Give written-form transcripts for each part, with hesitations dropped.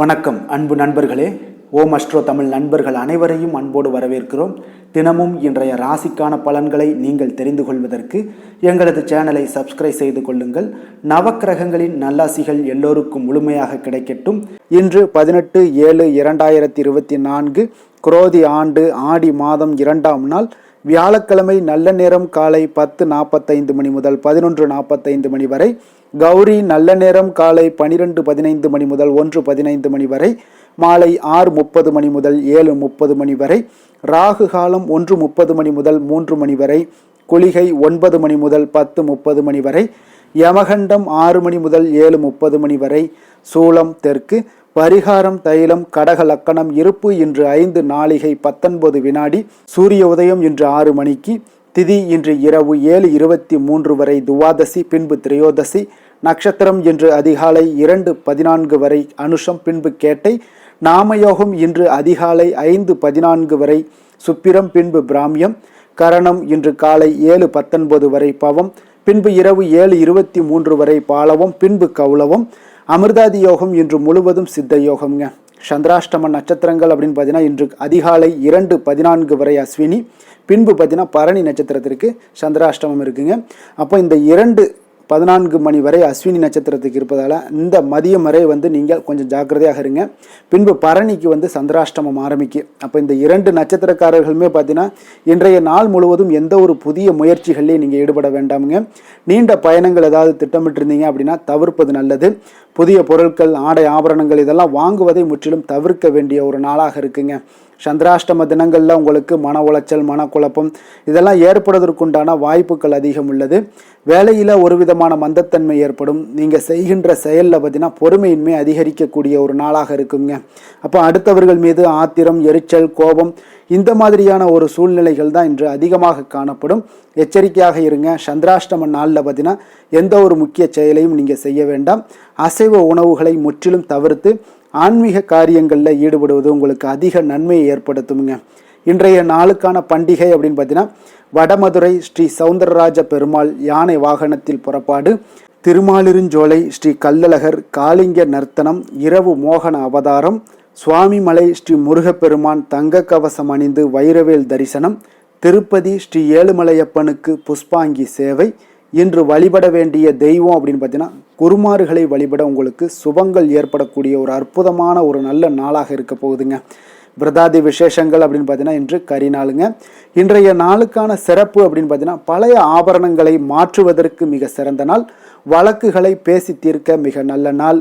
வணக்கம் அன்பு நண்பர்களே. ஓம் அஸ்ட்ரோ தமிழ் நண்பர்கள் அனைவரையும் அன்போடு வரவேற்கிறோம். தினமும் இன்றைய ராசிக்கான பலன்களை நீங்கள் தெரிந்து கொள்வதற்கு எங்களது சேனலை சப்ஸ்கிரைப் செய்து கொள்ளுங்கள். நவக்கிரகங்களின் நல்லாசிகள் எல்லோருக்கும் முழுமையாக கிடைக்கட்டும். இன்று 18/7/2024 குரோதி ஆண்டு ஆடி மாதம் 2ஆம் நாள் வியாழக்கிழமை. நல்ல நேரம் காலை 10:45 மணி முதல் 11:45 மணி வரை. கௌரி நல்ல நேரம் காலை 12:15 மணி முதல் 1:15 மணி வரை. மாலை 6:30 மணி முதல் 7:30 மணி வரை. ராகு காலம் 1:30 மணி முதல் 3 மணி வரை. குளிகை 9 மணி முதல் 10:30 மணி வரை. யமகண்டம் 6 மணி முதல் 7:30 மணி வரை. சூலம் தெற்கு. பரிகாரம் தைலம். கடக லக்கணம். இருப்பு இன்று 5 நாழிகை 19 வினாடி. சூரிய உதயம் இன்று 6 மணிக்கு. திதி இன்று இரவு 7:23 வரை துவாதசி, பின்பு திரையோதசி. நட்சத்திரம் இன்று அதிகாலை 2:14 வரை அனுஷம், பின்பு கேட்டை. நாமயோகம் இன்று அதிகாலை 5:14 வரை சுப்பிரம், பின்பு பிராமியம். கரணம் இன்று காலை 7:19 வரை பவம், பின்பு இரவு 7:23 வரை பாலவம், பின்பு கௌளவம். அமிர்தாதி யோகம் இன்று முழுவதும் சித்த யோகம்ங்க. சந்திராஷ்டம நட்சத்திரங்கள் அப்படின்னு பார்த்தீங்கன்னா இன்று அதிகாலை 2:14 வரை அஸ்வினி, பின்பு பார்த்தீங்கன்னா பரணி நட்சத்திரத்திற்கு சந்திராஷ்டமம் இருக்குங்க. அப்போ இந்த 2:14 மணி வரை அஸ்வினி நட்சத்திரத்துக்கு இருப்பதால் இந்த மதியம் வரை நீங்கள் கொஞ்சம் ஜாக்கிரதையாக இருங்க. பின்பு பரணிக்கு சந்திராஷ்டமம் ஆரம்பிக்கு. அப்போ இந்த 2 நட்சத்திரக்காரர்களுமே பார்த்தீங்கன்னா இன்றைய நாள் முழுவதும் எந்த ஒரு புதிய முயற்சிகள்லையும் நீங்கள் ஈடுபட வேண்டாமுங்க. நீண்ட பயணங்கள் ஏதாவது திட்டமிட்டிருந்தீங்க அப்படின்னா தவிர்ப்பது நல்லது. புதிய பொருட்கள், ஆடை, ஆபரணங்கள் இதெல்லாம் வாங்குவதை முற்றிலும் தவிர்க்க வேண்டிய ஒரு நாளாக இருக்குங்க. சந்திராஷ்டம தினங்களில் உங்களுக்கு மன உளைச்சல், மனக்குழப்பம் இதெல்லாம் ஏற்படுவதற்குண்டான வாய்ப்புகள் அதிகம் உள்ளது. வேலையில் ஒரு விதமான மந்தத்தன்மை ஏற்படும். நீங்கள் செய்கின்ற செயலில் பார்த்தீங்கன்னா பொறுமையின்மை அதிகரிக்கக்கூடிய ஒரு நாளாக இருக்குங்க. அப்போ அடுத்தவர்கள் மீது ஆத்திரம், எரிச்சல், கோபம் இந்த மாதிரியான ஒரு சூழ்நிலைகள் தான் இன்று அதிகமாக காணப்படும். எச்சரிக்கையாக இருங்க. சந்திராஷ்டம நாளில் பார்த்தீங்கன்னா எந்த ஒரு முக்கிய செயலையும் நீங்கள் செய்ய வேண்டாம். அசைவ உணவுகளை முற்றிலும் தவிர்த்து ஆன்மீக காரியங்களில் ஈடுபடுவது உங்களுக்கு அதிக நன்மையை ஏற்படுத்துங்க. இன்றைய நாளுக்கான பண்டிகை அப்படின்னு பார்த்தீங்கன்னா வடமதுரை ஸ்ரீ சௌந்தரராஜ பெருமாள் யானை வாகனத்தில் புறப்பாடு, திருமாலிருஞ்சோலை ஸ்ரீ கள்ளழகர் காளிங்க நர்த்தனம், இரவு மோகன அவதாரம், சுவாமிமலை ஸ்ரீ முருகப்பெருமான் தங்க கவசம் அணிந்து வைரவேல் தரிசனம், திருப்பதி ஸ்ரீ ஏழுமலையப்பனுக்கு புஷ்பாங்கி சேவை. இன்று வழிபட வேண்டிய தெய்வம் அப்படின்னு பார்த்தீங்கன்னா குருமார்களை வழிபட உங்களுக்கு சுபங்கள் ஏற்படக்கூடிய ஒரு அற்புதமான ஒரு நல்ல நாளாக இருக்க போகுதுங்க. விரதாதி விசேஷங்கள் அப்படின்னு பார்த்தீங்கன்னா இன்று கரிநாளுங்க. இன்றைய நாளுக்கான சிறப்பு அப்படின்னு பார்த்தீங்கன்னா பழைய ஆபரணங்களை மாற்றுவதற்கு மிக சிறந்த நாள். வழக்குகளை பேசி தீர்க்க மிக நல்ல நாள்.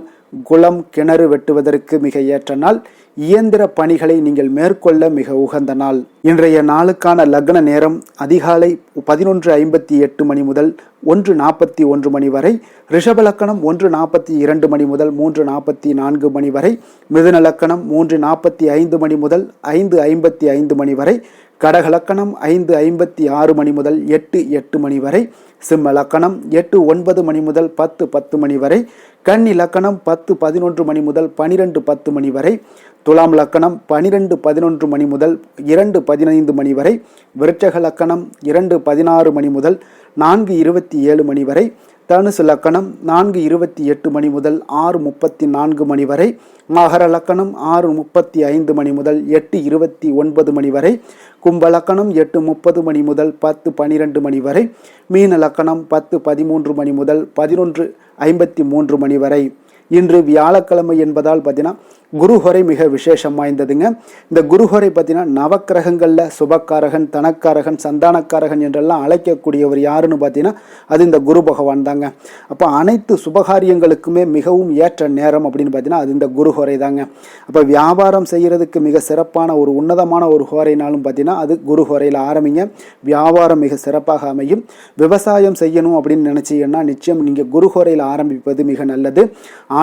குளம், கிணறு வெட்டுவதற்கு மிக ஏற்ற நாள். இயந்திர பணிகளை நீங்கள் மேற்கொள்ள மிக உகந்த நாள். இன்றைய நாளுக்கான லக்ன நேரம் அதிகாலை 11:58 மணி முதல் 1:41 மணி வரை. ரிஷப லக்கணம் 1:42 மணி முதல் 3:44 மணி வரை. மிதுன லக்கணம் 3:45 மணி முதல் 5:55 மணி வரை. கடக லக்கணம் 5:56 மணி முதல் 8:08 மணி வரை. சிம்ம லக்கணம் 8:09 மணி முதல் 10:10 மணி வரை. கன்னி லக்கணம் 10:11 மணி முதல் 12:10 மணி வரை. துலாம் லக்கணம் 12:11 மணி முதல் 2:15 மணி வரை. விருச்சக லக்கணம் 2:16 மணி முதல் 4:27 மணி வரை. தனுசு லக்கணம் 4:28 மணி முதல் 6:34 மணி வரை. மகர லக்கணம் 6:35 மணி முதல் 8:29 மணி வரை. கும்ப லக்கணம் 8:30 மணி முதல் 10:12 மணி வரை. மீன லக்கணம் 10:13 மணி முதல் 11:53 மணி வரை. இன்று வியாழக்கிழமை என்பதால் பார்த்தீங்கன்னா குருஹொரை மிக விசேஷம் வாய்ந்ததுங்க. இந்த குருஹொரை பார்த்தீங்கன்னா நவக்கிரகங்களில் சுபக்காரகன், தனக்காரகன், சந்தானக்காரகன் என்றெல்லாம் அழைக்கக்கூடியவர் யாருன்னு பார்த்தீங்கன்னா அது இந்த குரு பகவான் தாங்க. அப்போ அனைத்து சுபகாரியங்களுக்குமே மிகவும் ஏற்ற நேரம் அப்படின்னு பார்த்தீங்கன்னா அது இந்த குருஹொரை தாங்க. அப்போ வியாபாரம் செய்கிறதுக்கு மிக சிறப்பான ஒரு உன்னதமான ஒரு ஹோரைனாலும் பார்த்தீங்கன்னா அது குருஹொரையில் ஆரம்பிங்க. வியாபாரம் மிக சிறப்பாக அமையும். விவசாயம் செய்யணும் அப்படின்னு நினச்சிங்கன்னா நிச்சயம் நீங்கள் குருஹொரையில் ஆரம்பிப்பது மிக நல்லது.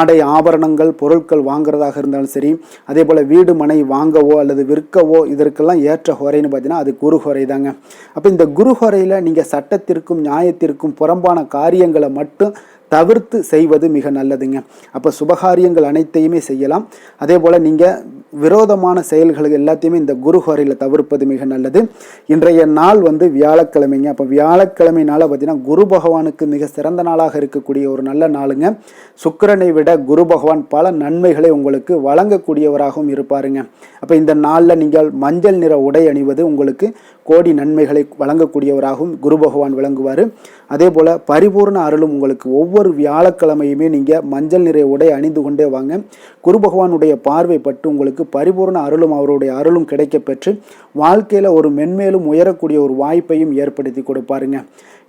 ஆடை, ஆபரணங்கள், பொருட்கள் வாங்குறதாக இருந்தாலும் சரி, அதே போல் வீடு மனை வாங்கவோ அல்லது விற்கவோ இதற்கெல்லாம் ஏற்ற ஹோரைன்னு பார்த்தீங்கன்னா அது குருஹொரை தாங்க. அப்போ இந்த குருஹொரையில் நீங்கள் சட்டத்திற்கும் நியாயத்திற்கும் புறம்பான காரியங்களை மட்டும் தவிர்த்து செய்வது மிக நல்லதுங்க. அப்போ சுபகாரியங்கள் அனைத்தையுமே செய்யலாம். அதே போல் நீங்கள் விரோதமான செயல்கள் எல்லாத்தையுமே இந்த குரு ஹோரையில் தவிர்ப்பது மிக நல்லது. இன்றைய நாள் வியாழக்கிழமைங்க. அப்போ வியாழக்கிழமை நாளை பார்த்தீங்கன்னா குரு பகவானுக்கு மிக சிறந்த நாளாக இருக்கக்கூடிய ஒரு நல்ல நாளுங்க. சுக்கிரனை விட குரு பகவான் பல நன்மைகளை உங்களுக்கு வழங்கக்கூடியவராகவும் இருப்பாருங்க. அப்போ இந்த நாளில் நீங்கள் மஞ்சள் நிற உடை அணிவது உங்களுக்கு கோடி நன்மைகளை வழங்கக்கூடியவராகவும் குரு பகவான் விளங்குவார். அதே போல் பரிபூர்ண அருளும் உங்களுக்கு ஒவ்வொரு வியாழக்கிழமையுமே நீங்கள் மஞ்சள் நிற உடை அணிந்து கொண்டே வாங்க. குரு பகவானுடைய பார்வை பட்டு உங்களுக்கு பரிபூர்ண அருளும் அவருடைய அருளும் கிடைக்க பெற்று வாழ்க்கையில் ஒரு மென்மேலும் உயரக்கூடிய ஒரு வாய்ப்பையும் ஏற்படுத்தி கொடுப்பாருங்க.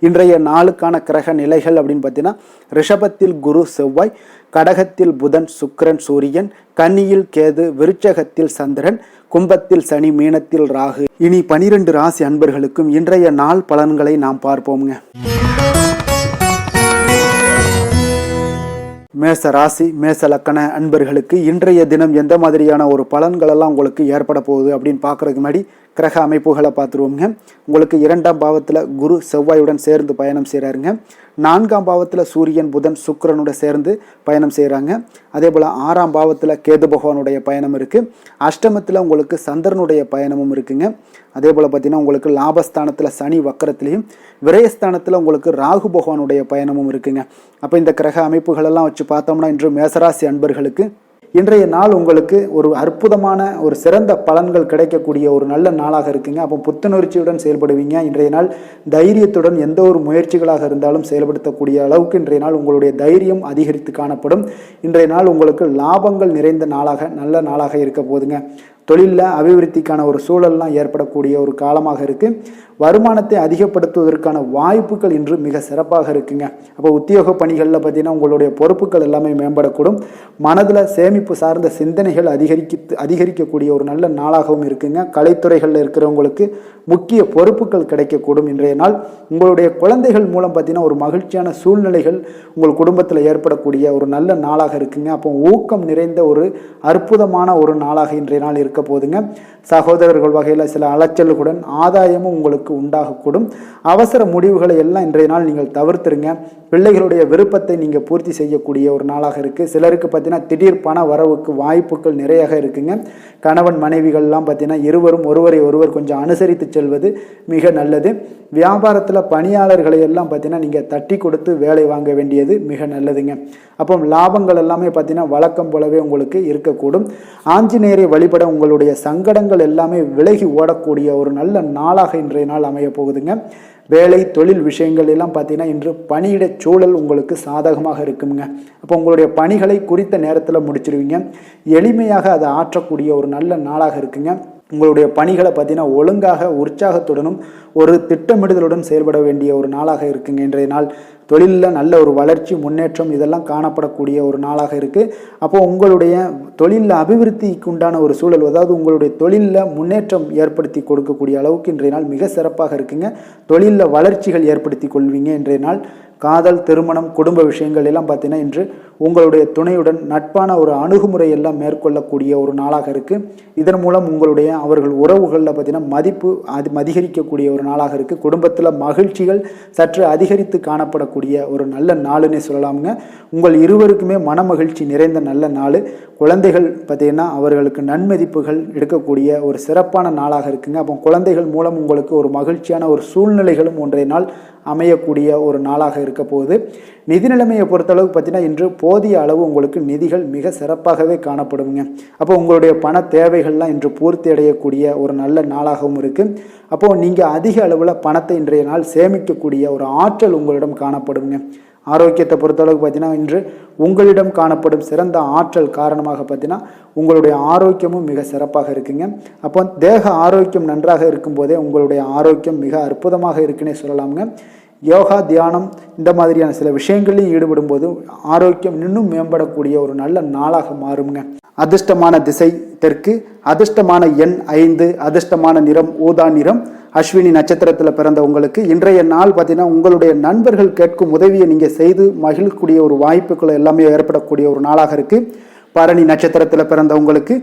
இன்றைய நாளுக்கான கிரக நிலைகள் அப்படின்னு பார்த்தீங்கன்னா ரிஷபத்தில் குரு செவ்வாய், கடகத்தில் புதன் சுக்கிரன் சூரியன், கன்னியில் கேது, விருச்சகத்தில் சந்திரன், கும்பத்தில் சனி, மீனத்தில் ராகு. இனி 12 ராசி அன்பர்களுக்கும் இன்றைய நாள் பலன்களை நாம் பார்ப்போம்ங்க. மேச ராசி மேச லக்கண அன்பர்களுக்கு இன்றைய தினம் எந்த மாதிரியான ஒரு பலன்களெல்லாம் உங்களுக்கு ஏற்பட போகுது அப்படின்னு பார்க்குறதுக்கு முன்னாடி கிரக அமைப்புகளை பார்த்துருவோங்க. உங்களுக்கு 2ஆம் பாவத்தில் குரு செவ்வாயுடன் சேர்ந்து பயணம் செய்கிறாருங்க. 4ஆம் பாவத்தில் சூரியன் புதன் சுக்கிரனுடன் சேர்ந்து பயணம் செய்கிறாங்க. அதே போல் 6ஆம் பாவத்தில் கேது பகவானுடைய பயணம் இருக்குது. அஷ்டமத்தில் உங்களுக்கு சந்திரனுடைய பயணமும் இருக்குங்க. அதே போல் பார்த்தீங்கன்னா உங்களுக்கு லாபஸ்தானத்தில் சனி வக்கரத்திலையும், விரயஸ்தானத்தில் உங்களுக்கு ராகு பகவானுடைய பயணமும் இருக்குங்க. அப்போ இந்த கிரக அமைப்புகளெல்லாம் வச்சு பார்த்தோம்னா இன்று மேசராசி அன்பர்களுக்கு இன்றைய நாள் உங்களுக்கு ஒரு அற்புதமான ஒரு சிறந்த பலன்கள் கிடைக்கக்கூடிய ஒரு நல்ல நாளாக இருக்குங்க. அப்போ புத்துணர்ச்சியுடன் செயல்படுவீங்க. இன்றைய நாள் தைரியத்துடன் எந்த ஒரு முயற்சிகளாக இருந்தாலும் செயல்படுத்தக்கூடிய அளவுக்கு இன்றைய நாள் உங்களுடைய தைரியம் அதிகரித்து காணப்படும். இன்றைய நாள் உங்களுக்கு லாபங்கள் நிறைந்த நாளாக நல்ல நாளாக இருக்க போதுங்க. தொழிலில் அபிவிருத்திக்கான ஒரு சூழல்லாம் ஏற்படக்கூடிய ஒரு காலமாக இருக்குது. வருமானத்தை அதிகப்படுத்துவதற்கான வாய்ப்புகள் இன்று மிக சிறப்பாக இருக்குங்க. அப்போ உத்தியோக பணிகளில் பார்த்தீங்கன்னா உங்களுடைய பொறுப்புகள் எல்லாமே மேம்படக்கூடும். மனதில் சேமிப்பு சார்ந்த சிந்தனைகள் அதிகரிக்கக்கூடிய ஒரு நல்ல நாளாகவும் இருக்குங்க. கலைத்துறைகளில் இருக்கிறவங்களுக்கு முக்கிய பொறுப்புகள் கிடைக்கக்கூடும். இன்றைய நாள் உங்களுடைய குழந்தைகள் மூலம் பார்த்தீங்கன்னா ஒரு மகிழ்ச்சியான சூழ்நிலைகள் உங்கள் குடும்பத்தில் ஏற்படக்கூடிய ஒரு நல்ல நாளாக இருக்குங்க. அப்போ ஊக்கம் நிறைந்த ஒரு அற்புதமான ஒரு நாளாக இன்றைய நாள் இருக்க போதுங்க. சகோதரர்கள் வகையில் சில அலைச்சல்களுடன் ஆதாயமும் உங்களுக்கு உண்டாகக்கூடும். அவசர முடிவுகளை எல்லாம் இன்றைய நாள் நீங்கள் தவிர்த்துருங்க. பிள்ளைகளுடைய விருப்பத்தை நீங்கள் பூர்த்தி செய்யக்கூடிய ஒரு நாளாக இருக்குது. சிலருக்கு பார்த்தீங்கன்னா திடீர் பண வரவுக்கு வாய்ப்புகள் நிறையாக இருக்குங்க. கணவன் மனைவிகள்லாம் பார்த்தீங்கன்னா இருவரும் ஒருவர் கொஞ்சம் அனுசரித்து செல்வது மிக நல்லது. வியாபாரத்தில் பணியாளர்களை எல்லாம் பார்த்தீங்கன்னா நீங்கள் தட்டி கொடுத்து வேலை வாங்க வேண்டியது மிக நல்லதுங்க. அப்போ லாபங்கள் எல்லாமே பார்த்தீங்கன்னா வழக்கம் போலவே உங்களுக்கு இருக்கக்கூடும். ஆஞ்சநேயரை வழிபட உங்களுடைய சங்கடங்கள் எல்லாமே விலகி ஓடக்கூடிய ஒரு நல்ல நாளாக இன்றைய நாள் அமைய போகுதுங்க. வேலை தொழில் விஷயங்கள் எல்லாம் பார்த்தீங்கன்னா இன்று பணியிட சூழல் உங்களுக்கு சாதகமாக இருக்குங்க. அப்போ உங்களுடைய பணிகளை குறித்த நேரத்தில் முடிச்சிருவீங்க. எளிமையாக அதை ஆற்றக்கூடிய ஒரு நல்ல நாளாக இருக்குங்க. உங்களுடைய பணிகளை பார்த்தீங்கன்னா ஒழுங்காக உற்சாகத்துடனும் ஒரு திட்டமிடுதலுடன் செயல்பட வேண்டிய ஒரு நாளாக இருக்குங்க. இன்றைய நாள் தொழிலில் நல்ல ஒரு வளர்ச்சி முன்னேற்றம் இதெல்லாம் காணப்படக்கூடிய ஒரு நாளாக இருக்குது. அப்போது உங்களுடைய தொழிலில் அபிவிருத்திக்கு உண்டான ஒரு சூழல், அதாவது உங்களுடைய தொழிலில் முன்னேற்றம் ஏற்படுத்தி கொடுக்கக்கூடிய அளவுக்கு இன்றைய நாள் மிக சிறப்பாக இருக்குங்க. தொழிலில் வளர்ச்சிகள் ஏற்படுத்தி கொள்வீங்க. இன்றைய நாள் காதல், திருமணம், குடும்ப விஷயங்கள் எல்லாம் பார்த்தீங்கன்னா இன்று உங்களுடைய துணையுடன் நட்பான ஒரு அணுகுமுறை எல்லாம் மேற்கொள்ளக்கூடிய ஒரு நாளாக இருக்குது. இதன் மூலம் உங்களுடைய அவர்கள் உறவுகளில் பார்த்தீங்கன்னா மதிப்பு அதிகரிக்கக்கூடிய ஒரு நாளாக இருக்குது. குடும்பத்தில் மகிழ்ச்சிகள் சற்று அதிகரித்து காணப்படக்கூடிய ஒரு நல்ல நாளுன்னே சொல்லலாமுங்க. உங்கள் இருவருக்குமே மன மகிழ்ச்சி நிறைந்த நல்ல நாள். குழந்தைகள் பார்த்தீங்கன்னா அவர்களுக்கு நன்மதிப்புகள் எடுக்கக்கூடிய ஒரு சிறப்பான நாளாக இருக்குங்க. அப்போ குழந்தைகள் மூலம் உங்களுக்கு ஒரு மகிழ்ச்சியான ஒரு சூழ்நிலைகளும் ஒன்றைய நாள் அமையக்கூடிய ஒரு நாளாக இருக்க போகுது. நிதி நிலைமையை பொறுத்தளவுக்கு பார்த்தீங்கன்னா இன்று போதிய அளவு உங்களுக்கு நிதிகள் மிக சிறப்பாகவே காணப்படுங்க. அப்போ உங்களுடைய பண தேவைகள்லாம் இன்று பூர்த்தி அடையக்கூடிய ஒரு நல்ல நாளாகவும் இருக்குது. அப்போது நீங்கள் அதிக அளவில் பணத்தை இன்றைய நாள் சேமிக்கக்கூடிய ஒரு ஆற்றல் உங்களிடம் காணப்படுங்க. ஆரோக்கியத்தை பொறுத்தளவுக்கு பார்த்தீங்கன்னா இன்று உங்களிடம் காணப்படும் சிறந்த ஆற்றல் காரணமாக பார்த்தீங்கன்னா உங்களுடைய ஆரோக்கியமும் மிக சிறப்பாக இருக்குங்க. அப்போ தேக ஆரோக்கியம் நன்றாக இருக்கும்போதே உங்களுடைய ஆரோக்கியம் மிக அற்புதமாக இருக்குன்னே சொல்லலாமுங்க. யோகா, தியானம் இந்த மாதிரியான சில விஷயங்களையும் ஈடுபடும் போது ஆரோக்கியம் இன்னும் மேம்படக்கூடிய ஒரு நல்ல நாளாக மாறுங்க. அதிர்ஷ்டமான திசை தெற்கு, அதிர்ஷ்டமான எண் 5, அதிர்ஷ்டமான நிறம் ஊதா நிறம். அஸ்வினி நட்சத்திரத்தில் பிறந்த உங்களுக்கு இன்றைய நாள் பார்த்தீங்கன்னா உங்களுடைய நண்பர்கள் கேட்கும் உதவியை நீங்கள் செய்து மகிழக்கூடிய ஒரு வாய்ப்புகள் எல்லாமே ஏற்படக்கூடிய ஒரு நாளாக இருக்குது. பரணி நட்சத்திரத்தில் பிறந்த உங்களுக்கு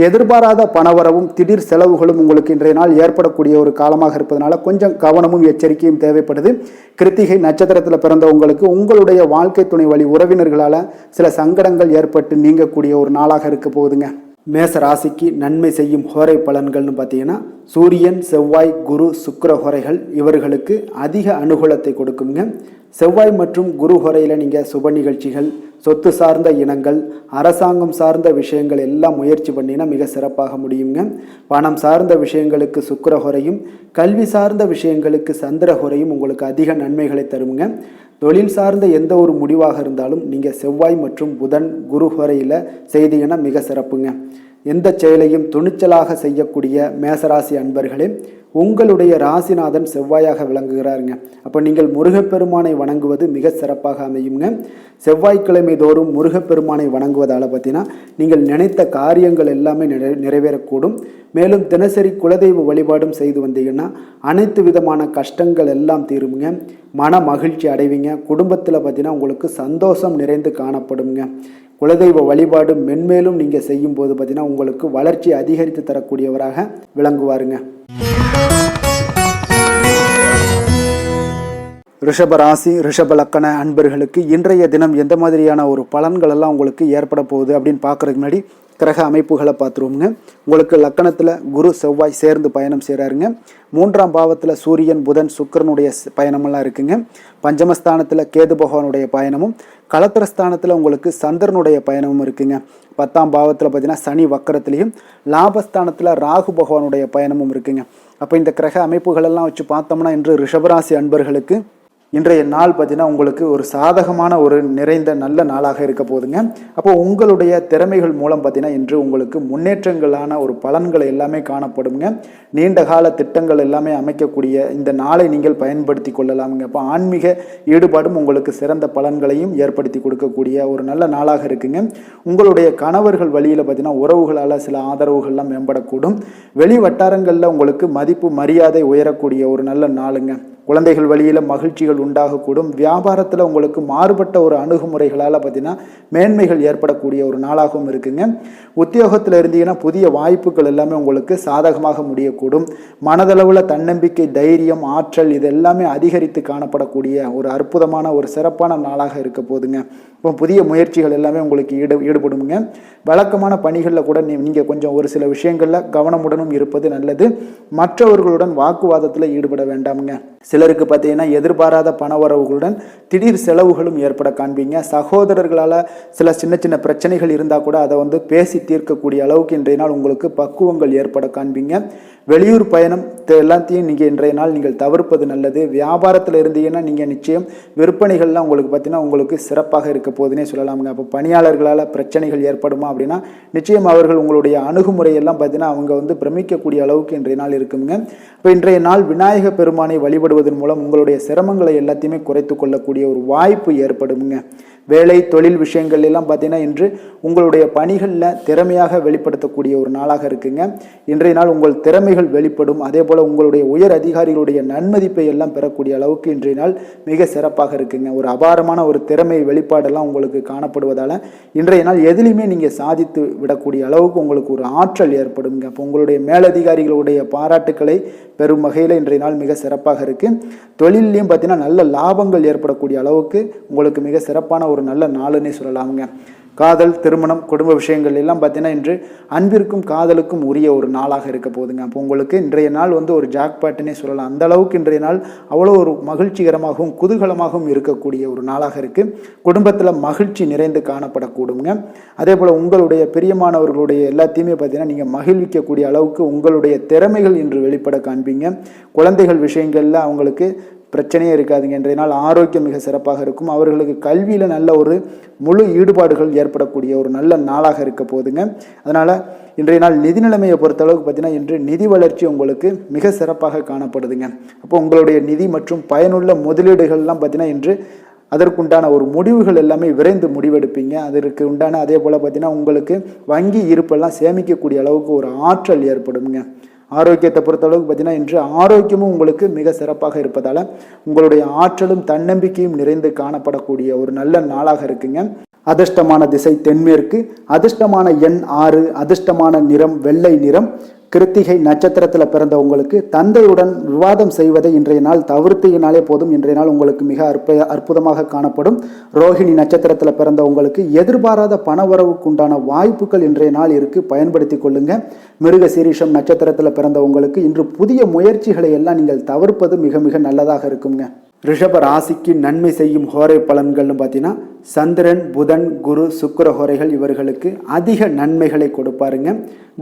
எதிர்பாராத பணவரவும் திடீர் செலவுகளும் உங்களுக்கு இன்றைய நாள் ஏற்படக்கூடிய ஒரு காலமாக இருப்பதனால கொஞ்சம் கவனமும் எச்சரிக்கையும் தேவைப்படுது. கிருத்திகை நட்சத்திரத்தில் பிறந்த உங்களுக்கு உங்களுடைய வாழ்க்கை துணை வழி உறவினர்களால் சில சங்கடங்கள் ஏற்பட்டு நீங்கக்கூடிய ஒரு நாளாக இருக்க போகுதுங்க. மேச ராசிக்கு நன்மை செய்யும் ஹோரை பலன்கள்னு பார்த்தீங்கன்னா சூரியன், செவ்வாய், குரு, சுக்கிர ஹோரைகள் இவர்களுக்கு அதிக அனுகூலத்தை கொடுக்குங்க. செவ்வாய் மற்றும் குரு ஹோரையில் நீங்கள் சுப நிகழ்ச்சிகள், சொத்து சார்ந்த இனங்கள், அரசாங்கம் சார்ந்த விஷயங்கள் எல்லாம் முயற்சி பண்ணினா மிக சிறப்பாக முடியுங்க. பணம் சார்ந்த விஷயங்களுக்கு சுக்கிர ஹோரையும், கல்வி சார்ந்த விஷயங்களுக்கு சந்திர ஹோரையும் உங்களுக்கு அதிக நன்மைகளை தருங்க. தொழில் சார்ந்த எந்த ஒரு முடிவாக இருந்தாலும் நீங்கள் செவ்வாய் மற்றும் புதன், குரு ஹோரையில் செய்தீங்கன்னா மிக சிறப்புங்க. எந்த செயலையும் துணிச்சலாக செய்யக்கூடிய மேசராசி அன்பர்களே, உங்களுடைய ராசிநாதன் செவ்வாயாக விளங்குகிறாருங்க. அப்போ நீங்கள் முருகப்பெருமானை வணங்குவது மிக சிறப்பாக அமையுங்க. செவ்வாய்க்கிழமை தோறும் முருகப்பெருமானை வணங்குவதால் பார்த்தீங்கன்னா நீங்கள் நினைத்த காரியங்கள் எல்லாமே நிறைவேறக்கூடும். மேலும் தினசரி குலதெய்வ வழிபாடும் செய்து வந்தீங்கன்னா அனைத்து விதமான கஷ்டங்கள் எல்லாம் தீருங்க. மன மகிழ்ச்சி அடைவீங்க. குடும்பத்தில் பார்த்தீங்கன்னா உங்களுக்கு சந்தோஷம் நிறைந்து காணப்படுங்க. குலதெய்வ வழிபாடு மென்மேலும் நீங்கள் செய்யும் போது பார்த்தீங்கன்னா உங்களுக்கு வளர்ச்சி அதிகரித்து தரக்கூடியவராக விளங்குவாருங்க. ரிஷப ராசி, ரிஷப லக்கண அன்பர்களுக்கு இன்றைய தினம் எந்த மாதிரியான ஒரு பலன்கள் எல்லாம் உங்களுக்கு ஏற்பட போகுது அப்படின்னு பார்க்கறதுக்கு முன்னாடி கிரக அமைப்புகளை பார்த்துருவோங்க. உங்களுக்கு லக்கணத்தில் குரு, செவ்வாய் சேர்ந்து பயணம் செய்கிறாருங்க. 3ஆம் பாவத்தில் சூரியன், புதன், சுக்கிரனுடைய பயணமெல்லாம் இருக்குங்க. பஞ்சமஸ்தானத்தில் கேது பகவானுடைய பயணமும், களத்திரஸ்தானத்தில் உங்களுக்கு சந்திரனுடைய பயணமும் இருக்குங்க. 10ஆம் பாவத்தில் பார்த்தீங்கன்னா சனி வக்கரத்திலையும், லாபஸ்தானத்தில் ராகு பகவானுடைய பயணமும் இருக்குங்க. அப்போ இந்த கிரக அமைப்புகளெல்லாம் வச்சு பார்த்தோம்னா இன்று ரிஷபராசி அன்பர்களுக்கு இன்றைய நாள் பார்த்தீங்கன்னா உங்களுக்கு ஒரு சாதகமான ஒரு நிறைந்த நல்ல நாளாக இருக்க போதுங்க. அப்போ உங்களுடைய திறமைகள் மூலம் பார்த்தீங்கன்னா இன்று உங்களுக்கு முன்னேற்றங்களான ஒரு பலன்களை எல்லாமே காணப்படுங்க. நீண்ட கால திட்டங்கள் எல்லாமே அமைக்கக்கூடிய இந்த நாளை நீங்கள் பயன்படுத்தி கொள்ளலாமுங்க. அப்போ ஆன்மீக ஈடுபாடும் உங்களுக்கு சிறந்த பலன்களையும் ஏற்படுத்தி கொடுக்கக்கூடிய ஒரு நல்ல நாளாக இருக்குங்க. உங்களுடைய கணவர்கள் வழியில் பார்த்தீங்கன்னா உறவுகளால் சில ஆதரவுகள்லாம் மேம்படக்கூடும். வெளி வட்டாரங்களில் உங்களுக்கு மதிப்பு மரியாதை உயரக்கூடிய ஒரு நல்ல நாளுங்க. குழந்தைகள் வழியில் மகிழ்ச்சிகள் உண்டாகக்கூடும். வியாபாரத்தில் உங்களுக்கு மாறுபட்ட ஒரு அணுகுமுறைகளால் பார்த்தீங்கன்னா மேன்மைகள் ஏற்படக்கூடிய ஒரு நாளாகவும் இருக்குங்க. உத்தியோகத்தில் இருந்தீங்கன்னா புதிய வாய்ப்புகள் எல்லாமே உங்களுக்கு சாதகமாக முடியக்கூடும். மனதளவில் தன்னம்பிக்கை, தைரியம், ஆற்றல் இது எல்லாமே அதிகரித்து காணப்படக்கூடிய ஒரு அற்புதமான ஒரு சிறப்பான நாளாக இருக்க போதுங்க. இப்போ புதிய முயற்சிகள் எல்லாமே உங்களுக்கு ஈடுபடுங்க. வழக்கமான பணிகளில் கூட நீங்கள் கொஞ்சம் ஒரு சில விஷயங்களில் கவனமுடனும் இருப்பது நல்லது. மற்றவர்களுடன் வாக்குவாதத்தில் ஈடுபட வேண்டாமுங்க. சிலருக்கு பார்த்தீங்கன்னா எதிர்பாராத பண வரவுகளுடன் திடீர் செலவுகளும் ஏற்பட காண்பீங்க. சகோதரர்களால் சில சின்ன சின்ன பிரச்சனைகள் இருந்தால் கூட அதை பேசி தீர்க்கக்கூடிய அளவுக்கு இன்றைய நாள் உங்களுக்கு பக்குவங்கள் ஏற்பட காண்பீங்க. வெளியூர் பயணம் எல்லாத்தையும் நீங்கள் இன்றைய நாள் நீங்கள் தவிர்ப்பது நல்லது. வியாபாரத்தில் இருந்தீங்கன்னா நீங்கள் நிச்சயம் விற்பனைகள்லாம் உங்களுக்கு பார்த்தீங்கன்னா உங்களுக்கு சிறப்பாக இருக்க போதுன்னே சொல்லலாமுங்க. அப்போ பணியாளர்களால் பிரச்சனைகள் ஏற்படுமா அப்படின்னா நிச்சயம் அவர்கள் உங்களுடைய அணுகுமுறையெல்லாம் பார்த்தீங்கன்னா அவங்க பிரமிக்கக்கூடிய அளவுக்கு இன்றைய நாள் இருக்குங்க. இப்போ இன்றைய நாள் விநாயக பெருமானை வழிபடுவதன் மூலம் உங்களுடைய சிரமங்களை எல்லாத்தையுமே குறைத்து கொள்ளக்கூடிய ஒரு வாய்ப்பு ஏற்படுங்க. வேலை, தொழில் விஷயங்கள் எல்லாம் பார்த்தீங்கன்னா இன்று உங்களுடைய பணிகளில் திறமையாக வெளிப்படுத்தக்கூடிய ஒரு நாளாக இருக்குங்க. இன்றைய நாள் உங்கள் திறமைகள் வெளிப்படும். அதே போல் உங்களுடைய உயர் அதிகாரிகளுடைய நன்மதிப்பை எல்லாம் பெறக்கூடிய அளவுக்கு இன்றைய நாள் மிக சிறப்பாக இருக்குங்க. ஒரு அபாரமான ஒரு திறமை வெளிப்பாடெல்லாம் உங்களுக்கு காணப்படுவதால் இன்றைய நாள் எதிலையுமே நீங்கள் சாதித்து விடக்கூடிய அளவுக்கு உங்களுக்கு ஒரு ஆற்றல் ஏற்படுங்க. அப்போ உங்களுடைய மேலதிகாரிகளுடைய பாராட்டுக்களை பெரும் வகையில் இன்றைய நாள் மிக சிறப்பாக இருக்குது. தொழிலையும் பார்த்தீங்கன்னா நல்ல லாபங்கள் ஏற்படக்கூடிய அளவுக்கு உங்களுக்கு மிக சிறப்பான ஒரு நல்ல நாளுன்னே சொல்லலாமுங்க. காதல், திருமணம், குடும்ப விஷயங்கள் எல்லாம் பார்த்தீங்கன்னா இன்று அன்பிற்கும் காதலுக்கும் உரிய ஒரு நாளாக இருக்க போதுங்க. அப்போ உங்களுக்கு இன்றைய நாள் ஒரு ஜாக்பாட்டுன்னே சொல்லலாம். அந்த அளவுக்கு இன்றைய நாள் அவ்வளோ ஒரு மகிழ்ச்சிகரமாகவும் குதூகலமாகவும் இருக்கக்கூடிய ஒரு நாளாக இருக்குது. குடும்பத்தில் மகிழ்ச்சி நிறைந்து காணப்படக்கூடுங்க. அதே போல் உங்களுடைய பிரியமானவர்களுடைய எல்லாத்தையுமே பார்த்தீங்கன்னா நீங்கள் மகிழ்விக்கக்கூடிய அளவுக்கு உங்களுடைய திறமைகள் இன்று வெளிப்பட காண்பீங்க. குழந்தைகள் விஷயங்களில் அவங்களுக்கு பிரச்சனையே இருக்காதுங்க. இன்றைய நாள் ஆரோக்கியம் மிக சிறப்பாக இருக்கும். அவர்களுக்கு கல்வியில் நல்ல ஒரு முழு ஈடுபாடுகள் ஏற்படக்கூடிய ஒரு நல்ல நாளாக இருக்க போதுங்க. அதனால் இன்றைய நாள் நிதி நிலைமையை பொறுத்தளவுக்கு பார்த்தீங்கன்னா இன்று நிதி வளர்ச்சி உங்களுக்கு மிக சிறப்பாக காணப்படுதுங்க. அப்போ உங்களுடைய நிதி மற்றும் பயனுள்ள முதலீடுகள்லாம் பார்த்தீங்கன்னா இன்று அதற்குண்டான ஒரு முடிவுகள் எல்லாமே விரைந்து முடிவெடுப்பீங்க. அதற்கு உண்டான அதே போல் பார்த்தீங்கன்னா உங்களுக்கு வங்கி இருப்பெல்லாம் சேமிக்கக்கூடிய அளவுக்கு ஒரு ஆற்றல் ஏற்படுங்க. ஆரோக்கியத்தை பொறுத்தளவுக்கு பார்த்தீங்கன்னா இன்று ஆரோக்கியமும் உங்களுக்கு மிக சிறப்பாக இருப்பதால் உங்களுடைய ஆற்றலும் தன்னம்பிக்கையும் நிறைந்து காணப்படக்கூடிய ஒரு நல்ல நாளாக இருக்குங்க. அதிர்ஷ்டமான திசை தென்மேற்கு, அதிர்ஷ்டமான எண் 6, அதிர்ஷ்டமான நிறம் வெள்ளை நிறம், கிருத்திகை நட்சத்திரத்தில் பிறந்த உங்களுக்கு தந்தையுடன் விவாதம் செய்வதை இன்றைய நாள் தவிர்த்தினாலே போதும். இன்றைய நாள் உங்களுக்கு மிக அற்புதமாக காணப்படும். ரோஹிணி நட்சத்திரத்தில் பிறந்த உங்களுக்கு எதிர்பாராத பணவரவுக்கு உண்டான வாய்ப்புகள் இன்றைய நாள் இருக்கு, பயன்படுத்தி கொள்ளுங்க. மிருக சீரிஷம் நட்சத்திரத்தில் பிறந்த உங்களுக்கு இன்று புதிய முயற்சிகளை எல்லாம் நீங்கள் தவிர்ப்பது மிக மிக நல்லதாக இருக்குங்க. ரிஷப ராசிக்கு நன்மை செய்யும் ஹோரை பலன்கள்னு பார்த்தீங்கன்னா சந்திரன், புதன், குரு, சுக்கிர ஹோரைகள் இவர்களுக்கு அதிக நன்மைகளை கொடுப்பாருங்க.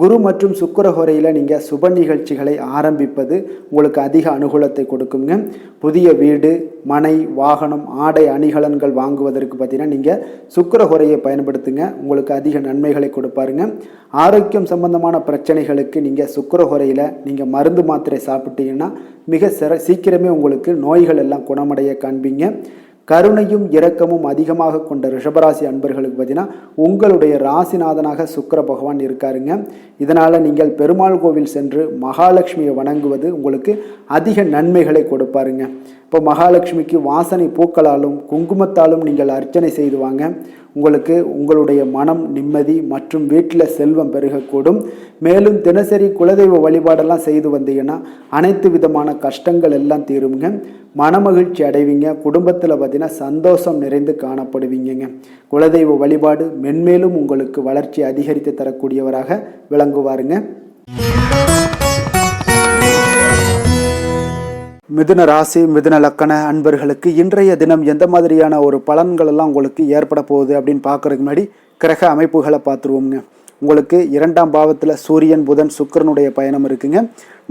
குரு மற்றும் சுக்கிர ஹோரையில் நீங்கள் சுப நிகழ்ச்சிகளை ஆரம்பிப்பது உங்களுக்கு அதிக அனுகூலத்தை கொடுக்குங்க. புதிய வீடு, மனை, வாகனம், ஆடை அணிகலன்கள் வாங்குவதற்கு பார்த்தீங்கன்னா நீங்கள் சுக்கிர ஹோரையை பயன்படுத்துங்க, உங்களுக்கு அதிக நன்மைகளை கொடுப்பாருங்க. ஆரோக்கியம் சம்பந்தமான பிரச்சனைகளுக்கு நீங்கள் சுக்கிர ஹோரையில் நீங்கள் மருந்து மாத்திரை சாப்பிட்டீங்கன்னா மிக சீக்கிரமே உங்களுக்கு நோய்கள் எல்லாம் குணமடைய காண்பீங்க. கருணையும் இரக்கமும் அதிகமாக கொண்ட ரிஷபராசி அன்பர்களுக்கு பார்த்தீங்கன்னா உங்களுடைய ராசிநாதனாக சுக்கிர பகவான் இருக்காருங்க. இதனால் நீங்கள் பெருமாள் கோவில் சென்று மகாலட்சுமியை வணங்குவது உங்களுக்கு அதிக நன்மைகளை கொடுப்பாருங்க. இப்போ மகாலட்சுமிக்கு வாசனை பூக்களாலும் குங்குமத்தாலும் நீங்கள் அர்ச்சனை செய்து வாங்க. உங்களுக்கு உங்களுடைய மனம் நிம்மதி மற்றும் வீட்டில் செல்வம் பெருகக்கூடும். மேலும் தினசரி குலதெய்வ வழிபாடெல்லாம் செய்து வந்தீங்கன்னா அனைத்து விதமான கஷ்டங்கள் எல்லாம் தீருங்க, மனமகிழ்ச்சி அடைவீங்க. குடும்பத்தில் பார்த்தீங்கன்னா சந்தோஷம் நிறைந்து காணப்படுவீங்க. குலதெய்வ வழிபாடு மென்மேலும் உங்களுக்கு வளர்ச்சி அதிகரித்து தரக்கூடியவராக விளங்குவாருங்க. மிதுன ராசி, மிதுன லக்கண அன்பர்களுக்கு இன்றைய தினம் எந்த மாதிரியான ஒரு பலன்கள் எல்லாம் உங்களுக்கு ஏற்பட போகுது அப்படின்னு பார்க்கறதுக்கு முன்னாடி கிரக அமைப்புகளை பார்த்துருவோங்க. உங்களுக்கு 2ஆம் பாவத்தில் சூரியன், புதன், சுக்கிரனுடைய பயணம் இருக்குங்க.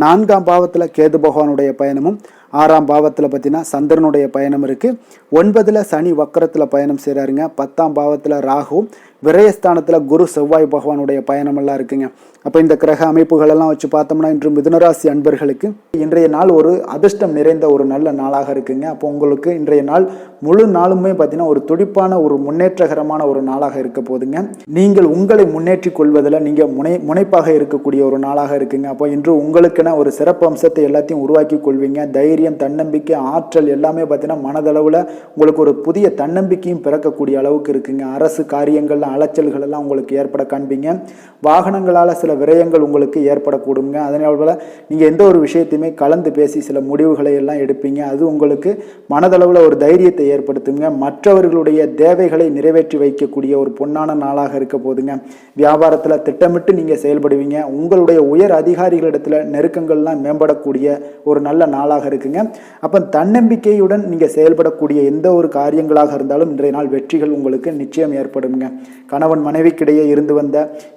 4ஆம் பாவத்தில் கேது பகவானுடைய பயணமும், 6ஆம் பாவத்தில் பார்த்தீங்கன்னா சந்திரனுடைய பயணம் இருக்குது. 9ல் சனி வக்கரத்தில் பயணம் செய்கிறாருங்க. 10ஆம் பாவத்தில் ராகுவும், விரயஸ்தானத்தில் குரு செவ்வாய் பகவானுடைய பயணமெல்லாம் இருக்குங்க. அப்போ இந்த கிரக அமைப்புகளெல்லாம் வச்சு பார்த்தோம்னா இன்று மிதுனராசி அன்பர்களுக்கு இன்றைய நாள் ஒரு அதிர்ஷ்டம் நிறைந்த ஒரு நல்ல நாளாக இருக்குங்க. அப்போ உங்களுக்கு இன்றைய நாள் முழு நாளுமே பார்த்தீங்கன்னா ஒரு துடிப்பான ஒரு முன்னேற்றகரமான ஒரு நாளாக இருக்க போதுங்க. நீங்கள் உங்களை முன்னேற்றி கொள்வதில் நீங்கள் முனைப்பாக இருக்கக்கூடிய ஒரு நாளாக இருக்குங்க. அப்போ இன்று உங்களுக்கென ஒரு சிறப்பு அம்சத்தை எல்லாத்தையும் உருவாக்கி கொள்வீங்க. தைரியம், தன்னம்பிக்கை, ஆற்றல் எல்லாமே பார்த்தீங்கன்னா மனதளவில் உங்களுக்கு ஒரு புதிய தன்னம்பிக்கையும் பிறக்கக்கூடிய அளவுக்கு இருக்குங்க. அரசு காரியங்கள்ல அலைச்சல்கள் எல்லாம் உங்களுக்கு ஏற்பட காண்பீங்க. வாகனங்களால் சில விரயங்கள் உங்களுக்கு ஏற்படக்கூடுங்க. அதனால நீங்கள் எந்த ஒரு விஷயத்தையுமே கலந்து பேசி சில முடிவுகளை எல்லாம் எடுப்பீங்க. அது உங்களுக்கு மனதளவில் ஒரு தைரியத்தை ஏற்படுத்துங்க. மற்றவர்களுடைய தேவைகளை நிறைவேற்றி வைக்கக்கூடிய ஒரு பொன்னான நாளாக இருக்க போதுங்க. வியாபாரத்தில் திட்டமிட்டு நீங்கள் செயல்படுவீங்க. உங்களுடைய உயர் அதிகாரிகளிடத்தில் நெருக்கங்கள்லாம் மேம்படக்கூடிய ஒரு நல்ல நாளாக இருக்குங்க. அப்போ தன்னம்பிக்கையுடன் நீங்கள் செயல்படக்கூடிய எந்த ஒரு காரியங்களாக இருந்தாலும் இன்றைய நாள் வெற்றிகள் உங்களுக்கு நிச்சயம் ஏற்படுங்க. கணவன் மனைவிக்கிடையே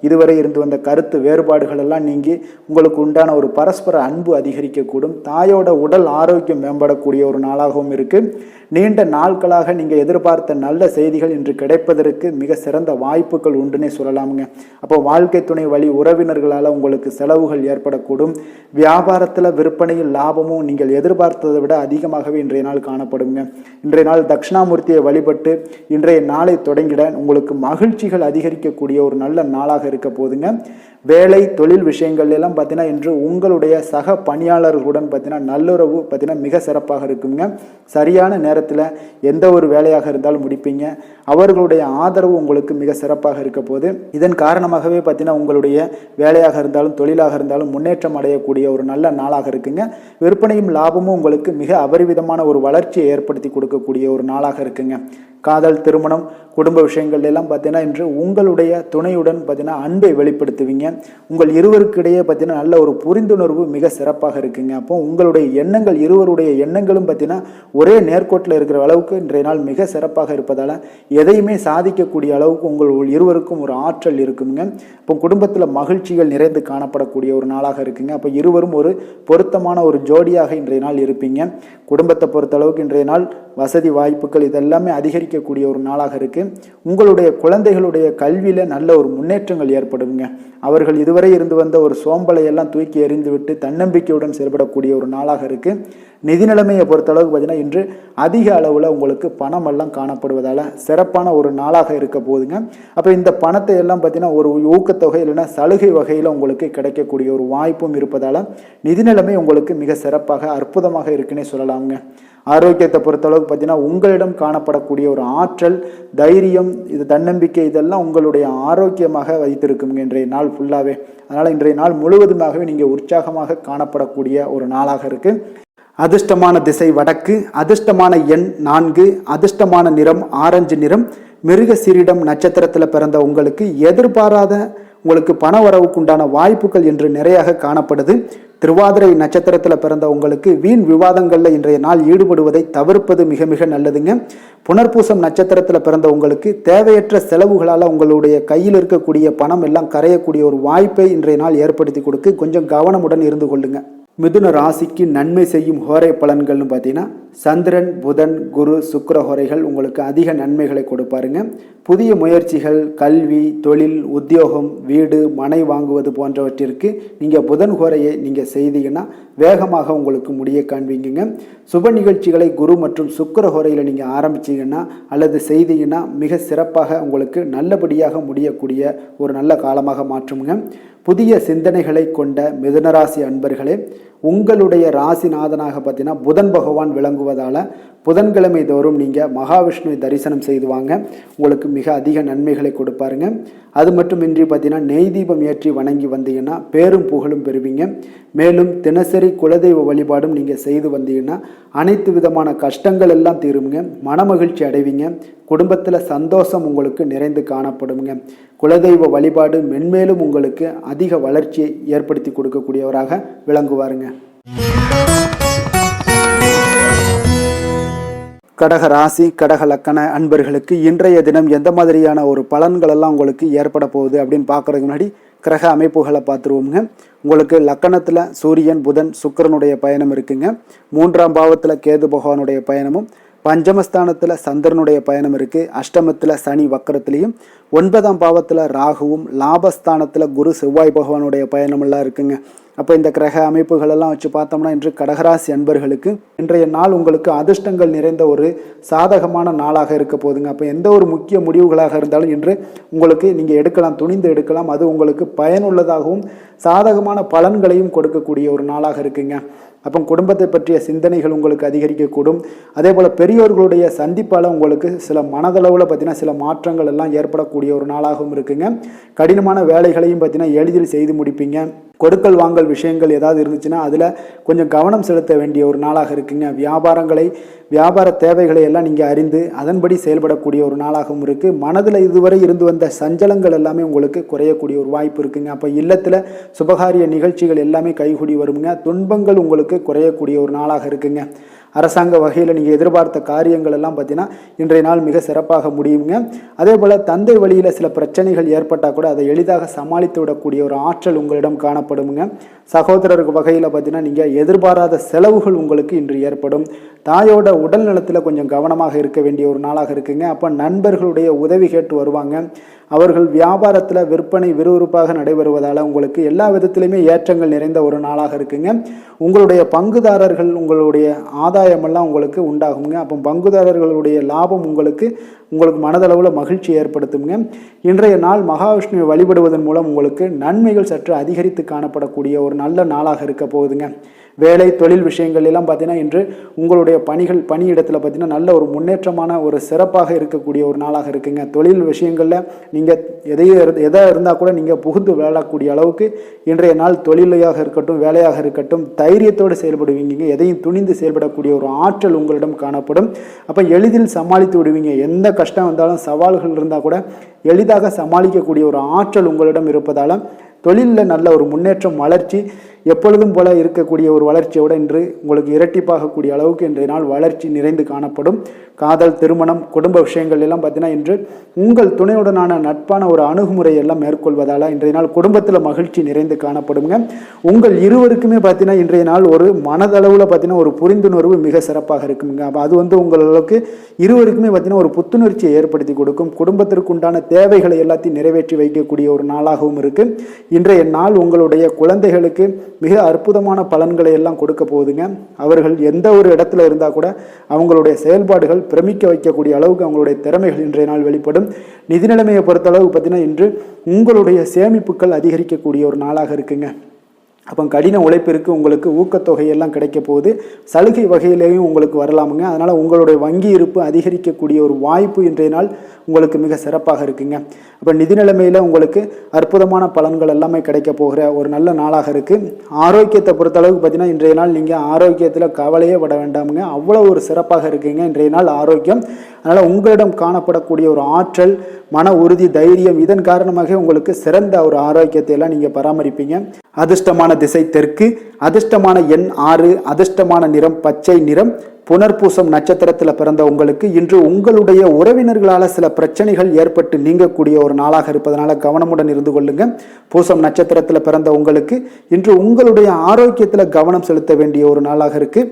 இதுவரை இருந்து வந்த கருத்து வேறுபாடுகள் எல்லாம் நீங்கி உங்களுக்கு உண்டான ஒரு பரஸ்பர அன்பு அதிகரிக்கக்கூடும். தாயோட உடல் ஆரோக்கியம் மேம்படக்கூடிய ஒரு நாளாகவும் இருக்கு. நீண்ட நாட்களாக நீங்கள் எதிர்பார்த்த நல்ல செய்திகள் இன்று கிடைப்பதற்கு மிக சிறந்த வாய்ப்புகள் உண்டுன்னே சொல்லலாமுங்க. அப்போ வாழ்க்கை துணை வழி உறவினர்களால் உங்களுக்கு செலவுகள் ஏற்படக்கூடும். வியாபாரத்தில் விற்பனையில் லாபமும் நீங்கள் எதிர்பார்த்ததை விட அதிகமாகவே இன்றைய நாள் காணப்படுங்க. இன்றைய நாள் தட்சிணாமூர்த்தியை வழிபட்டு இன்றைய நாளை தொடங்கிட உங்களுக்கு மகிழ்ச்சிகள் அதிகரிக்கக்கூடிய ஒரு நல்ல நாளாக இருக்க போதுங்க. வேலை தொழில் விஷயங்கள் எல்லாம் பார்த்தீங்கன்னா இன்று உங்களுடைய சக பணியாளர்களுடன் பார்த்தீங்கன்னா நல்லுறவு பார்த்தீங்கன்னா மிக சிறப்பாக இருக்குங்க. சரியான நேரத்தில் எந்த ஒரு வேலையாக இருந்தாலும் முடிப்பீங்க. அவர்களுடைய ஆதரவு உங்களுக்கு மிக சிறப்பாக இருக்க போது. இதன் காரணமாகவே பார்த்தீங்கன்னா உங்களுடைய வேலையாக இருந்தாலும் தொழிலாக இருந்தாலும் முன்னேற்றம் அடையக்கூடிய ஒரு நல்ல நாளாக இருக்குங்க. விற்பனையும் லாபமும் உங்களுக்கு மிக அபரிவிதமான ஒரு வளர்ச்சியை ஏற்படுத்தி கொடுக்கக்கூடிய ஒரு நாளாக இருக்குங்க. காதல், திருமணம், குடும்ப விஷயங்கள் எல்லாம் பார்த்தீங்கன்னா இன்று உங்களுடைய துணையுடன் பார்த்தீங்கன்னா அன்பை வெளிப்படுத்துவீங்க. உங்கள் இருவருக்கிடையே பார்த்தீங்கன்னா நல்ல ஒரு புரிந்துணர்வு மிக சிறப்பாக இருக்குங்க. அப்போ உங்களுடைய எண்ணங்கள், இருவருடைய எண்ணங்களும் பார்த்தீங்கன்னா ஒரே நேர்கோட்டில் இருக்கிற அளவுக்கு இன்றைய நாள் மிக சிறப்பாக இருப்பதால் எதையுமே சாதிக்கக்கூடிய அளவுக்கு உங்கள் இருவருக்கும் ஒரு ஆற்றல் இருக்குங்க. இப்போ குடும்பத்தில் மகிழ்ச்சிகள் நிறைந்து காணப்படக்கூடிய ஒரு நாளாக இருக்குங்க. அப்போ இருவரும் ஒரு பொருத்தமான ஒரு ஜோடியாக இன்றைய நாள் இருப்பீங்க. குடும்பத்தை பொறுத்தளவுக்கு இன்றைய நாள் வசதி வாய்ப்புகள் இதெல்லாமே அதிகரிக்கக்கூடிய ஒரு நாளாக இருக்கு. உங்களுடைய குழந்தைகளுடைய கல்வியில நல்ல ஒரு முன்னேற்றங்கள் ஏற்படுங்க. அவர்கள் இதுவரை இருந்து வந்த ஒரு சோம்பலை எல்லாம் தூக்கி எறிந்துவிட்டு தன்னம்பிக்கையுடன் செயல்படக்கூடிய ஒரு நாளாக இருக்கு. நிதி நிலைமையை பொறுத்தளவுக்கு பார்த்தீங்கன்னா இன்று அதிக அளவில் உங்களுக்கு பணம் எல்லாம் காணப்படுவதால் சிறப்பான ஒரு நாளாக இருக்க போதுங்க. அப்போ இந்த பணத்தை எல்லாம் பார்த்தீங்கன்னா ஒரு ஊக்கத்தொகை இல்லைன்னா சலுகை வகையில் உங்களுக்கு கிடைக்கக்கூடிய ஒரு வாய்ப்பும் இருப்பதால் நிதி நிலைமை உங்களுக்கு மிக சிறப்பாக அற்புதமாக இருக்குன்னே சொல்லலாமுங்க. ஆரோக்கியத்தை பொறுத்தளவுக்கு பார்த்தீங்கன்னா உங்களிடம் காணப்படக்கூடிய ஒரு ஆற்றல், தைரியம் தைரியம், இது தன்னம்பிக்கை, இதெல்லாம் உங்களுடைய ஆரோக்கியமாக வைத்திருக்கும் இன்றைய நாள் ஃபுல்லாகவே. அதனால் இன்றைய நாள் முழுவதுமாகவே நீங்கள் உற்சாகமாக காணப்படக்கூடிய ஒரு நாளாக இருக்குது. அதிர்ஷ்டமான திசை வடக்கு, அதிர்ஷ்டமான எண் 4, அதிர்ஷ்டமான நிறம் ஆரஞ்சு நிறம். மிருகசீரிடம் நட்சத்திரத்தில் பிறந்த உங்களுக்கு எதிர்பாராத உங்களுக்கு பண வரவுக்குண்டான வாய்ப்புகள் என்று நிறையாக காணப்படுது. திருவாதிரை நட்சத்திரத்தில் பிறந்த உங்களுக்கு வீண் விவாதங்களில் இன்றைய நாள் ஈடுபடுவதை தவிர்ப்பது மிக மிக நல்லதுங்க. புனர்பூசம் நட்சத்திரத்தில் பிறந்த உங்களுக்கு தேவையற்ற செலவுகளால் உங்களுடைய கையில் இருக்கக்கூடிய பணம் எல்லாம் கரையக்கூடிய ஒரு வாய்ப்பை இன்றைய நாள் ஏற்படுத்தி கொடுக்கு. கொஞ்சம் கவனமுடன் இருந்து கொள்ளுங்க. மிதுன ராசிக்கு நன்மை செய்யும் ஹோரை பலன்கள்னு பார்த்தீங்கன்னா சந்திரன், புதன், குரு, சுக்கிர ஹோரைகள் உங்களுக்கு அதிக நன்மைகளை கொடுப்பாருங்க. புதிய முயற்சிகள், கல்வி, தொழில், உத்தியோகம், வீடு, மனை வாங்குவது போன்றவற்றிற்கு நீங்கள் புதன் ஹோரையை நீங்கள் செய்தீங்கன்னா வேகமாக உங்களுக்கு முடிய காண்பீங்க. சுப நிகழ்ச்சிகளை குரு மற்றும் சுக்கிர ஹோரையில் நீங்கள் ஆரம்பிச்சிங்கன்னா அல்லது செய்தீங்கன்னா மிக சிறப்பாக உங்களுக்கு நல்லபடியாக முடியக்கூடிய ஒரு நல்ல காலமாக மாற்றுங்க. புதிய சிந்தனைகளை கொண்ட மிதுனராசி அன்பர்களே, உங்களுடைய ராசிநாதனாக பார்த்தீங்கன்னா புதன் பகவான் விளங்குவதால் புதன்கிழமை தோறும் நீங்கள் மகாவிஷ்ணுவை தரிசனம் செய்து வாங்க. உங்களுக்கு மிக அதிக நன்மைகளை கொடுப்பாருங்க. அது மட்டுமின்றி பார்த்தீங்கன்னா நெய் தீபம் ஏற்றி வணங்கி வந்தீங்கன்னா பேரும் புகழும் பெறுவீங்க. மேலும் தினசரி குலதெய்வ வழிபாடும் நீங்கள் செய்து வந்தீங்கன்னா அனைத்து விதமான கஷ்டங்கள் எல்லாம் தீருங்க. மனமகிழ்ச்சி அடைவீங்க. குடும்பத்தில் சந்தோஷம் உங்களுக்கு நிறைந்து காணப்படுங்க. குலதெய்வ வழிபாடு மென்மேலும் உங்களுக்கு அதிக வளர்ச்சியை ஏற்படுத்தி கொடுக்கக்கூடியவராக விளங்குவாருங்க. கடக ராசி, கடக லக்கண அன்பர்களுக்கு இன்றைய தினம் எந்த மாதிரியான ஒரு பலன்கள் எல்லாம் உங்களுக்கு ஏற்பட போகுது அப்படின்னு பார்க்கறதுக்கு முன்னாடி கிரக அமைப்புகளை பார்த்துருவோங்க. உங்களுக்கு லக்கணத்தில் சூரியன், புதன், சுக்கிரனுடைய பயணம் இருக்குங்க. 3ஆம் பாவத்தில் கேது பகவானுடைய பயணமும், பஞ்சமஸ்தானத்தில் சந்திரனுடைய பயணம் இருக்குது. அஷ்டமத்தில் சனி வக்கரத்துலேயும், 9ஆம் பாவத்தில் ராகுவும், லாபஸ்தானத்தில் குரு செவ்வாய் பகவானுடைய பயணமெல்லாம் இருக்குங்க. அப்போ இந்த கிரக அமைப்புகளெல்லாம் வச்சு பார்த்தோம்னா இன்று கடகராசி அன்பர்களுக்கு இன்றைய நாள் உங்களுக்கு அதிர்ஷ்டங்கள் நிறைந்த ஒரு சாதகமான நாளாக இருக்க போகுதுங்க. அப்போ எந்த ஒரு முக்கிய முடிவுகளாக இருந்தாலும் இன்று உங்களுக்கு நீங்கள் எடுக்கலாம், துணிந்து எடுக்கலாம். அது உங்களுக்கு பயனுள்ளதாகவும் சாதகமான பலன்களையும் கொடுக்கக்கூடிய ஒரு நாளாக இருக்குங்க. அப்போ குடும்பத்தை பற்றிய சிந்தனைகள் உங்களுக்கு அதிகரிக்கக்கூடும். அதே போல் பெரியோர்களுடைய சந்திப்பால் உங்களுக்கு சில மனதளவில் பார்த்தீங்கன்னா சில மாற்றங்கள் எல்லாம் ஏற்படக்கூடிய ஒரு நாளாகவும் இருக்குங்க. கடினமான வேலைகளையும் பார்த்தீங்கன்னா எளிதில் செய்து முடிப்பீங்க. கொடுக்கல் வாங்கல் விஷயங்கள் ஏதாவது இருந்துச்சுன்னா அதில் கொஞ்சம் கவனம் செலுத்த வேண்டிய ஒரு நாளாக இருக்குங்க. வியாபார தேவைகளை எல்லாம் நீங்கள் அறிந்து அதன்படி செயல்படக்கூடிய ஒரு நாளாகவும் இருக்குது. மனதில் இதுவரை இருந்து வந்த சஞ்சலங்கள் எல்லாமே உங்களுக்கு குறையக்கூடிய ஒரு வாய்ப்பு இருக்குங்க. அப்போ இல்லத்தில் சுபகாரிய நிகழ்ச்சிகள் எல்லாமே கைகூடி வருங்க. துன்பங்கள் உங்களுக்கு குறையக்கூடிய ஒரு நாளாக இருக்குங்க. அரசாங்க வகையில் நீங்கள் எதிர்பார்த்த காரியங்கள் எல்லாம் பார்த்தீங்கன்னா இன்றைய நாள் மிக சிறப்பாக முடியுங்க. அதே போல் தந்தை வழியில் சில பிரச்சனைகள் ஏற்பட்டால் கூட அதை எளிதாக சமாளித்து விடக்கூடிய ஒரு ஆற்றல் உங்களிடம் காணப்படுங்க. சகோதரருக்கு வகையில் பார்த்தீங்கன்னா நீங்கள் எதிர்பாராத செலவுகள் உங்களுக்கு இன்று ஏற்படும். தாயோட உடல் நலத்தில் கொஞ்சம் கவனமாக இருக்க வேண்டிய ஒரு நாளாக இருக்குங்க. அப்போ நண்பர்களுடைய உதவி கேட்டு வருவாங்க. அவர்கள் வியாபாரத்தில் விற்பனை விறுவிறுப்பாக நடைபெறுவதால் உங்களுக்கு எல்லா விதத்திலையுமே ஏற்றங்கள் நிறைந்த ஒரு நாளாக இருக்குங்க. உங்களுடைய பங்குதாரர்கள் உங்களுடைய ஆதாயமெல்லாம் உங்களுக்கு உண்டாகுங்க. அப்போ பங்குதாரர்களுடைய லாபம் உங்களுக்கு மனதளவில் மகிழ்ச்சி ஏற்படுத்துங்க. இன்றைய நாள் மகாவிஷ்ணுவை வழிபடுவதன் மூலம் உங்களுக்கு நன்மைகள் சற்று அதிகரித்து காணப்படக்கூடிய ஒரு நல்ல நாளாக இருக்க போகுதுங்க. வேலை தொழில் விஷயங்கள் எல்லாம் பார்த்தீங்கன்னா இன்று உங்களுடைய பணியிடத்தில் பார்த்தீங்கன்னா நல்ல ஒரு முன்னேற்றமான ஒரு சிறப்பாக இருக்கக்கூடிய ஒரு நாளாக இருக்குங்க. தொழில் விஷயங்களில் நீங்கள் எதாக இருந்தால் கூட நீங்கள் புகுந்து விளையாடக்கூடிய அளவுக்கு இன்றைய நாள் தொழிலையாக இருக்கட்டும், வேலையாக இருக்கட்டும், தைரியத்தோடு செயல்படுவீங்க. எதையும் துணிந்து செயல்படக்கூடிய ஒரு ஆற்றல் உங்களிடம் காணப்படும். அப்போ எளிதில் சமாளித்து விடுவீங்க. எந்த கஷ்டம் வந்தாலும் சவால்கள் இருந்தால் கூட எளிதாக சமாளிக்கக்கூடிய ஒரு ஆற்றல் உங்களிடம் இருப்பதால் தொழிலில் நல்ல ஒரு முன்னேற்றம், வளர்ச்சி எப்பொழுதும் போல இருக்கக்கூடிய ஒரு வளர்ச்சியோடு இன்று உங்களுக்கு இரட்டிப்பாகக்கூடிய அளவுக்கு இன்றைய நாள் வளர்ச்சி நிறைந்து காணப்படும். காதல், திருமணம், குடும்ப விஷயங்கள் எல்லாம் பார்த்தீங்கன்னா இன்று உங்கள் துணையுடனான நட்பான ஒரு அணுகுமுறை எல்லாம் மேற்கொள்வதால் இன்றைய நாள் குடும்பத்தில் மகிழ்ச்சி நிறைந்து காணப்படுங்க. உங்கள் இருவருக்குமே பார்த்தீங்கன்னா இன்றைய நாள் ஒரு மனதளவில் பார்த்தீங்கன்னா ஒரு புரிந்துணர்வு மிக சிறப்பாக இருக்குங்க. அப்போ அது உங்களுக்கு இருவருக்குமே பார்த்தீங்கன்னா ஒரு புத்துணர்ச்சியை ஏற்படுத்தி கொடுக்கும். குடும்பத்திற்கு உண்டான தேவைகளை எல்லாத்தையும் நிறைவேற்றி வைக்கக்கூடிய ஒரு நாளாகவும் இருக்குது. இன்றைய நாள் உங்களுடைய குழந்தைகளுக்கு மிக அற்புதமான பலன்களை எல்லாம் கொடுக்க போகுதுங்க. அவர்கள் எந்த ஒரு இடத்துல இருந்தால் கூட அவங்களுடைய செயல்பாடுகள் பிரமிக்க வைக்கக்கூடிய அளவுக்கு அவங்களுடைய திறமைகள் இன்றைய நாள் வெளிப்படும். நிதி நிலைமையை பொறுத்த அளவுக்கு பார்த்தீங்கன்னா இன்று உங்களுடைய சேமிப்புகள் அதிகரிக்கக்கூடிய ஒரு நாளாக இருக்குங்க. அப்போ கடின உழைப்பிற்கு உங்களுக்கு ஊக்கத்தொகையெல்லாம் கிடைக்க போகுது. சலுகை வகையிலேயும் உங்களுக்கு வரலாமுங்க. அதனால் உங்களுடைய வங்கி இருப்பு அதிகரிக்கக்கூடிய ஒரு வாய்ப்பு இன்றைய நாள் உங்களுக்கு மிக சிறப்பாக இருக்குங்க. அப்போ நிதி நிலைமையில் உங்களுக்கு அற்புதமான பலன்கள் எல்லாமே கிடைக்க போகிற ஒரு நல்ல நாளாக இருக்குது. ஆரோக்கியத்தை பொறுத்தளவுக்கு பார்த்தீங்கன்னா இன்றைய நாள் நீங்கள் ஆரோக்கியத்தில் கவலையே பட வேண்டாமுங்க. அவ்வளோ ஒரு சிறப்பாக இருக்குங்க இன்றைய நாள் ஆரோக்கியம். அதனால் உங்களிடம் காணப்படக்கூடிய ஒரு ஆற்றல், மன உறுதி, தைரியம் இதன் காரணமாக உங்களுக்கு சிறந்த ஒரு ஆரோக்கியத்தை எல்லாம் நீங்கள் பராமரிப்பீங்க. அதிர்ஷ்டமான திசை தெற்கு, அதிர்ஷ்டமான எண் 6, அதிர்ஷ்டமான நிறம் பச்சை நிறம். புனர்பூசம் நட்சத்திரத்தில் பிறந்த உங்களுக்கு இன்று உங்களுடைய உறவினர்களால் சில பிரச்சனைகள் ஏற்பட்டு நீங்கக்கூடிய ஒரு நாளாக இருப்பதனால கவனமுடன் இருந்து கொள்ளுங்க. பூசம் நட்சத்திரத்தில் பிறந்த உங்களுக்கு இன்று உங்களுடைய ஆரோக்கியத்தில் கவனம் செலுத்த வேண்டிய ஒரு நாளாக இருக்கு.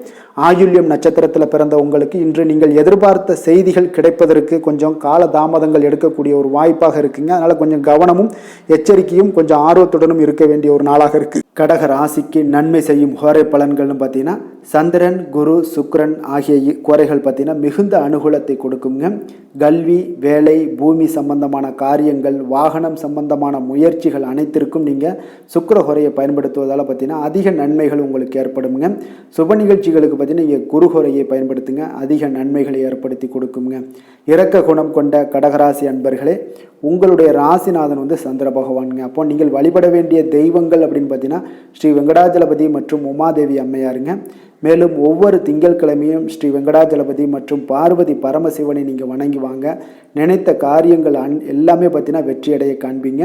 ஆயுள்யம் நட்சத்திரத்தில் பிறந்த உங்களுக்கு இன்று நீங்கள் எதிர்பார்த்த செய்திகள் கிடைப்பதற்கு கொஞ்சம் கால தாமதங்கள் எடுக்கக்கூடிய ஒரு வாய்ப்பாக இருக்குங்க. அதனால கொஞ்சம் கவனமும் எச்சரிக்கையும் கொஞ்சம் ஆர்வத்துடனும் இருக்க வேண்டிய ஒரு நாளாக இருக்கு. கடக ராசிக்கு நன்மை செய்யும் ஹோரை பலன்கள்னு பார்த்தீங்கன்னா சந்திரன், குரு, சுக்கிரன் ஆகிய குறைகள் பார்த்தீங்கன்னா மிகுந்த அனுகூலத்தை கொடுக்குங்க. கல்வி, வேலை, பூமி சம்பந்தமான காரியங்கள், வாகனம் சம்பந்தமான முயற்சிகள் அனைத்திற்கும் நீங்கள் சுக்கிர ஹோரையை பயன்படுத்துவதால் பார்த்தீங்கன்னா அதிக நன்மைகள் உங்களுக்கு ஏற்படுங்க. சுப நிகழ்ச்சிகளுக்கு பார்த்தீங்கன்னா நீங்கள் குரு ஹோரையை பயன்படுத்துங்க, அதிக நன்மைகளை ஏற்படுத்தி கொடுக்குங்க. இரக்க குணம் கொண்ட கடகராசி அன்பர்களே, உங்களுடைய ராசிநாதன் சந்திர பகவானுங்க. அப்போ நீங்கள் வழிபட வேண்டிய தெய்வங்கள் அப்படின்னு பார்த்தீங்கன்னா ஸ்ரீ வெங்கடாஜலபதி மற்றும் உமாதேவி அம்மையாருங்க. மேலும் ஒவ்வொரு திங்கட்கிழமையும் ஸ்ரீ வெங்கடாஜலபதி மற்றும் பார்வதி பரமசிவனை நீங்கள் வணங்கி வாங்க. நினைத்த காரியங்கள் எல்லாமே பார்த்தீங்கன்னா வெற்றியடைய காண்பீங்க.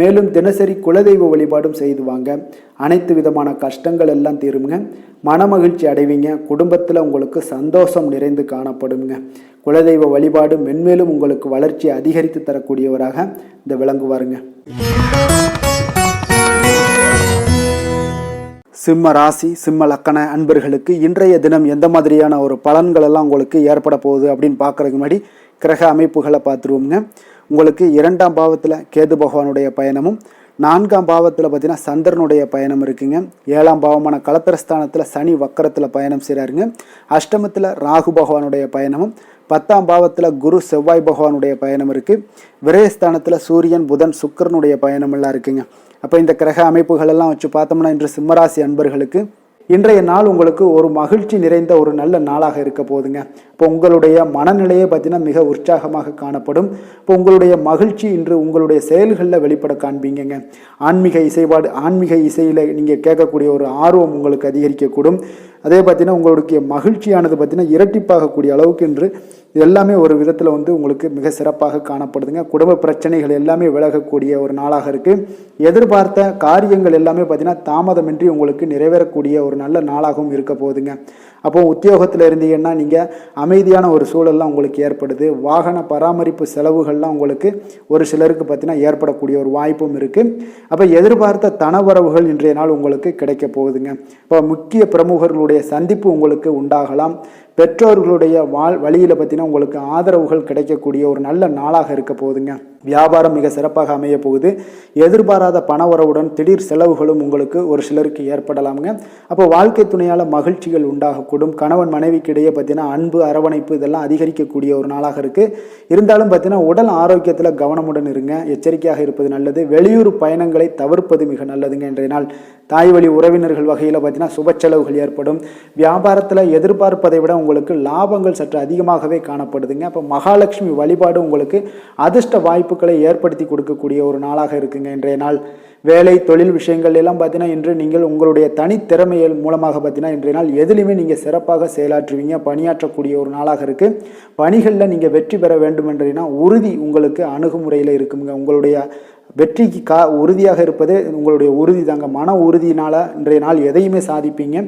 மேலும் தினசரி குலதெய்வ வழிபாடும் செய்து வாங்க. அனைத்து விதமான கஷ்டங்கள் எல்லாம் தீருங்க. மனமகிழ்ச்சி அடைவீங்க. குடும்பத்தில் உங்களுக்கு சந்தோஷம் நிறைந்து காணப்படுங்க. குலதெய்வ வழிபாடு மென்மேலும் உங்களுக்கு வளர்ச்சி அதிகரித்து தரக்கூடியவராக இந்த விளங்குவாருங்க. சிம்ம ராசி, சிம்ம லக்கண அன்பர்களுக்கு இன்றைய தினம் எந்த மாதிரியான ஒரு பலன்கள் எல்லாம் உங்களுக்கு ஏற்பட போகுது அப்படின்னு பார்க்கறதுக்கு முன்னாடி கிரக அமைப்புகளை பார்த்துருவோங்க. உங்களுக்கு 2ஆம் பாவத்தில் கேது பகவானுடைய பயணமும், 4ஆம் பாவத்தில் பார்த்தீங்கன்னா சந்திரனுடைய பயணம் இருக்குங்க. 7ஆம் பாவமான களத்திரஸ்தானத்தில் சனி வக்கரத்தில் பயணம் செய்கிறாருங்க. அஷ்டமத்தில் ராகு பகவானுடைய பயணமும், 10ஆம் பாவத்தில் குரு செவ்வாய் பகவானுடைய பயணம் இருக்குது. விரயஸ்தானத்தில் சூரியன், புதன், சுக்கிரனுடைய பயணம் எல்லாம் இருக்குங்க. அப்போ இந்த கிரக அமைப்புகள் எல்லாம் வச்சு பார்த்தோம்னா இன்று சிம்மராசி அன்பர்களுக்கு இன்றைய நாள் உங்களுக்கு ஒரு மகிழ்ச்சி நிறைந்த ஒரு நல்ல நாளாக இருக்க போகுதுங்க. இப்போ உங்களுடைய மனநிலையை பார்த்தீங்கன்னா மிக உற்சாகமாக காணப்படும். இப்போ உங்களுடைய மகிழ்ச்சி இன்று உங்களுடைய செயல்களில் வெளிப்பட காண்பீங்க. ஆன்மீக இசையில் நீங்கள் கேட்கக்கூடிய ஒரு ஆர்வம் உங்களுக்கு அதிகரிக்கக்கூடும். அதே பார்த்தீங்கன்னா உங்களுடைய மகிழ்ச்சியானது பார்த்தீங்கன்னா இரட்டிப்பாகக்கூடிய அளவுக்கு இன்று எல்லாமே ஒரு விதத்தில் உங்களுக்கு மிக சிறப்பாக காணப்படுதுங்க. குடும்ப பிரச்சனைகள் எல்லாமே விலகக்கூடிய ஒரு நாளாக இருக்குது. எதிர்பார்த்த காரியங்கள் எல்லாமே பார்த்தீங்கன்னா தாமதமின்றி உங்களுக்கு நிறைவேறக்கூடிய ஒரு நல்ல நாளாகவும் இருக்க போகுதுங்க. அப்போ உத்தியோகத்தில் இருந்தீங்கன்னா நீங்கள் அமைதியான ஒரு சூழல்லாம் உங்களுக்கு ஏற்படுது. வாகன பராமரிப்பு செலவுகள்லாம் உங்களுக்கு ஒரு சிலருக்கு பார்த்தீங்கன்னா ஏற்படக்கூடிய ஒரு வாய்ப்பும் இருக்குது. அப்போ எதிர்பார்த்த தனவரவுகள் இன்றைய நாள் உங்களுக்கு கிடைக்க போகுதுங்க. இப்போ முக்கிய பிரமுகர்களுடைய சந்திப்பு உங்களுக்கு உண்டாகலாம். பெற்றோர்களுடைய வழியில் பார்த்தீங்கன்னா உங்களுக்கு ஆதரவுகள் கிடைக்கக்கூடிய ஒரு நல்ல நாளாக இருக்க போகுதுங்க. வியாபாரம் மிக சிறப்பாக அமைய போகுது. எதிர்பாராத பணவரவுடன் திடீர் செலவுகளும் உங்களுக்கு ஒரு சிலருக்கு ஏற்படலாமுங்க. அப்போ வாழ்க்கை துணையால் மகிழ்ச்சிகள் உண்டாகக்கூடும். கணவன் மனைவிக்கு இடையே பார்த்தீங்கன்னா அன்பு, அரவணைப்பு இதெல்லாம் அதிகரிக்கக்கூடிய ஒரு நாளாக இருக்குது. இருந்தாலும் பார்த்தீங்கன்னா உடல் ஆரோக்கியத்தில் கவனமுடன் இருங்க. எச்சரிக்கையாக இருப்பது நல்லது. வெளியூர் பயணங்களை தவிர்ப்பது மிக நல்லதுங்க. இன்றைய நாள் தாய் வழி உறவினர்கள் வகையில் பார்த்தீங்கன்னா சுப செலவுகள் ஏற்படும். வியாபாரத்தில் எதிர்பார்ப்பதை விட உங்களுக்கு லாபங்கள் சற்று அதிகமாகவே காணப்படுதுங்க. அப்போ மகாலட்சுமி வழிபாடு உங்களுக்கு அதிர்ஷ்ட வாய்ப்புகளை ஏற்படுத்தி கொடுக்கக்கூடிய ஒரு நாளாக இருக்குங்க இன்றைய நாள். வேலை, தொழில் விஷயங்கள் எல்லாம் பார்த்தீங்கன்னா இன்று நீங்கள் உங்களுடைய தனித்திறமைகள் மூலமாக பார்த்தீங்கன்னா இன்றைய நாள் எதிலுமே நீங்கள் சிறப்பாக செயலாற்றுவீங்க. பணியாற்றக்கூடிய ஒரு நாளாக இருக்குது. பணிகளில் நீங்கள் வெற்றி பெற வேண்டும் என்றீங்கன்னா உறுதி உங்களுக்கு அணுகுமுறையில் இருக்குங்க. உங்களுடைய வெற்றிக்கு உறுதியாக இருப்பது உங்களுடைய உறுதி தாங்க. மன உறுதியினால் இன்றைய நாள் எதையுமே சாதிப்பீங்க.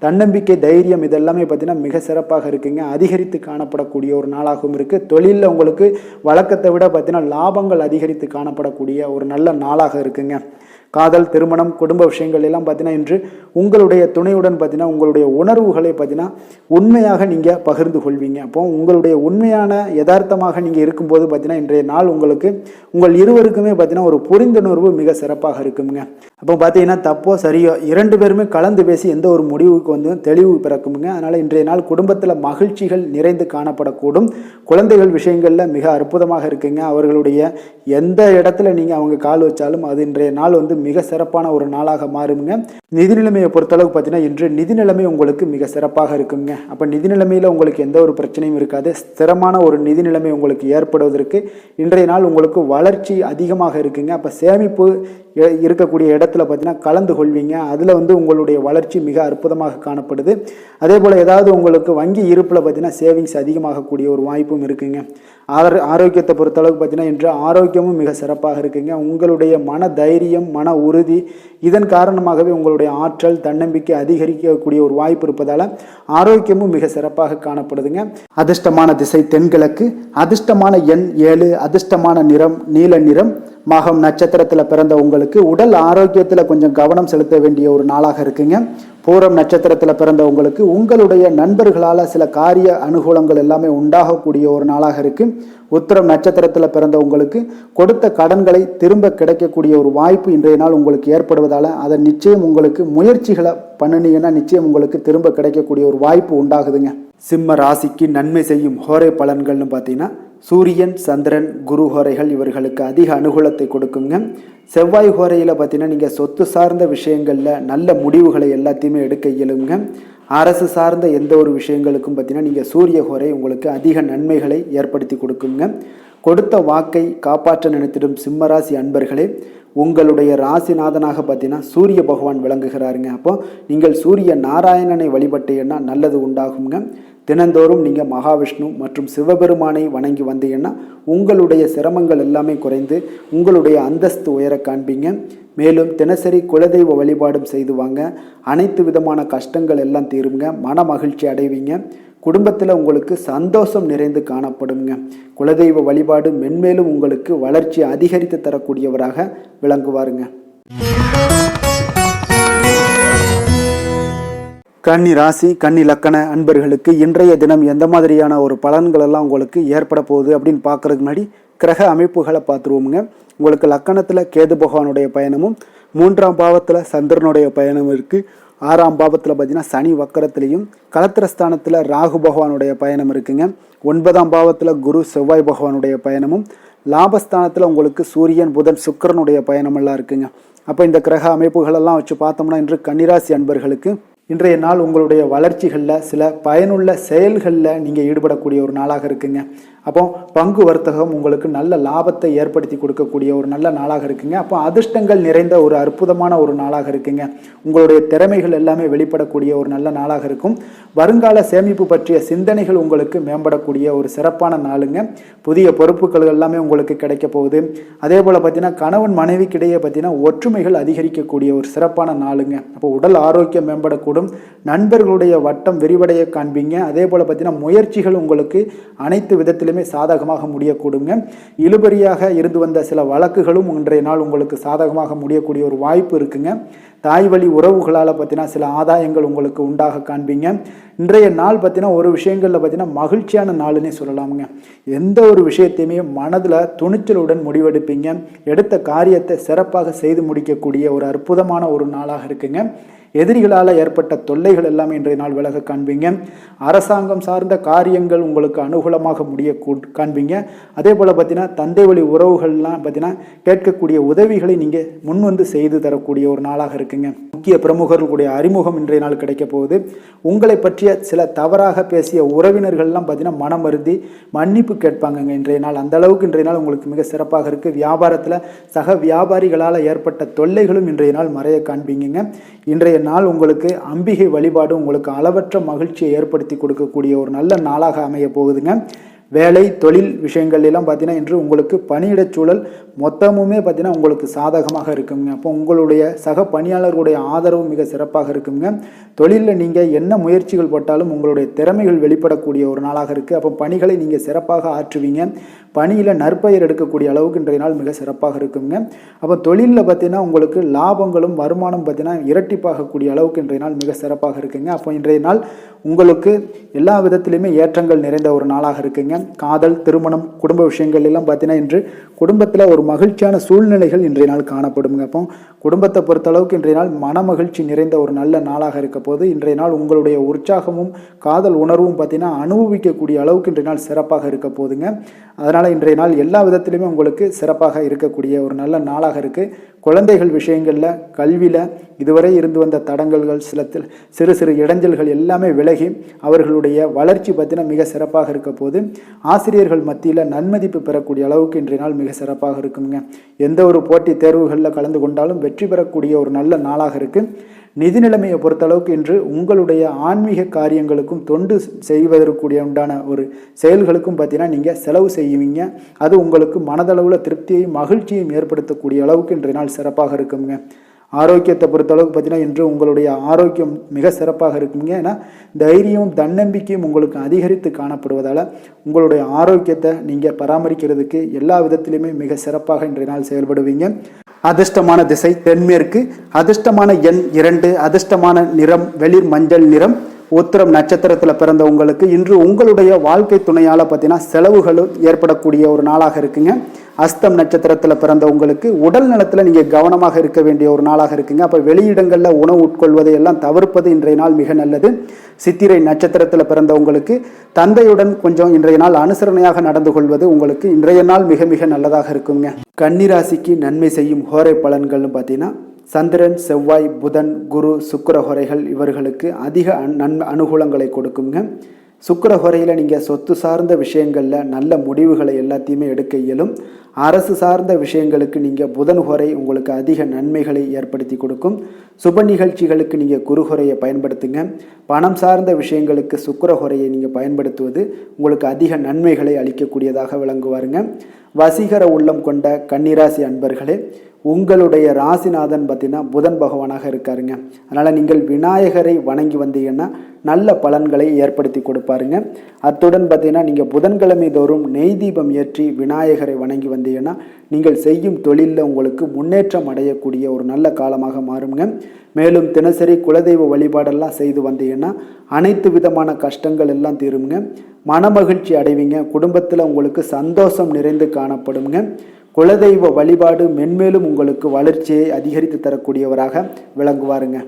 தன்னம்பிக்கை, தைரியம் இதெல்லாமே பார்த்தீங்கன்னா மிக சிறப்பாக இருக்குங்க. அதிகரித்து காணப்படக்கூடிய ஒரு நாளாகவும் இருக்குது. தொழிலில் உங்களுக்கு வழக்கத்தை விட பார்த்தீங்கன்னா லாபங்கள் அதிகரித்து காணப்படக்கூடிய ஒரு நல்ல நாளாக இருக்குங்க. காதல், திருமணம், குடும்ப விஷயங்கள் எல்லாம் பார்த்தீங்கன்னா இன்று உங்களுடைய துணையுடன் பார்த்தீங்கன்னா உங்களுடைய உணர்வுகளை பார்த்தீங்கன்னா உண்மையாக நீங்கள் பகிர்ந்து கொள்வீங்க. அப்போ உங்களுடைய உண்மையான யதார்த்தமாக நீங்கள் இருக்கும்போது பார்த்தீங்கன்னா இன்றைய நாள் உங்களுக்கு உங்கள் இருவருக்குமே பார்த்தீங்கன்னா ஒரு புரிந்துணர்வு மிக சிறப்பாக இருக்குங்க. அப்போ பார்த்தீங்கன்னா தப்போ சரியோ 2 பேருமே கலந்து பேசி எந்த ஒரு முடிவுக்கு வந்து தெளிவு பிறக்குமுங்க. அதனால் இன்றைய நாள் குடும்பத்தில் மகிழ்ச்சிகள் நிறைந்து காணப்படக்கூடும். குழந்தைகள் விஷயங்களில் மிக அற்புதமாக இருக்குங்க. அவர்களுடைய எந்த இடத்துல நீங்கள் அவங்க கால் வச்சாலும் அது இன்றைய நாள் வந்து மிக சிறப்பான ஒரு நாளாக மாறுங்க. நிதி நிலைமையை பொறுத்தளவுக்கு பார்த்தீங்கன்னா இன்று நிதி நிலைமை உங்களுக்கு மிக சிறப்பாக இருக்குங்க. அப்போ நிதி நிலைமையில் உங்களுக்கு எந்த ஒரு பிரச்சனையும் இருக்காது. ஸ்திரமான ஒரு நிதி நிலைமை உங்களுக்கு ஏற்படுவதற்கு இன்றைய நாள் உங்களுக்கு வளர்ச்சி அதிகமாக இருக்குங்க. அப்போ சேமிப்பு இருக்கக்கூடிய இடத்துல பார்த்தீங்கன்னா கலந்து கொள்வீங்க. அதில் வந்து உங்களுடைய வளர்ச்சி மிக அற்புதமாக காணப்படுது. அதே போல் ஏதாவது உங்களுக்கு வங்கி இருப்பில் பார்த்தீங்கன்னா சேவிங்ஸ் அதிகமாகக்கூடிய ஒரு வாய்ப்பும் இருக்குங்க. ஆரோக்கியத்தை பொறுத்தளவுக்கு பார்த்தீங்கன்னா இன்று ஆரோக்கியமும் மிக சிறப்பாக இருக்குங்க. உங்களுடைய மன தைரியம், மன உறுதி இதன் காரணமாகவே உங்களுடைய ஆற்றல், தன்னம்பிக்கை அதிகரிக்கக்கூடிய ஒரு வாய்ப்பு இருப்பதால் ஆரோக்கியமும் மிக சிறப்பாக காணப்படுதுங்க. அதிர்ஷ்டமான திசை தென்கிழக்கு, அதிர்ஷ்டமான எண் 7, அதிர்ஷ்டமான நிறம் நீல நிறம். மகம் நட்சத்திரத்தில் பிறந்த உங்களுக்கு உடல் ஆரோக்கியத்தில் கொஞ்சம் கவனம் செலுத்த வேண்டிய ஒரு நாளாக இருக்குங்க. பூரம் நட்சத்திரத்தில் பிறந்த உங்களுக்கு உங்களுடைய நண்பர்களால் சில காரிய அனுகூலங்கள் எல்லாமே உண்டாகக்கூடிய ஒரு நாளாக இருக்கு. உத்திரம் நட்சத்திரத்தில் பிறந்த உங்களுக்கு கொடுத்த கடன்களை திரும்ப கிடைக்கக்கூடிய ஒரு வாய்ப்பு இன்றைய நாள் உங்களுக்கு ஏற்படுவதால் அதை நிச்சயம் உங்களுக்கு முயற்சிகளை பண்ணினீங்கன்னா நிச்சயம் உங்களுக்கு திரும்ப கிடைக்கக்கூடிய ஒரு வாய்ப்பு உண்டாகுதுங்க. சிம்ம ராசிக்கு நன்மை செய்யும் ஹோரை பலன்கள்னு பார்த்தீங்கன்னா சூரியன், சந்திரன், குரு ஹோரைகள் இவர்களுக்கு அதிக அனுகூலத்தை கொடுக்குங்க. செவ்வாய் ஹோரையில் பார்த்தீங்கன்னா நீங்கள் சொத்து சார்ந்த விஷயங்களில் நல்ல முடிவுகளை எல்லாத்தையுமே எடுக்க இயலுங்க. அரசு சார்ந்த எந்த ஒரு விஷயங்களுக்கும் பார்த்தீங்கன்னா நீங்கள் சூரிய ஹோரை உங்களுக்கு அதிக நன்மைகளை ஏற்படுத்தி கொடுக்குங்க. கொடுத்த வாக்கை காப்பாற்ற நினைத்திடும் சிம்மராசி அன்பர்களே, உங்களுடைய ராசிநாதனாக பார்த்தீங்கன்னா சூரிய பகவான் விளங்குகிறாருங்க. அப்போ நீங்கள் சூரிய நாராயணனை வழிபட்டீங்கன்னா நல்லது உண்டாகுங்க. தினந்தோறும் நீங்கள் மகாவிஷ்ணு மற்றும் சிவபெருமானை வணங்கி வந்தீங்கன்னா உங்களுடைய சிரமங்கள் எல்லாமே குறைந்து உங்களுடைய அந்தஸ்து உயர காண்பீங்க. மேலும் தினசரி குலதெய்வ வழிபாடும் செய்து வாங்க. அனைத்து விதமான கஷ்டங்கள் எல்லாம் தீருங்க. மன மகிழ்ச்சி அடைவீங்க. குடும்பத்தில் உங்களுக்கு சந்தோஷம் நிறைந்து காணப்படுங்க. குலதெய்வ வழிபாடு மென்மேலும் உங்களுக்கு வளர்ச்சி அதிகரித்து தரக்கூடியவராக விளங்குவாருங்க. கன்னி ராசி, கன்னி லக்கண அன்பர்களுக்கு இன்றைய தினம் எந்த மாதிரியான ஒரு பலன்கள் எல்லாம் உங்களுக்கு ஏற்பட போகுது அப்படின்னு பார்க்கறதுக்கு முன்னாடி கிரக அமைப்புகளை பார்த்துருவோமுங்க. உங்களுக்கு லக்கணத்தில் கேது பகவானுடைய பயணமும், 3ஆம் பாவத்தில் சந்திரனுடைய பயணம் இருக்குது. 6ஆம் பாவத்தில் பார்த்தீங்கன்னா சனி வக்கரத்திலையும், களத்திரஸ்தானத்தில் ராகு பகவானுடைய பயணம் இருக்குங்க. 9ஆம் பாவத்தில் குரு செவ்வாய் பகவானுடைய பயணமும், லாபஸ்தானத்தில் உங்களுக்கு சூரியன், புதன், சுக்கிரனுடைய பயணமெல்லாம் இருக்குங்க. அப்போ இந்த கிரக அமைப்புகளெல்லாம் வச்சு பார்த்தோம்னா இன்று கன்னிராசி அன்பர்களுக்கு இன்றைய நாள் உங்களுடைய வளர்ச்சிகளில் சில பயனுள்ள செயல்களில் நீங்கள் ஈடுபடக்கூடிய ஒரு நாளாக இருக்குங்க. அப்போ பங்கு வர்த்தகம் உங்களுக்கு நல்ல லாபத்தை ஏற்படுத்தி கொடுக்கக்கூடிய ஒரு நல்ல நாளாக இருக்குங்க. அப்போ அதிர்ஷ்டங்கள் நிறைந்த ஒரு அற்புதமான ஒரு நாளாக இருக்குங்க. உங்களுடைய திறமைகள் எல்லாமே வெளிப்படக்கூடிய ஒரு நல்ல நாளாக இருக்கும். வருங்கால சேமிப்பு பற்றிய சிந்தனைகள் உங்களுக்கு மேம்படக்கூடிய ஒரு சிறப்பான நாளுங்க. புதிய பொறுப்புகள் எல்லாமே உங்களுக்கு கிடைக்க போகுது. அதே போல் பார்த்தீங்கன்னா கணவன் மனைவிக்கிடையே பார்த்தீங்கன்னா ஒற்றுமைகள் அதிகரிக்கக்கூடிய ஒரு சிறப்பான நாளுங்க. அப்போ உடல் ஆரோக்கியம் மேம்படக்கூடும். நண்பர்களுடைய வட்டம் விரிவடைய காண்பீங்க. அதே போல் பார்த்தீங்கன்னா முயற்சிகள் உங்களுக்கு அனைத்து விதத்திலுமே சாதகமாக முடியக்கூடுங்க. இழுபறியாக இருந்து வந்த சில வழக்குகளும் இன்றைய நாள் உங்களுக்கு சாதகமாக முடியக்கூடிய ஒரு வாய்ப்பு இருக்குங்க. தாய் வழி உறவுகளால் பார்த்தீங்கன்னா சில ஆதாயங்கள் உங்களுக்கு உண்டாக காண்பீங்க. இன்றைய நாள் பார்த்தீங்கன்னா ஒரு விஷயங்களில் பார்த்தீங்கன்னா மகிழ்ச்சியான நாளுன்னே சொல்லலாமுங்க. எந்த ஒரு விஷயத்தையுமே மனதில் துணிச்சலுடன் முடிவெடுப்பீங்க. எடுத்த காரியத்தை சிறப்பாக செய்து முடிக்கக்கூடிய ஒரு அற்புதமான ஒரு நாளாக இருக்குங்க. எதிரிகளால் ஏற்பட்ட தொல்லைகள் எல்லாமே இன்றைய நாள் விலக காண்பீங்க. அரசாங்கம் சார்ந்த காரியங்கள் உங்களுக்கு அனுகூலமாக முடிய காண்பீங்க. அதே போல் பார்த்தீங்கன்னா தந்தை வழி உறவுகள்லாம் பார்த்தீங்கன்னா கேட்கக்கூடிய உதவிகளை நீங்கள் முன் வந்து செய்து தரக்கூடிய ஒரு நாளாக இருக்குங்க. முக்கிய பிரமுகர்களுடைய அறிமுகம் இன்றைய நாள் கிடைக்க போகுது. உங்களை பற்றிய சில தவறாக பேசிய உறவினர்கள்லாம் பார்த்தீங்கன்னா மனம் வருந்தி மன்னிப்பு கேட்பாங்கங்க இன்றைய நாள். அந்த அளவுக்கு இன்றைய நாள் உங்களுக்கு மிக சிறப்பாக இருக்குது. வியாபாரத்தில் சக வியாபாரிகளால் ஏற்பட்ட தொல்லைகளும் இன்றைய நாள் மறைய காண்பீங்க. இன்றைய நாள் உங்களுக்கு அம்பிகை வழிபாடு உங்களுக்கு அளவற்ற மகிழ்ச்சியை ஏற்படுத்தி கொடுக்கக்கூடிய ஒரு நல்ல நாளாக அமைய போகுதுங்க. வேலை தொழில் விஷயங்கள் எல்லாம் பார்த்தீங்கன்னா இன்று உங்களுக்கு பணியிடச் சூழல் மொத்தமுமே பார்த்தீங்கன்னா உங்களுக்கு சாதகமாக இருக்குங்க. அப்போ உங்களுடைய சக பணியாளர்களுடைய ஆதரவு மிக சிறப்பாக இருக்குங்க. தொழிலில் நீங்கள் என்ன முயற்சிகள் போட்டாலும் உங்களுடைய திறமைகள் வெளிப்படக்கூடிய ஒரு நாளாக இருக்குது. அப்போ பணிகளை நீங்கள் சிறப்பாக ஆற்றுவீங்க. பணியில் நற்பெயர் எடுக்கக்கூடிய அளவுக்கு இன்றைய நாள் மிக சிறப்பாக இருக்குங்க. அப்போ தொழிலில் பார்த்தீங்கன்னா உங்களுக்கு லாபங்களும் வருமானம் பார்த்தீங்கன்னா இரட்டிப்பாகக்கூடிய அளவுக்கு இன்றைய நாள் மிக சிறப்பாக இருக்குங்க. அப்போ இன்றைய நாள் உங்களுக்கு எல்லா விதத்திலையுமே ஏற்றங்கள் நிறைந்த ஒரு நாளாக இருக்குங்க. காதல், திருமணம், குடும்ப விஷயங்கள் எல்லாம் பார்த்தீங்கன்னா இன்று குடும்பத்தில் ஒரு மகிழ்ச்சியான சூழ்நிலைகள் இன்றைய நாள் காணப்படுங்க. அப்போ குடும்பத்தை பொறுத்தளவுக்கு இன்றைய நாள் மன மகிழ்ச்சி நிறைந்த ஒரு நல்ல நாளாக இருக்க போது இன்றைய நாள் உங்களுடைய உற்சாகமும் காதல் உணர்வும் பார்த்தீங்கன்னா அனுபவிக்கக்கூடிய அளவுக்கு இன்றைய நாள் சிறப்பாக இருக்க போதுங்க. அதனால் இன்றைய நாள் எல்லா விதத்திலுமே உங்களுக்கு சிறப்பாக இருக்கக்கூடிய ஒரு நல்ல நாளாக இருக்குது. குழந்தைகள் விஷயங்களில், கல்வியில் இதுவரை இருந்து வந்த தடங்கல்கள், சிறு சிறு இடைஞ்சல்கள் எல்லாமே விலகி அவர்களுடைய வளர்ச்சி பார்த்தீங்கன்னா மிக சிறப்பாக இருக்க போது ஆசிரியர்கள் மத்தியில் நன்மதிப்பு பெறக்கூடிய அளவுக்கு இன்றைய நாள் மிக சிறப்பாக இருக்குங்க. எந்த ஒரு போட்டி தேர்வுகளில் கலந்து கொண்டாலும் வெற்றி பெறக்கூடிய ஒரு நல்ல நாளாக இருக்குது. நிதி நிலைமையை பொறுத்தளவுக்கு இன்று உங்களுடைய ஆன்மீக காரியங்களுக்கும் தொண்டு செய்வதற்குரிய உண்டான ஒரு செயல்களுக்கும் பார்த்தீங்கன்னா நீங்கள் செலவு செய்வீங்க. அது உங்களுக்கு மனதளவில் திருப்தியையும் மகிழ்ச்சியையும் ஏற்படுத்தக்கூடிய அளவுக்கு இன்றைய நாள் சிறப்பாக இருக்குங்க. ஆரோக்கியத்தை பொறுத்தளவுக்கு பார்த்தீங்கன்னா இன்று உங்களுடைய ஆரோக்கியம் மிக சிறப்பாக இருக்குங்க. ஏன்னா தைரியமும் தன்னம்பிக்கையும் உங்களுக்கு அதிகரித்து காணப்படுவதால் உங்களுடைய ஆரோக்கியத்தை நீங்கள் பராமரிக்கிறதுக்கு எல்லா விதத்திலையுமே மிக சிறப்பாக இன்றைய நாள் செயல்படுவீங்க. அதிர்ஷ்டமான திசை தென்மேற்கு, அதிர்ஷ்டமான எண் 2, அதிர்ஷ்டமான நிறம் வெளிர் மஞ்சள் நிறம். உத்திரம் நட்சத்திரத்தில் பிறந்த உங்களுக்கு இன்று உங்களுடைய வாழ்க்கை துணையால் பார்த்தீங்கன்னா செலவுகளும் ஏற்படக்கூடிய ஒரு நாளாக இருக்குங்க. அஸ்தம் நட்சத்திரத்தில் பிறந்த உங்களுக்கு உடல் நலத்தில் நீங்கள் கவனமாக இருக்க வேண்டிய ஒரு நாளாக இருக்குங்க. அப்போ வெளியிடங்களில் உணவு உட்கொள்வதை எல்லாம் தவிர்ப்பது இன்றைய நாள் மிக நல்லது. சித்திரை நட்சத்திரத்தில் பிறந்த உங்களுக்கு தந்தையுடன் கொஞ்சம் இன்றைய நாள் அனுசரணையாக நடந்து கொள்வது உங்களுக்கு இன்றைய நாள் மிக மிக நல்லதாக இருக்குங்க. கன்னிராசிக்கு நன்மை செய்யும் ஹோரை பலன்கள்னு பார்த்தீங்கன்னா சந்திரன், செவ்வாய், புதன், குரு, சுக்கிர ஹோரைகள் இவர்களுக்கு அதிக அனுகூலங்களை கொடுக்குங்க. சுக்கிர ஹோரையில் நீங்கள் சொத்து சார்ந்த விஷயங்களில் நல்ல முடிவுகளை எல்லாத்தையுமே எடுக்க இயலும். அரசு சார்ந்த விஷயங்களுக்கு நீங்கள் புதன் ஹோரை உங்களுக்கு அதிக நன்மைகளை ஏற்படுத்தி கொடுக்கும். சுப நிகழ்ச்சிகளுக்கு நீங்கள் குரு ஹோரையை பயன்படுத்துங்க. பணம் சார்ந்த விஷயங்களுக்கு சுக்கிர ஹோரையை நீங்கள் பயன்படுத்துவது உங்களுக்கு அதிக நன்மைகளை அளிக்கக்கூடியதாக விளங்குவாருங்க. வசீகர உள்ளம் கொண்ட கன்னிராசி அன்பர்களே, உங்களுடைய ராசிநாதன் பார்த்தீங்கன்னா புதன் பகவானாக இருக்காருங்க. அதனால் நீங்கள் விநாயகரை வணங்கி வந்தீங்கன்னா நல்ல பலன்களை ஏற்படுத்தி கொடுப்பாருங்க. அத்துடன் பார்த்தீங்கன்னா நீங்கள் புதன்கிழமை தோறும் நெய் தீபம் ஏற்றி விநாயகரை வணங்கி வந்தீங்கன்னா நீங்கள் செய்யும் தொழிலில் உங்களுக்கு முன்னேற்றம் அடையக்கூடிய ஒரு நல்ல காலமாக மாறுங்க. மேலும் தினசரி குலதெய்வ வழிபாடெல்லாம் செய்து வந்தீங்கன்னா அனைத்து விதமான கஷ்டங்கள் எல்லாம் தீருங்க. மனமகிழ்ச்சி அடைவீங்க. குடும்பத்தில் உங்களுக்கு சந்தோஷம் நிறைந்து காணப்படுங்க. குலதெய்வ வழிபாடு மென்மேலும் உங்களுக்கு வளர்ச்சியை அதிகரித்து தரக்கூடியவராக விளங்குவாருங்க.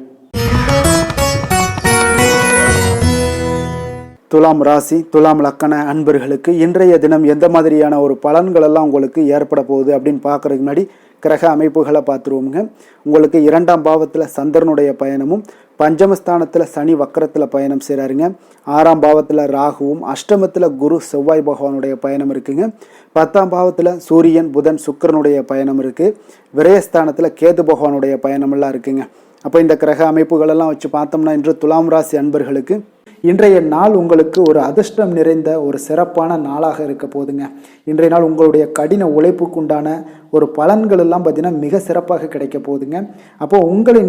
துலாம் ராசி, துலாம் லக்கண அன்பர்களுக்கு இன்றைய தினம் எந்த மாதிரியான ஒரு பலன்கள் எல்லாம் உங்களுக்கு ஏற்பட போகுது அப்படின்னு பார்க்கறதுக்கு முன்னாடி கிரக அமைப்புகளை பார்த்துருவோமுங்க. உங்களுக்கு 2ஆம் பாவத்தில் சந்திரனுடைய பயணமும், பஞ்சமஸ்தானத்தில் சனி வக்கரத்தில் பயணம் செய்கிறாருங்க. 6ஆம் பாவத்தில் ராகுவும், அஷ்டமத்தில் குரு செவ்வாய் பகவானுடைய பயணம் இருக்குங்க. 10ஆம் பாவத்தில் சூரியன், புதன், சுக்கிரனுடைய பயணம் இருக்குது. விரயஸ்தானத்தில் கேது பகவானுடைய பயணமெல்லாம் இருக்குங்க. அப்போ இந்த கிரக அமைப்புகளெல்லாம் வச்சு பார்த்தோம்னா இன்று துலாம் ராசி அன்பர்களுக்கு இன்றைய நாள் உங்களுக்கு ஒரு அதிர்ஷ்டம் நிறைந்த ஒரு சிறப்பான நாளாக இருக்க போதுங்க. இன்றைய நாள் உங்களுடைய கடின உழைப்புக்கு உண்டான ஒரு பலன்கள் எல்லாம் பார்த்தீங்கன்னா மிக சிறப்பாக கிடைக்க போகுதுங்க. அப்போ உங்களை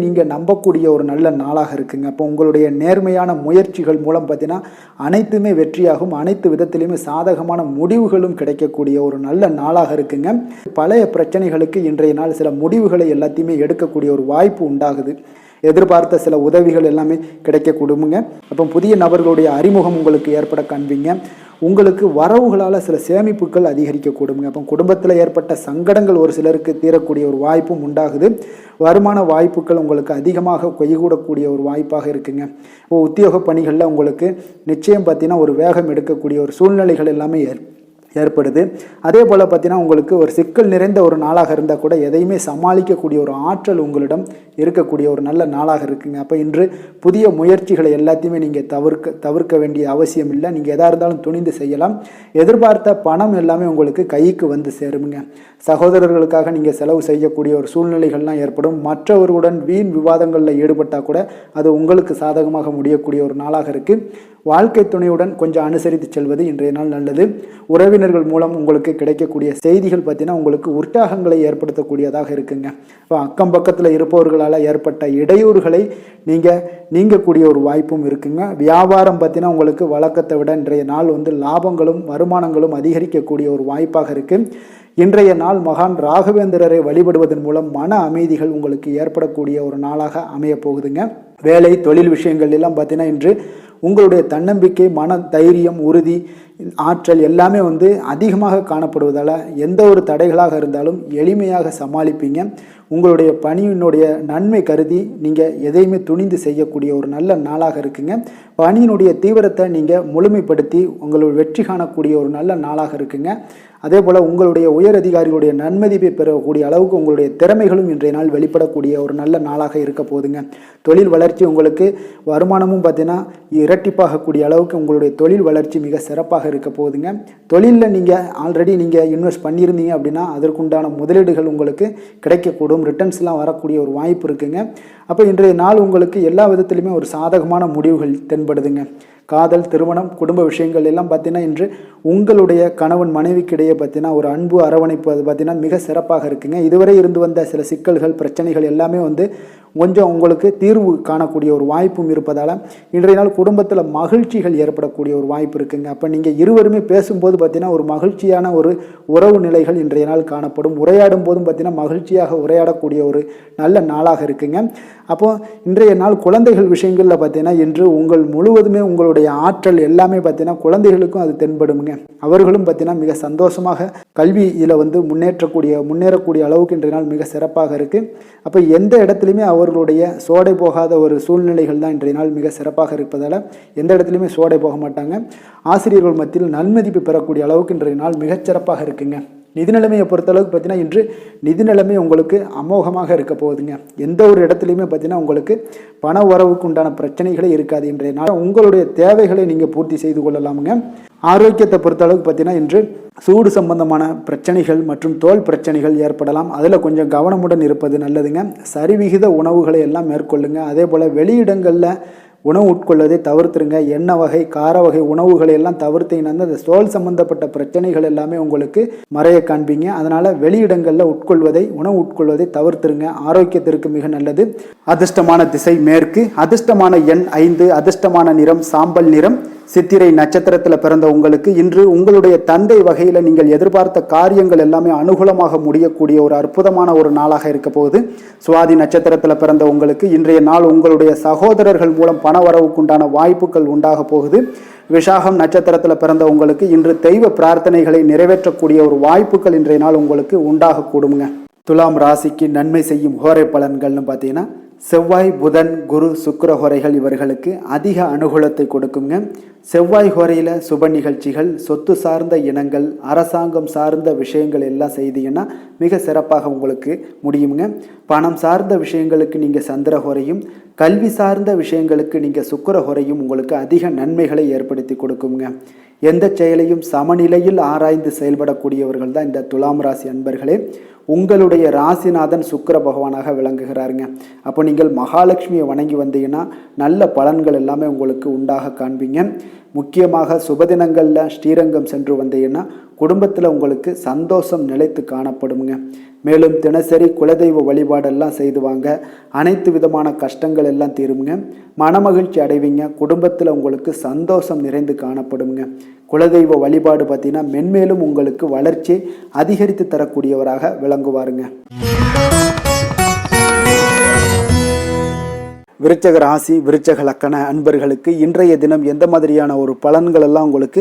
நீங்கள் நம்பக்கூடிய ஒரு நல்ல நாளாக இருக்குங்க. அப்போ உங்களுடைய நேர்மையான முயற்சிகள் மூலம் பார்த்தீங்கன்னா அனைத்துமே வெற்றியாகும். அனைத்து விதத்திலையுமே சாதகமான முடிவுகளும் கிடைக்கக்கூடிய ஒரு நல்ல நாளாக இருக்குங்க. பழைய பிரச்சனைகளுக்கு இன்றைய நாள் சில முடிவுகளை எல்லாத்தையுமே எடுக்கக்கூடிய ஒரு வாய்ப்பு உண்டாகுது. எதிர்பார்த்த சில உதவிகள் எல்லாமே கிடைக்க கொடுங்க. அப்போ புதிய நபர்களுடைய அறிமுகம் உங்களுக்கு ஏற்பட காண்பீங்க. உங்களுக்கு வரவுகளால் சில சேமிப்புகள் அதிகரிக்க கொடுங்க. அப்போ குடும்பத்தில் ஏற்பட்ட சங்கடங்கள் ஒரு சிலருக்கு தீரக்கூடிய ஒரு வாய்ப்பும் உண்டாகுது. வருமான வாய்ப்புகள் உங்களுக்கு அதிகமாக கைகூடக்கூடிய ஒரு வாய்ப்பாக இருக்குங்க. இப்போ உத்தியோக பணிகளில் உங்களுக்கு நிச்சயம் பார்த்தீங்கன்னா ஒரு வேகம் எடுக்கக்கூடிய ஒரு சூழ்நிலைகள் எல்லாமே ஏற்படுது. அதே போல் பார்த்தீங்கன்னா உங்களுக்கு ஒரு சிக்கல் நிறைந்த ஒரு நாளாக இருந்தால் கூட எதையுமே சமாளிக்கக்கூடிய ஒரு ஆற்றல் உங்களிடம் இருக்கக்கூடிய ஒரு நல்ல நாளாக இருக்குங்க. அப்போ இன்று புதிய முயற்சிகளை எல்லாத்தையுமே நீங்கள் தவிர்க்க வேண்டிய அவசியம் இல்லை. நீங்கள் எதாக இருந்தாலும் துணிந்து செய்யலாம். எதிர்பார்த்த பணம் எல்லாமே உங்களுக்கு கைக்கு வந்து சேருங்க. சகோதரர்களுக்காக நீங்கள் செலவு செய்யக்கூடிய ஒரு சூழ்நிலைகள்லாம் ஏற்படும். மற்றவர்களுடன் வீண் விவாதங்களில் ஈடுபட்டால் கூட அது உங்களுக்கு சாதகமாக முடியக்கூடிய ஒரு நாளாக இருக்குது. வாழ்க்கை துணையுடன் கொஞ்சம் அனுசரித்து செல்வது இன்றைய நாள் நல்லது. உறவினர்கள் மூலம் உங்களுக்கு கிடைக்கக்கூடிய செய்திகள் பார்த்தீங்கன்னா உங்களுக்கு உற்சாகங்களை ஏற்படுத்தக்கூடியதாக இருக்குங்க. இப்போ அக்கம் பக்கத்தில் இருப்பவர்களால் ஏற்பட்ட இடையூறுகளை நீங்கக்கூடிய ஒரு வாய்ப்பும் இருக்குங்க. வியாபாரம் பார்த்தீங்கன்னா உங்களுக்கு வழக்கத்தை விட இன்றைய நாள் லாபங்களும் வருமானங்களும் அதிகரிக்கக்கூடிய ஒரு வாய்ப்பாக இருக்குது. இன்றைய நாள் மகான் ராகவேந்திரரை வழிபடுவதன் மூலம் மன அமைதிகள் உங்களுக்கு ஏற்படக்கூடிய ஒரு நாளாக அமைய போகுதுங்க. வேலை தொழில் விஷயங்கள் எல்லாம் பார்த்தீங்கன்னா இன்று உங்களுடைய தன்னம்பிக்கை, மன தைரியம், உறுதி ஆற்றல் எல்லாமே அதிகமாக காணப்படுவதால் எந்த ஒரு தடைகளாக இருந்தாலும் எளிமையாக சமாளிப்பீங்க. உங்களுடைய பணியினுடைய நன்மை கருதி நீங்கள் எதையுமே துணிந்து செய்யக்கூடிய ஒரு நல்ல நாளாக இருக்குங்க. பணியினுடைய தீவிரத்தை நீங்கள் முழுமைப்படுத்தி உங்களுடைய வெற்றி காணக்கூடிய ஒரு நல்ல நாளாக இருக்குங்க. அதே போல் உங்களுடைய உயர் அதிகாரிகளுடைய நன்மதிப்பை பெறக்கூடிய அளவுக்கு உங்களுடைய திறமைகளும் இன்றைய நாள் வெளிப்படக்கூடிய ஒரு நல்ல நாளாக இருக்க போகுதுங்க. தொழில் வளர்ச்சி உங்களுக்கு வருமானமும் பார்த்தீங்கன்னா இரட்டிப்பாகக்கூடிய அளவுக்கு உங்களுடைய தொழில் வளர்ச்சி மிக சிறப்பாக இருக்க போகுதுங்க. தொழிலில் நீங்கள் ஆல்ரெடி நீங்கள் இன்வெஸ்ட் பண்ணியிருந்தீங்க அப்படின்னா அதற்குண்டான முதலீடுகள் உங்களுக்கு கிடைக்கக்கூடும், ரிட்டர்ன்ஸ்லாம் வரக்கூடிய ஒரு வாய்ப்பு இருக்குங்க. அப்போ இன்றைய நாள் உங்களுக்கு எல்லா விதத்திலுமே ஒரு சாதகமான முடிவுகள் தென்படுதுங்க. காதல், திருமணம், குடும்ப விஷயங்கள் எல்லாம் பார்த்தீங்கன்னா இன்று உங்களுடைய கணவன் மனைவிக்கிடையே பார்த்தீங்கன்னா ஒரு அன்பு அரவணைப்பு அது பார்த்தீங்கன்னா மிக சிறப்பாக இருக்குங்க. இதுவரை இருந்து வந்த சில சிக்கல்கள் பிரச்சனைகள் எல்லாமே கொஞ்சம் உங்களுக்கு தீர்வு காணக்கூடிய ஒரு வாய்ப்பும் இருப்பதால் இன்றைய நாள் குடும்பத்தில் மகிழ்ச்சிகள் ஏற்படக்கூடிய ஒரு வாய்ப்பு இருக்குங்க. அப்போ நீங்கள் இருவருமே பேசும்போது பார்த்தீங்கன்னா ஒரு மகிழ்ச்சியான ஒரு உறவு நிலைகள் இன்றைய நாள் காணப்படும். உரையாடும் போதும் பார்த்தீங்கன்னா மகிழ்ச்சியாக உரையாடக்கூடிய ஒரு நல்ல நாளாக இருக்குங்க. அப்போது இன்றைய நாள் குழந்தைகள் விஷயங்களில் பார்த்தீங்கன்னா இன்று முழுவதுமே உங்களுடைய ஆற்றல் எல்லாமே பார்த்தீங்கன்னா குழந்தைகளுக்கும் அது தென்படுங்க. அவர்களும் பார்த்தீங்கன்னா மிக சந்தோஷமாக கல்வியில் முன்னேறக்கூடிய அளவுக்கு இன்றைய நாள் மிக சிறப்பாக இருக்குது. அப்போ எந்த இடத்துலையுமே அவர்களுடைய சோடை போகாத ஒரு சூழ்நிலைகள் தான் இன்றைய நாள் மிக சிறப்பாக இருப்பதால் எந்த இடத்துலையுமே சோடை போக மாட்டாங்க. ஆசிரியர்கள் மத்தியில் நன்மதிப்பு பெறக்கூடிய அளவுக்கு இன்றைய நாள் மிகச்சிறப்பாக இருக்குங்க. நிதி நிலைமையை பொறுத்தளவுக்கு பார்த்தீங்கன்னா இன்று நிதி நிலைமை உங்களுக்கு அமோகமாக இருக்க போகுதுங்க. எந்த ஒரு இடத்துலையுமே பார்த்தீங்கன்னா உங்களுக்கு பண வரவுக்கு உண்டான பிரச்சனைகளே இருக்காது. இன்றைய நாள் உங்களுடைய தேவைகளை நீங்கள் பூர்த்தி செய்து கொள்ளலாமுங்க. ஆரோக்கியத்தை பொறுத்தளவுக்கு பார்த்தீங்கன்னா இன்று சூடு சம்பந்தமான பிரச்சனைகள் மற்றும் தோல் பிரச்சனைகள் ஏற்படலாம். அதில் கொஞ்சம் கவனமுடன் இருப்பது நல்லதுங்க. சரிவிகித உணவுகளை எல்லாம் மேற்கொள்ளுங்க. அதே போல் வெளியிடங்களில் உணவு உட்கொள்வதை தவிர்த்துருங்க. எண்ணெய் வகை, கார வகை உணவுகளை எல்லாம் தவிர்த்தீங்கன்னா அந்த தோல் சம்பந்தப்பட்ட பிரச்சனைகள் எல்லாமே உங்களுக்கு மறைய காண்பீங்க. அதனால் வெளியிடங்களில் உணவு உட்கொள்வதை தவிர்த்துருங்க. ஆரோக்கியத்திற்கு மிக நல்லது. அதிர்ஷ்டமான திசை மேற்கு, அதிர்ஷ்டமான எண் 5, அதிர்ஷ்டமான நிறம் சாம்பல் நிறம். சித்திரை நட்சத்திரத்தில் பிறந்த உங்களுக்கு இன்று உங்களுடைய தந்தை வகையில் நீங்கள் எதிர்பார்த்த காரியங்கள் எல்லாமே அனுகூலமாக முடியக்கூடிய ஒரு அற்புதமான ஒரு நாளாக இருக்க போகுது. சுவாதி நட்சத்திரத்தில் பிறந்த உங்களுக்கு இன்றைய நாள் உங்களுடைய சகோதரர்கள் மூலம் பண வரவுக்குண்டான வாய்ப்புகள் உண்டாக போகுது. விசாகம் நட்சத்திரத்தில் பிறந்த உங்களுக்கு இன்று தெய்வ பிரார்த்தனைகளை நிறைவேற்றக்கூடிய ஒரு வாய்ப்புகள் இன்றைய நாள் உங்களுக்கு உண்டாக கூடுங்க. துலாம் ராசிக்கு நன்மை செய்யும் ஹோரை பலன்கள்னு பார்த்தீங்கன்னா செவ்வாய், புதன், குரு, சுக்கிர ஹோரைகள் இவர்களுக்கு அதிக அனுகூலத்தை கொடுக்குங்க. செவ்வாய் ஹோரையில் சுப நிகழ்ச்சிகள், சொத்து சார்ந்த இனங்கள், அரசாங்கம் சார்ந்த விஷயங்கள் எல்லாம் செய்தீங்கன்னா மிக சிறப்பாக உங்களுக்கு முடியுங்க. பணம் சார்ந்த விஷயங்களுக்கு நீங்கள் சந்திர ஹோரையும், கல்வி சார்ந்த விஷயங்களுக்கு நீங்கள் சுக்கிர ஹோரையும் உங்களுக்கு அதிக நன்மைகளை ஏற்படுத்தி கொடுக்குங்க. எந்த செயலையும் சமநிலையில் ஆராய்ந்து செயல்படக்கூடியவர்கள் தான் இந்த துலாம் ராசி அன்பர்களே. உங்களுடைய ராசிநாதன் சுக்கிர பகவானாக விளங்குகிறாருங்க. அப்போ நீங்கள் மகாலட்சுமியை வணங்கி வந்தீங்கன்னா நல்ல பலன்கள் எல்லாமே உங்களுக்கு உண்டாக காண்பீங்க. முக்கியமாக சுபதினங்களில் ஸ்ரீரங்கம் சென்று வந்தீங்கன்னா குடும்பத்தில் உங்களுக்கு சந்தோஷம் நிலைத்து காணப்படுங்க. மேலும் தினசரி குலதெய்வ வழிபாடெல்லாம் செய்து வாங்க. அனைத்து விதமான கஷ்டங்கள் எல்லாம் தீருங்க. மனமகிழ்ச்சி அடைவீங்க. குடும்பத்தில் உங்களுக்கு சந்தோஷம் நிறைந்து காணப்படுங்க. குலதெய்வ வழிபாடு பார்த்தீங்கன்னா மென்மேலும் உங்களுக்கு வளர்ச்சி அதிகரித்து தரக்கூடியவராக விளங்குவாருங்க. விருச்சக ராசி, விருச்சக லக்கண அன்பர்களுக்கு இன்றைய தினம் எந்த மாதிரியான ஒரு பலன்கள் எல்லாம் உங்களுக்கு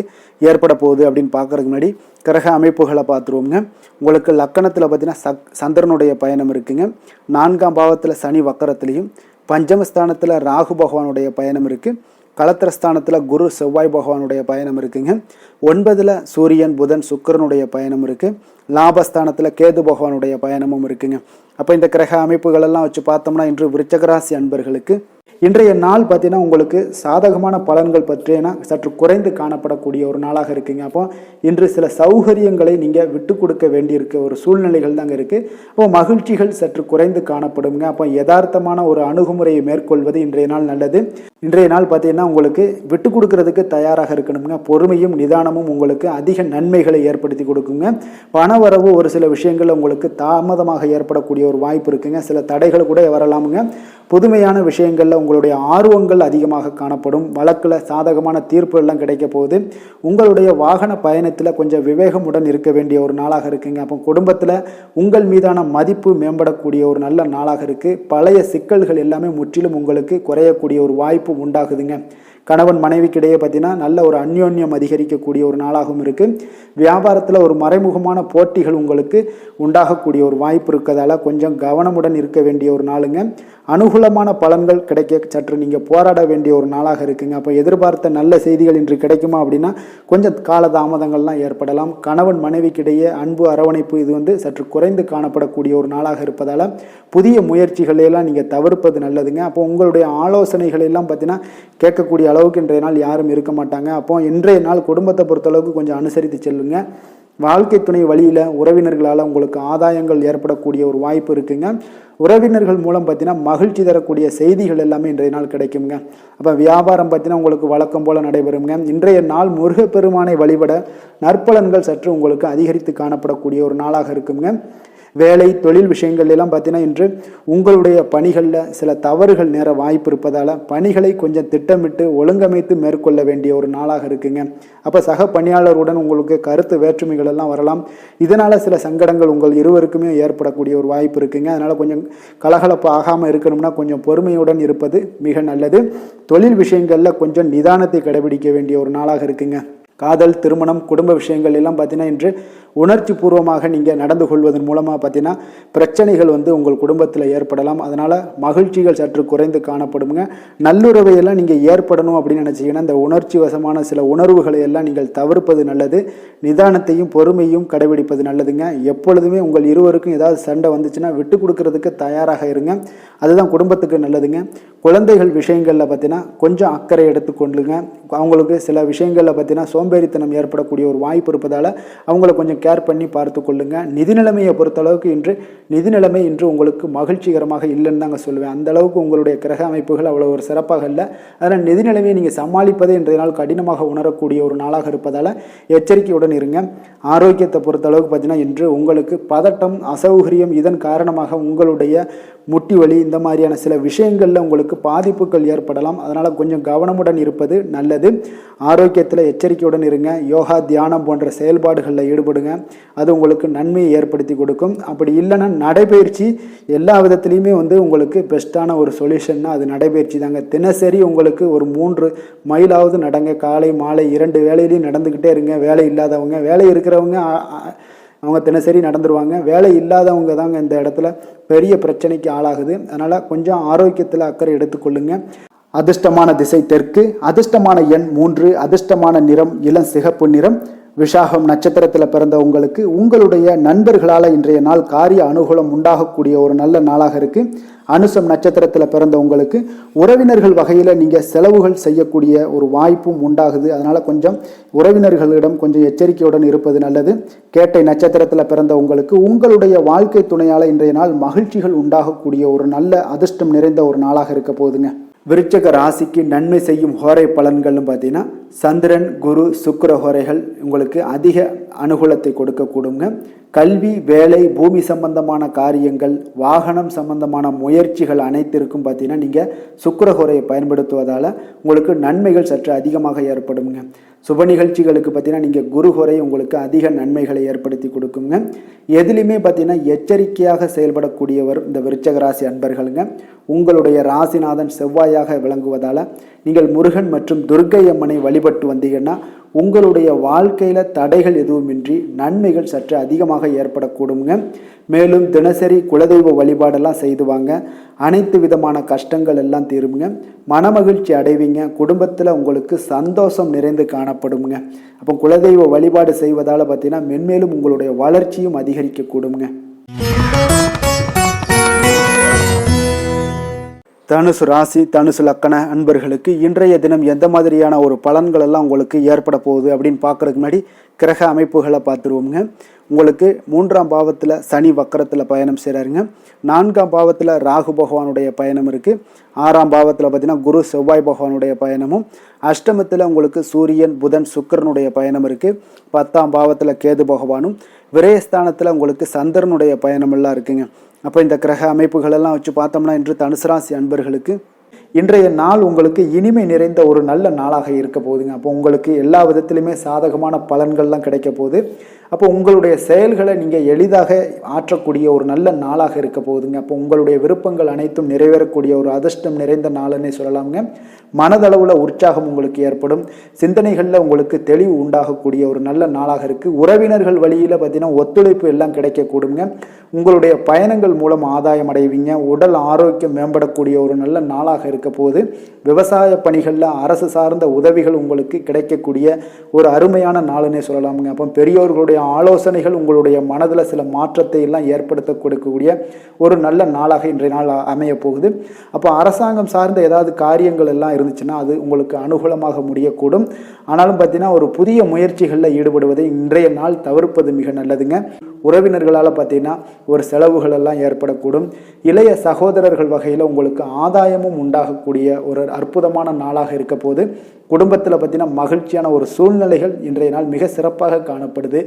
ஏற்பட போகுது அப்படின்னு பார்க்கறதுக்கு முன்னாடி கிரக அமைப்புகளை பார்த்துருவோங்க. உங்களுக்கு லக்கணத்தில் பார்த்தீங்கன்னா சந்திரனுடைய பயணம் இருக்குங்க. 4ஆம் பாவத்தில் சனி வக்கரத்துலேயும், பஞ்சமஸ்தானத்தில் ராகு பகவானுடைய பயணம் இருக்குது. களத்திரஸ்தானத்தில் குரு செவ்வாய் பகவானுடைய பயணம் இருக்குங்க. 9ல் சூரியன், புதன், சுக்கிரனுடைய பயணம் இருக்குது. லாபஸ்தானத்தில் கேது பகவானுடைய பயணமும் இருக்குங்க. அப்போ இந்த கிரக அமைப்புகளெல்லாம் வச்சு பார்த்தோம்னா இன்று விருச்சகராசி அன்பர்களுக்கு இன்றைய நாள் பார்த்தீங்கன்னா உங்களுக்கு சாதகமான பலன்கள் பற்றினா சற்று குறைந்து காணப்படக்கூடிய ஒரு நாளாக இருக்குங்க. அப்போ இன்று சில சௌகரியங்களை நீங்கள் விட்டு கொடுக்க வேண்டியிருக்க ஒரு சூழ்நிலைகள் தாங்க இருக்குது. அப்போ மகிழ்ச்சிகள் சற்று குறைந்து காணப்படுங்க. அப்போ யதார்த்தமான ஒரு அணுகுமுறையை மேற்கொள்வது இன்றைய நாள் நல்லது. இன்றைய நாள் பார்த்தீங்கன்னா உங்களுக்கு விட்டு கொடுக்கறதுக்கு தயாராக இருக்கணுங்க. பொறுமையும் நிதானமும் உங்களுக்கு அதிக நன்மைகளை ஏற்படுத்தி கொடுக்குங்க. பணவரவு ஒரு சில விஷயங்கள் உங்களுக்கு தாமதமாக ஏற்படக்கூடிய ஒரு வாய்ப்பு இருக்குங்க. சில தடைகள் கூட வரலாமுங்க. புதுமையான விஷயங்களில் உங்களுடைய ஆர்வங்கள் அதிகமாக காணப்படும். வழக்கில் சாதகமான தீர்ப்பு எல்லாம் கிடைக்க போகுது. உங்களுடைய வாகன பயணத்தில் கொஞ்சம் விவேகமுடன் இருக்க வேண்டிய ஒரு நாளாக இருக்குங்க. அப்போ குடும்பத்தில் உங்கள் மீதான மதிப்பு மேம்படக்கூடிய ஒரு நல்ல நாளாக இருக்குது. பழைய சிக்கல்கள் எல்லாமே முற்றிலும் உங்களுக்கு குறையக்கூடிய ஒரு வாய்ப்பு உண்டாகுதுங்க. கணவன் மனைவிக்கிடையே பார்த்தீங்கன்னா நல்ல ஒரு அந்யோன்யம் அதிகரிக்கக்கூடிய ஒரு நாளாகவும் இருக்குது. வியாபாரத்தில் ஒரு மறைமுகமான போட்டிகள் உங்களுக்கு உண்டாகக்கூடிய ஒரு வாய்ப்பு இருக்கிறதால கொஞ்சம் கவனமுடன் இருக்க வேண்டிய ஒரு நாளுங்க. அனுகூலமான பலன்கள் கிடைக்க சற்று நீங்கள் போராட வேண்டிய ஒரு நாளாக இருக்குங்க. அப்போ எதிர்பார்த்த நல்ல செய்திகள் இன்று கிடைக்குமா அப்படின்னா கொஞ்சம் காலதாமதங்கள்லாம் ஏற்படலாம். கணவன் மனைவிக்கிடையே அன்பு அரவணைப்பு இது சற்று குறைந்து காணப்படக்கூடிய ஒரு நாளாக இருப்பதால் புதிய முயற்சிகளையெல்லாம் நீங்கள் தவிர்ப்பது நல்லதுங்க. அப்போ உங்களுடைய ஆலோசனைகள் எல்லாம் பார்த்தீங்கன்னா கேட்கக்கூடிய அளவுக்கு இன்றைய நாள் யாரும் இருக்க மாட்டாங்க. அப்போ இன்றைய நாள் குடும்பத்தை பொறுத்தளவுக்கு கொஞ்சம் அனுசரித்து செல்லுங்க. வாழ்க்கை துணை வழியில் உறவினர்களால் உங்களுக்கு ஆதாயங்கள் ஏற்படக்கூடிய ஒரு வாய்ப்பு இருக்குங்க. உறவினர்கள் மூலம் பார்த்தீங்கன்னா மகிழ்ச்சி தரக்கூடிய செய்திகள் எல்லாமே இன்றைய நாள் கிடைக்குங்க. அப்போ வியாபாரம் பார்த்தீங்கன்னா உங்களுக்கு வழக்கம் போல் நடைபெறுங்க. இன்றைய நாள் முருகப்பெருமானை வழிபட நற்பலன்கள் சற்று உங்களுக்கு அதிகரித்து காணப்படக்கூடிய ஒரு நாளாக இருக்குங்க. வேலை தொழில் விஷயங்கள் எல்லாம் பார்த்தீங்கன்னா இன்று உங்களுடைய பணிகளில் சில தவறுகள் நேர வாய்ப்பு இருப்பதால் பணிகளை கொஞ்சம் திட்டமிட்டு ஒழுங்கமைத்து மேற்கொள்ள வேண்டிய ஒரு நாளாக இருக்குங்க. அப்போ சக பணியாளருடன் உங்களுக்கு கருத்து வேற்றுமைகள் எல்லாம் வரலாம். இதனால் சில சங்கடங்கள் உங்கள் இருவருக்குமே ஏற்படக்கூடிய ஒரு வாய்ப்பு இருக்குங்க. அதனால் கொஞ்சம் கலகலப்பு ஆகாமல் இருக்கணும்னா கொஞ்சம் பொறுமையுடன் இருப்பது மிக நல்லது. தொழில் விஷயங்களில் கொஞ்சம் நிதானத்தை கடைபிடிக்க வேண்டிய ஒரு நாளாக இருக்குங்க. காதல், திருமணம், குடும்ப விஷயங்கள் எல்லாம் பார்த்தீங்கன்னா இன்று உணர்ச்சி பூர்வமாக நீங்கள் நடந்து கொள்வதன் மூலமாக பார்த்தீங்கன்னா பிரச்சனைகள் உங்கள் குடும்பத்தில் ஏற்படலாம். அதனால் மகிழ்ச்சிகள் சற்று குறைந்து காணப்படுங்க. நல்லுறவையெல்லாம் நீங்கள் ஏற்படணும் அப்படின்னு நினச்சிங்கன்னா இந்த உணர்ச்சி வசமான சில உணர்வுகளை எல்லாம் நீங்கள் தவிர்ப்பது நல்லது. நிதானத்தையும் பொறுமையும் கடைபிடிப்பது நல்லதுங்க. எப்பொழுதுமே உங்கள் இருவருக்கும் ஏதாவது சண்டை வந்துச்சுன்னா விட்டு கொடுக்கறதுக்கு தயாராக இருங்க. அதுதான் குடும்பத்துக்கு நல்லதுங்க. குழந்தைகள் விஷயங்களில் பார்த்தீங்கன்னா கொஞ்சம் அக்கறை எடுத்துக்கொள்ளுங்க. அவங்களுக்கு சில விஷயங்களில் பார்த்தீங்கன்னா சோம்பேறித்தனம் ஏற்படக்கூடிய ஒரு வாய்ப்பு இருப்பதால் அவங்கள கொஞ்சம் கேர் பண்ணி பார்த்து கொள்ளுங்க. நிதி நிலைமையை பொறுத்தளவுக்கு நிதி நிலைமை இன்று உங்களுக்கு மகிழ்ச்சிகரமாக இல்லைன்னு தாங்க சொல்லுவேன். அந்த அளவுக்கு உங்களுடைய கிரக அமைப்புகள் அவ்வளோ ஒரு சிறப்பாக இல்லை. அதனால் நிதி நிலைமையை நீங்கள் சமாளிப்பதே இன்றைய நாள் கடினமாக உணரக்கூடிய ஒரு நாளாக இருப்பதால் எச்சரிக்கையுடன் இருங்க. ஆரோக்கியத்தை பொறுத்தளவுக்கு பார்த்தீங்கன்னா இன்று உங்களுக்கு பதட்டம், அசௌகரியம் இதன் காரணமாக உங்களுடைய முட்டி வலி இந்த மாதிரியான சில விஷயங்களில் உங்களுக்கு பாதிப்புகள் ஏற்படலாம். அதனால் கொஞ்சம் கவனமுடன் இருப்பது நல்லது. ஆரோக்கியத்தில் எச்சரிக்கையுடன் இருங்க. யோகா, தியானம் போன்ற செயல்பாடுகளில் ஈடுபடுங்க. அது உங்களுக்கு நன்மையை ஏற்படுத்தி கொடுக்கும். அப்படி இல்லைன்னா நடைபயிற்சி எல்லா விதத்துலேயுமே உங்களுக்கு பெஸ்ட்டான ஒரு சொல்யூஷன்னா அது நடைபயிற்சி தாங்க. தினசரி உங்களுக்கு ஒரு 3 மைலாவது நடங்க. காலை மாலை 2 வேலையிலையும் நடந்துக்கிட்டே இருங்க. வேலை இல்லாதவங்க, வேலை இருக்கிறவங்க அவங்க தினசரி நடந்துருவாங்க. வேலை இல்லாதவங்க தாங்க இந்த இடத்துல பெரிய பிரச்சனைக்கு ஆளாகுது. அதனால் கொஞ்சம் ஆரோக்கியத்தில் அக்கறை எடுத்துக்கொள்ளுங்க. அதிர்ஷ்டமான திசை தெற்கு, அதிர்ஷ்டமான எண் 3, அதிர்ஷ்டமான நிறம் இளம் சிகப்பு நிறம். விஷாகம் நட்சத்திரத்தில் பிறந்த உங்களுக்கு உங்களுடைய நண்பர்களால் இன்றைய நாள் காரிய அனுகூலம் உண்டாகக்கூடிய ஒரு நல்ல நாளாக இருக்குது. அனுசம் நட்சத்திரத்தில் பிறந்த உங்களுக்கு உறவினர்கள் வகையில் நீங்கள் செலவுகள் செய்யக்கூடிய ஒரு வாய்ப்பும் உண்டாகுது. அதனால் கொஞ்சம் உறவினர்களிடம் கொஞ்சம் எச்சரிக்கையுடன் இருப்பது நல்லது. கேட்டை நட்சத்திரத்தில் பிறந்த உங்களுக்கு உங்களுடைய வாழ்க்கை துணையால் இன்றைய நாள் மகிழ்ச்சிகள் உண்டாகக்கூடிய ஒரு நல்ல அதிர்ஷ்டம் நிறைந்த ஒரு நாளாக இருக்க போகுதுங்க. விருச்சக ராசிக்கு நன்மை செய்யும் ஹோரை பலன்கள்னு பார்த்தீங்கன்னா சந்திரன், குரு, சுக்கிர ஹோரைகள் உங்களுக்கு அதிக அனுகூலத்தை கொடுக்கக்கூடுங்க. கல்வி, வேலை, பூமி சம்பந்தமான காரியங்கள், வாகனம் சம்பந்தமான முயற்சிகள் அனைத்திற்கும் பார்த்தீங்கன்னா நீங்கள் சுக்கிர ஹோரையை பயன்படுத்துவதால் உங்களுக்கு நன்மைகள் சற்று அதிகமாக ஏற்படுங்க. சுப நிகழ்ச்சிகளுக்கு பார்த்தீங்கன்னா நீங்கள் குரு ஹோரை உங்களுக்கு அதிக நன்மைகளை ஏற்படுத்தி கொடுக்குங்க. எதுலையுமே பார்த்தீங்கன்னா எச்சரிக்கையாக செயல்படக்கூடியவர் இந்த விருச்சக ராசி அன்பர்களுங்க. உங்களுடைய ராசிநாதன் செவ்வாயாக விளங்குவதால் நீங்கள் முருகன் மற்றும் துர்க்கை அம்மனை வழிபட்டு வந்தீங்கன்னா உங்களுடைய வாழ்க்கையில் தடைகள் எதுவுமின்றி நன்மைகள் சற்று அதிகமாக ஏற்படக்கூடுங்க. மேலும் தினசரி குலதெய்வ வழிபாடெல்லாம் செய்து வாங்க. அனைத்து விதமான கஷ்டங்கள் எல்லாம் தீருங்க. மனமகிழ்ச்சி அடைவீங்க. குடும்பத்தில் உங்களுக்கு சந்தோஷம் நிறைந்து காணப்படுங்க. அப்போ குலதெய்வ வழிபாடு செய்வதால் பார்த்தீங்கன்னா மென்மேலும் உங்களுடைய வளர்ச்சியும் அதிகரிக்கக்கூடுங்க. தனுசு ராசி, தனுசு லக்கண அன்பர்களுக்கு இன்றைய தினம் எந்த மாதிரியான ஒரு பலன்கள் எல்லாம் உங்களுக்கு ஏற்பட போகுது அப்படின்னு பார்க்கறதுக்கு முன்னாடி கிரக அமைப்புகளை பார்த்துருவோங்க. உங்களுக்கு 3ஆம் பாவத்தில் சனி வக்கரத்தில் பயணம் செய்கிறாருங்க. 4ஆம் பாவத்தில் ராகு பகவானுடைய பயணம் இருக்குது. 6ஆம் பாவத்தில் பார்த்தீங்கன்னா குரு செவ்வாய் பகவானுடைய பயணமும், அஷ்டமத்தில் உங்களுக்கு சூரியன், புதன், சுக்கிரனுடைய பயணம் இருக்குது. 10ஆம் பாவத்தில் கேது பகவானும், விரயஸ்தானத்தில் உங்களுக்கு சந்திரனுடைய பயணம் எல்லாம் இருக்குங்க. அப்போ இந்த கிரக அமைப்புகளெல்லாம் வச்சு பார்த்தோம்னா இன்று தனுசு ராசி அன்பர்களுக்கு இன்றைய நாள் உங்களுக்கு இனிமை நிறைந்த ஒரு நல்ல நாளாக இருக்க போகுதுங்க. அப்போ உங்களுக்கு எல்லா விதத்திலுமே சாதகமான பலன்கள்லாம் கிடைக்க போகுது. அப்போ உங்களுடைய செயல்களை நீங்கள் எளிதாக ஆற்றக்கூடிய ஒரு நல்ல நாளாக இருக்க போகுதுங்க. அப்போ உங்களுடைய விருப்பங்கள் அனைத்தும் நிறைவேறக்கூடிய ஒரு அதிர்ஷ்டம் நிறைந்த நாள்னே சொல்லலாம்ங்க. மனதளவில் உற்சாகம் உங்களுக்கு ஏற்படும். சிந்தனைகளில் உங்களுக்கு தெளிவு உண்டாகக்கூடிய ஒரு நல்ல நாளாக இருக்குது. உறவினர்கள் வழியில் பார்த்தீங்கன்னா ஒத்துழைப்பு எல்லாம் கிடைக்கக்கூடுங்க. உங்களுடைய பயணங்கள் மூலம் ஆதாயம் அடைவீங்க. உடல் ஆரோக்கியம் மேம்படக்கூடிய ஒரு நல்ல நாளாக இருக்க போது. விவசாய பணிகளில் அரசு சார்ந்த உதவிகள் உங்களுக்கு கிடைக்கக்கூடிய ஒரு அருமையான நாளுன்னே சொல்லலாமுங்க. அப்போ பெரியோர்களுடைய ஆலோசனைகள் உங்களுடைய மனதில் சில மாற்றத்தை எல்லாம் ஏற்படுத்த கொடுக்கக்கூடிய ஒரு நல்ல நாளாக இன்றைய நாள் அமைய போகுது. அப்போ அரசாங்கம் சார்ந்த ஏதாவது காரியங்கள் எல்லாம் இருந்துச்சுன்னா அது உங்களுக்கு அனுகூலமாக முடியக்கூடும். ஆனாலும் பார்த்தீங்கன்னா ஒரு புதிய முயற்சிகளில் ஈடுபடுவதை இன்றைய நாள் தவிர்ப்பது மிக நல்லதுங்க. உறவினர்களால் பார்த்தீங்கன்னா ஒரு செலவுகள் எல்லாம் ஏற்படக்கூடும். இளைய சகோதரர்கள் வகையில் உங்களுக்கு ஆதாயமும் உண்டாகக்கூடிய ஒரு அற்புதமான நாளாக இருக்க போது. குடும்பத்தில் பார்த்தீங்கன்னா மகிழ்ச்சியான ஒரு சூழ்நிலைகள் இன்றைய நாள் மிக சிறப்பாக காணப்படுது.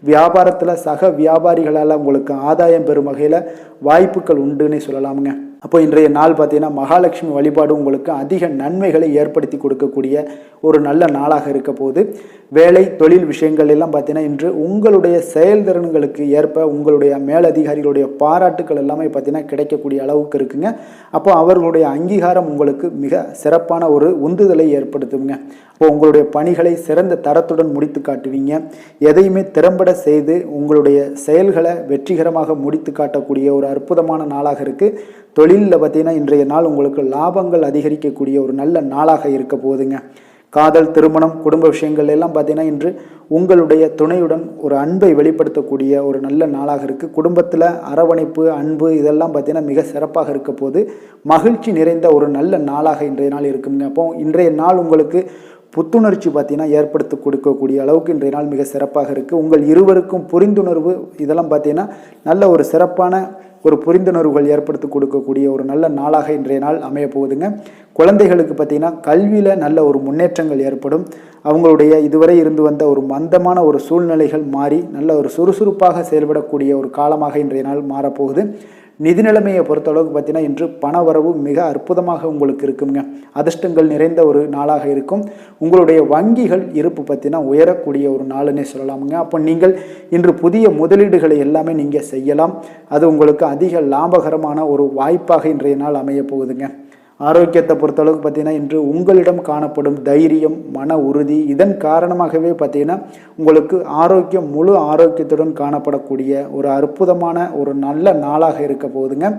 வியாபாரத்தில் சக வியாபாரிகளால் உங்களுக்கு ஆதாயம் பெறும் வகையில் வாய்ப்புகள் உண்டுன்னு சொல்லலாமுங்க. அப்போ இன்றைய நாள் பார்த்தீங்கன்னா மகாலட்சுமி வழிபாடு உங்களுக்கு அதிக நன்மைகளை ஏற்படுத்தி கொடுக்கக்கூடிய ஒரு நல்ல நாளாக இருக்க போது. வேலை தொழில் விஷயங்கள் எல்லாம் பார்த்தீங்கன்னா இன்று உங்களுடைய செயல்திறன்களுக்கு ஏற்ப உங்களுடைய மேலதிகாரிகளுடைய பாராட்டுக்கள் எல்லாமே பார்த்தீங்கன்னா கிடைக்கக்கூடிய அளவுக்கு இருக்குங்க. அப்போ அவர்களுடைய அங்கீகாரம் உங்களுக்கு மிக சிறப்பான ஒரு உந்துதலை ஏற்படுத்துங்க. அப்போ உங்களுடைய பணிகளை சிறந்த தரத்துடன் முடித்து காட்டுவீங்க. எதையுமே திறம்பட செய்து உங்களுடைய செயல்களை வெற்றிகரமாக முடித்து காட்டக்கூடிய ஒரு அற்புதமான நாளாக இருக்குது. தொழிலில் பார்த்தீங்கன்னா இன்றைய நாள் உங்களுக்கு லாபங்கள் அதிகரிக்கக்கூடிய ஒரு நல்ல நாளாக இருக்க போகுதுங்க. காதல், திருமணம், குடும்ப விஷயங்கள் எல்லாம் பார்த்தீங்கன்னா இன்று உங்களுடைய துணையுடன் ஒரு அன்பை வெளிப்படுத்தக்கூடிய ஒரு நல்ல நாளாக இருக்குது. குடும்பத்தில் அரவணைப்பு, அன்பு இதெல்லாம் பார்த்தீங்கன்னா மிக சிறப்பாக இருக்க போது. மகிழ்ச்சி நிறைந்த ஒரு நல்ல நாளாக இன்றைய நாள் இருக்குங்க. அப்போ இன்றைய நாள் உங்களுக்கு புத்துணர்ச்சி பார்த்தீங்கன்னா ஏற்படுத்தி கொடுக்கக்கூடிய அளவுக்கு இன்றைய நாள் மிக சிறப்பாக இருக்குது. உங்கள் இருவருக்கும் புரிந்துணர்வு இதெல்லாம் பார்த்தீங்கன்னா நல்ல ஒரு சிறப்பான ஒரு புரிந்துணர்வுகள் ஏற்படுத்தி கொடுக்கக்கூடிய ஒரு நல்ல நாளாக இன்றைய நாள் அமைய போகுதுங்க. குழந்தைகளுக்கு பார்த்தீங்கன்னா கல்வியில் நல்ல ஒரு முன்னேற்றங்கள் ஏற்படும். அவங்களுடைய இதுவரை இருந்து வந்த ஒரு மந்தமான ஒரு சூழ்நிலைகள் மாறி நல்ல ஒரு சுறுசுறுப்பாக செயல்படக்கூடிய ஒரு காலமாக இன்றைய நாள் மாறப்போகுது. நிதி நிலைமையை பொறுத்தளவுக்கு பார்த்தீங்கன்னா இன்று பண வரவு மிக அற்புதமாக உங்களுக்கு இருக்குங்க. அதிர்ஷ்டங்கள் நிறைந்த ஒரு நாளாக இருக்கும். உங்களுடைய வங்கிகள் இருப்பு பார்த்தீங்கன்னா உயரக்கூடிய ஒரு நாளுன்னே சொல்லலாமுங்க. அப்போ நீங்கள் இன்று புதிய முதலீடுகளை எல்லாமே நீங்கள் செய்யலாம். அது உங்களுக்கு அதிக லாபகரமான ஒரு வாய்ப்பாக இன்றைய நாள் அமைய போகுதுங்க. ஆரோக்கியத்தை பொறுத்தளவுக்கு பார்த்தீங்கன்னா இன்று உங்களிடம் காணப்படும் தைரியம், மன உறுதி இதன் காரணமாகவே பார்த்தீங்கன்னா உங்களுக்கு ஆரோக்கியம் முழு ஆரோக்கியத்துடன் காணப்படக்கூடிய ஒரு அற்புதமான ஒரு நல்ல நாளாக இருக்க போகுதுங்க.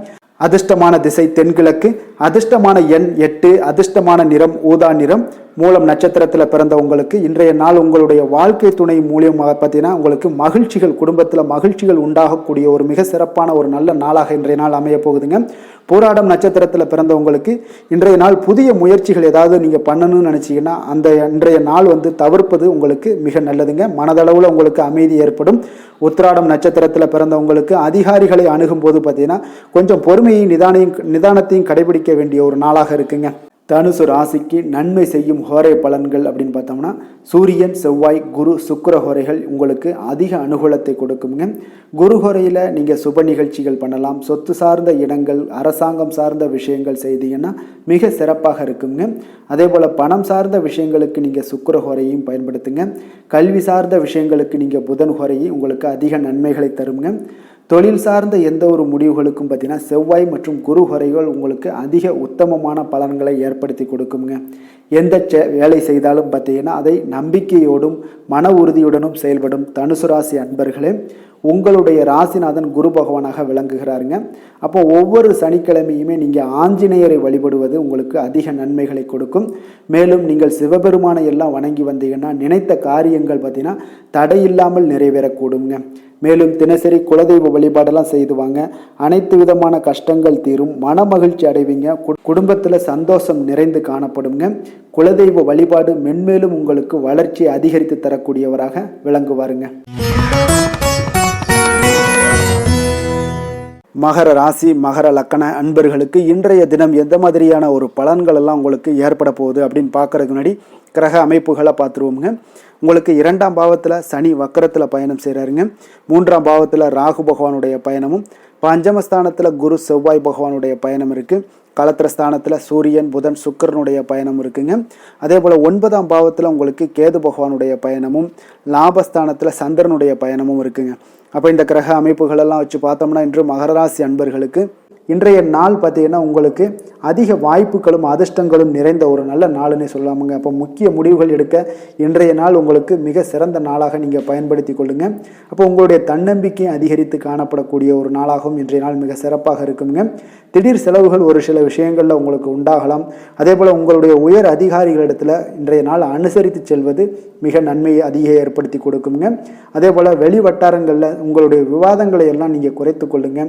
அதிர்ஷ்டமான திசை தென்கிழக்கு, அதிர்ஷ்டமான எண் 8, அதிர்ஷ்டமான நிறம் ஊதா நிறம். மூலம் நட்சத்திரத்தில் பிறந்த உங்களுக்கு இன்றைய நாள் உங்களுடைய வாழ்க்கை துணை மூலியமாக பார்த்தீங்கன்னா உங்களுக்கு மகிழ்ச்சிகள், குடும்பத்தில் மகிழ்ச்சிகள் உண்டாகக்கூடிய ஒரு மிக சிறப்பான ஒரு நல்ல நாளாக இன்றைய நாள் அமைய போகுதுங்க. போராடம் நட்சத்திரத்தில் பிறந்தவங்களுக்கு இன்றைய நாள் புதிய முயற்சிகள் ஏதாவது நீங்கள் பண்ணணும்னு நினச்சிங்கன்னா அந்த இன்றைய நாள் தவிர்ப்பது உங்களுக்கு மிக நல்லதுங்க. மனதளவில் உங்களுக்கு அமைதி ஏற்படும். உத்திராடம் நட்சத்திரத்தில் பிறந்தவங்களுக்கு அதிகாரிகளை அணுகும் போது பார்த்தீங்கன்னா கொஞ்சம் பொறுமையும் நிதானத்தையும் கடைபிடிக்க வேண்டிய ஒரு நாளாக இருக்குங்க. தனுசு ராசிக்கு நன்மை செய்யும் ஹோரை பலன்கள் அப்படின்னு பார்த்தோம்னா சூரியன், செவ்வாய், குரு, சுக்கிர ஹோரைகள் உங்களுக்கு அதிக அனுகூலத்தை கொடுக்குங்க. குரு ஹோரையில் நீங்கள் சுப நிகழ்ச்சிகள் பண்ணலாம். சொத்து சார்ந்த இடங்கள், அரசாங்கம் சார்ந்த விஷயங்கள் செய்தீங்கன்னா மிக சிறப்பாக இருக்குங்க. அதே போல் பணம் சார்ந்த விஷயங்களுக்கு நீங்கள் சுக்கிர ஹோரையும் பயன்படுத்துங்க. கல்வி சார்ந்த விஷயங்களுக்கு நீங்கள் புதன் ஹோரையும் உங்களுக்கு அதிக நன்மைகளை தருங்க. தொழில் சார்ந்த எந்த ஒரு முடிவுகளுக்கும் பார்த்தீங்கன்னா செவ்வாய் மற்றும் குரு ஹோரைகள் உங்களுக்கு அதிக உத்தமமான பலன்களை ஏற்படுத்தி கொடுக்குங்க. எந்த வேலை செய்தாலும் பார்த்தீங்கன்னா அதை நம்பிக்கையோடும் மன உறுதியுடனும் செயல்படும் தனுசு ராசி அன்பர்களே, உங்களுடைய ராசிநாதன் குரு பகவானாக விளங்குகிறாருங்க. அப்போ ஒவ்வொரு சனிக்கிழமையுமே நீங்கள் ஆஞ்சநேயரை வழிபடுவது உங்களுக்கு அதிக நன்மைகளை கொடுக்கும். மேலும் நீங்கள் சிவபெருமானை எல்லாம் வணங்கி வந்தீங்கன்னா நினைத்த காரியங்கள் பார்த்தீங்கன்னா தடையில்லாமல் நிறைவேறக்கூடுங்க. மேலும் தினசரி குலதெய்வ வழிபாடெல்லாம் செய்துவாங்க. அனைத்து விதமான கஷ்டங்கள் தீரும். மன மகிழ்ச்சி அடைவீங்க. குடும்பத்தில் சந்தோஷம் நிறைந்து காணப்படுங்க. குலதெய்வ வழிபாடு மென்மேலும் உங்களுக்கு வளர்ச்சியை அதிகரித்து தரக்கூடியவராக விளங்குவாருங்க. மகர ராசி மகர லக்கண அன்பர்களுக்கு இன்றைய தினம் எந்த மாதிரியான ஒரு பலன்கள் எல்லாம் உங்களுக்கு ஏற்பட போகுது அப்படின்னு பார்க்கறதுக்கு முன்னாடி கிரக அமைப்புகளை பார்த்துருவோமுங்க. உங்களுக்கு 2ஆம் பாவத்தில் சனி வக்கரத்தில் பயணம் செய்கிறாருங்க. 3ஆம் பாவத்தில் ராகு பகவானுடைய பயணமும், பஞ்சமஸ்தானத்தில் குரு செவ்வாய் பகவானுடைய பயணம் இருக்குது. களத்திரஸ்தானத்தில் சூரியன் புதன் சுக்கிரனுடைய பயணம் இருக்குங்க. அதே போல் 9ஆம் பாவத்தில் உங்களுக்கு கேது பகவானுடைய பயணமும் லாபஸ்தானத்தில் சந்திரனுடைய பயணமும் இருக்குங்க. அப்போ இந்த கிரக அமைப்புகளெல்லாம் வச்சு பார்த்தோம்னா இன்று மகர ராசி அன்பர்களுக்கு இன்றைய நாள் பார்த்தீங்கன்னா உங்களுக்கு அதிக வாய்ப்புகளும் அதிர்ஷ்டங்களும் நிறைந்த ஒரு நல்ல நாளுன்னே சொல்லலாமுங்க. அப்போ முக்கிய முடிவுகள் எடுக்க இன்றைய நாள் உங்களுக்கு மிக சிறந்த நாளாக நீங்கள் பயன்படுத்தி கொள்ளுங்க. அப்போ உங்களுடைய தன்னம்பிக்கை அதிகரித்து காணப்படக்கூடிய ஒரு நாளாகவும் இன்றைய நாள் மிக சிறப்பாக இருக்குங்க. திடீர் செலவுகள் ஒரு சில விஷயங்களில் உங்களுக்கு உண்டாகலாம். அதே போல் உங்களுடைய உயர் அதிகாரிகளிடத்தில் இன்றைய நாள் அனுசரித்து செல்வது மிக நன்மையை அதிக ஏற்படுத்தி கொடுக்குங்க. அதே போல் வெளி வட்டாரங்களில் உங்களுடைய விவாதங்களை எல்லாம் நீங்கள் குறைத்து கொள்ளுங்க.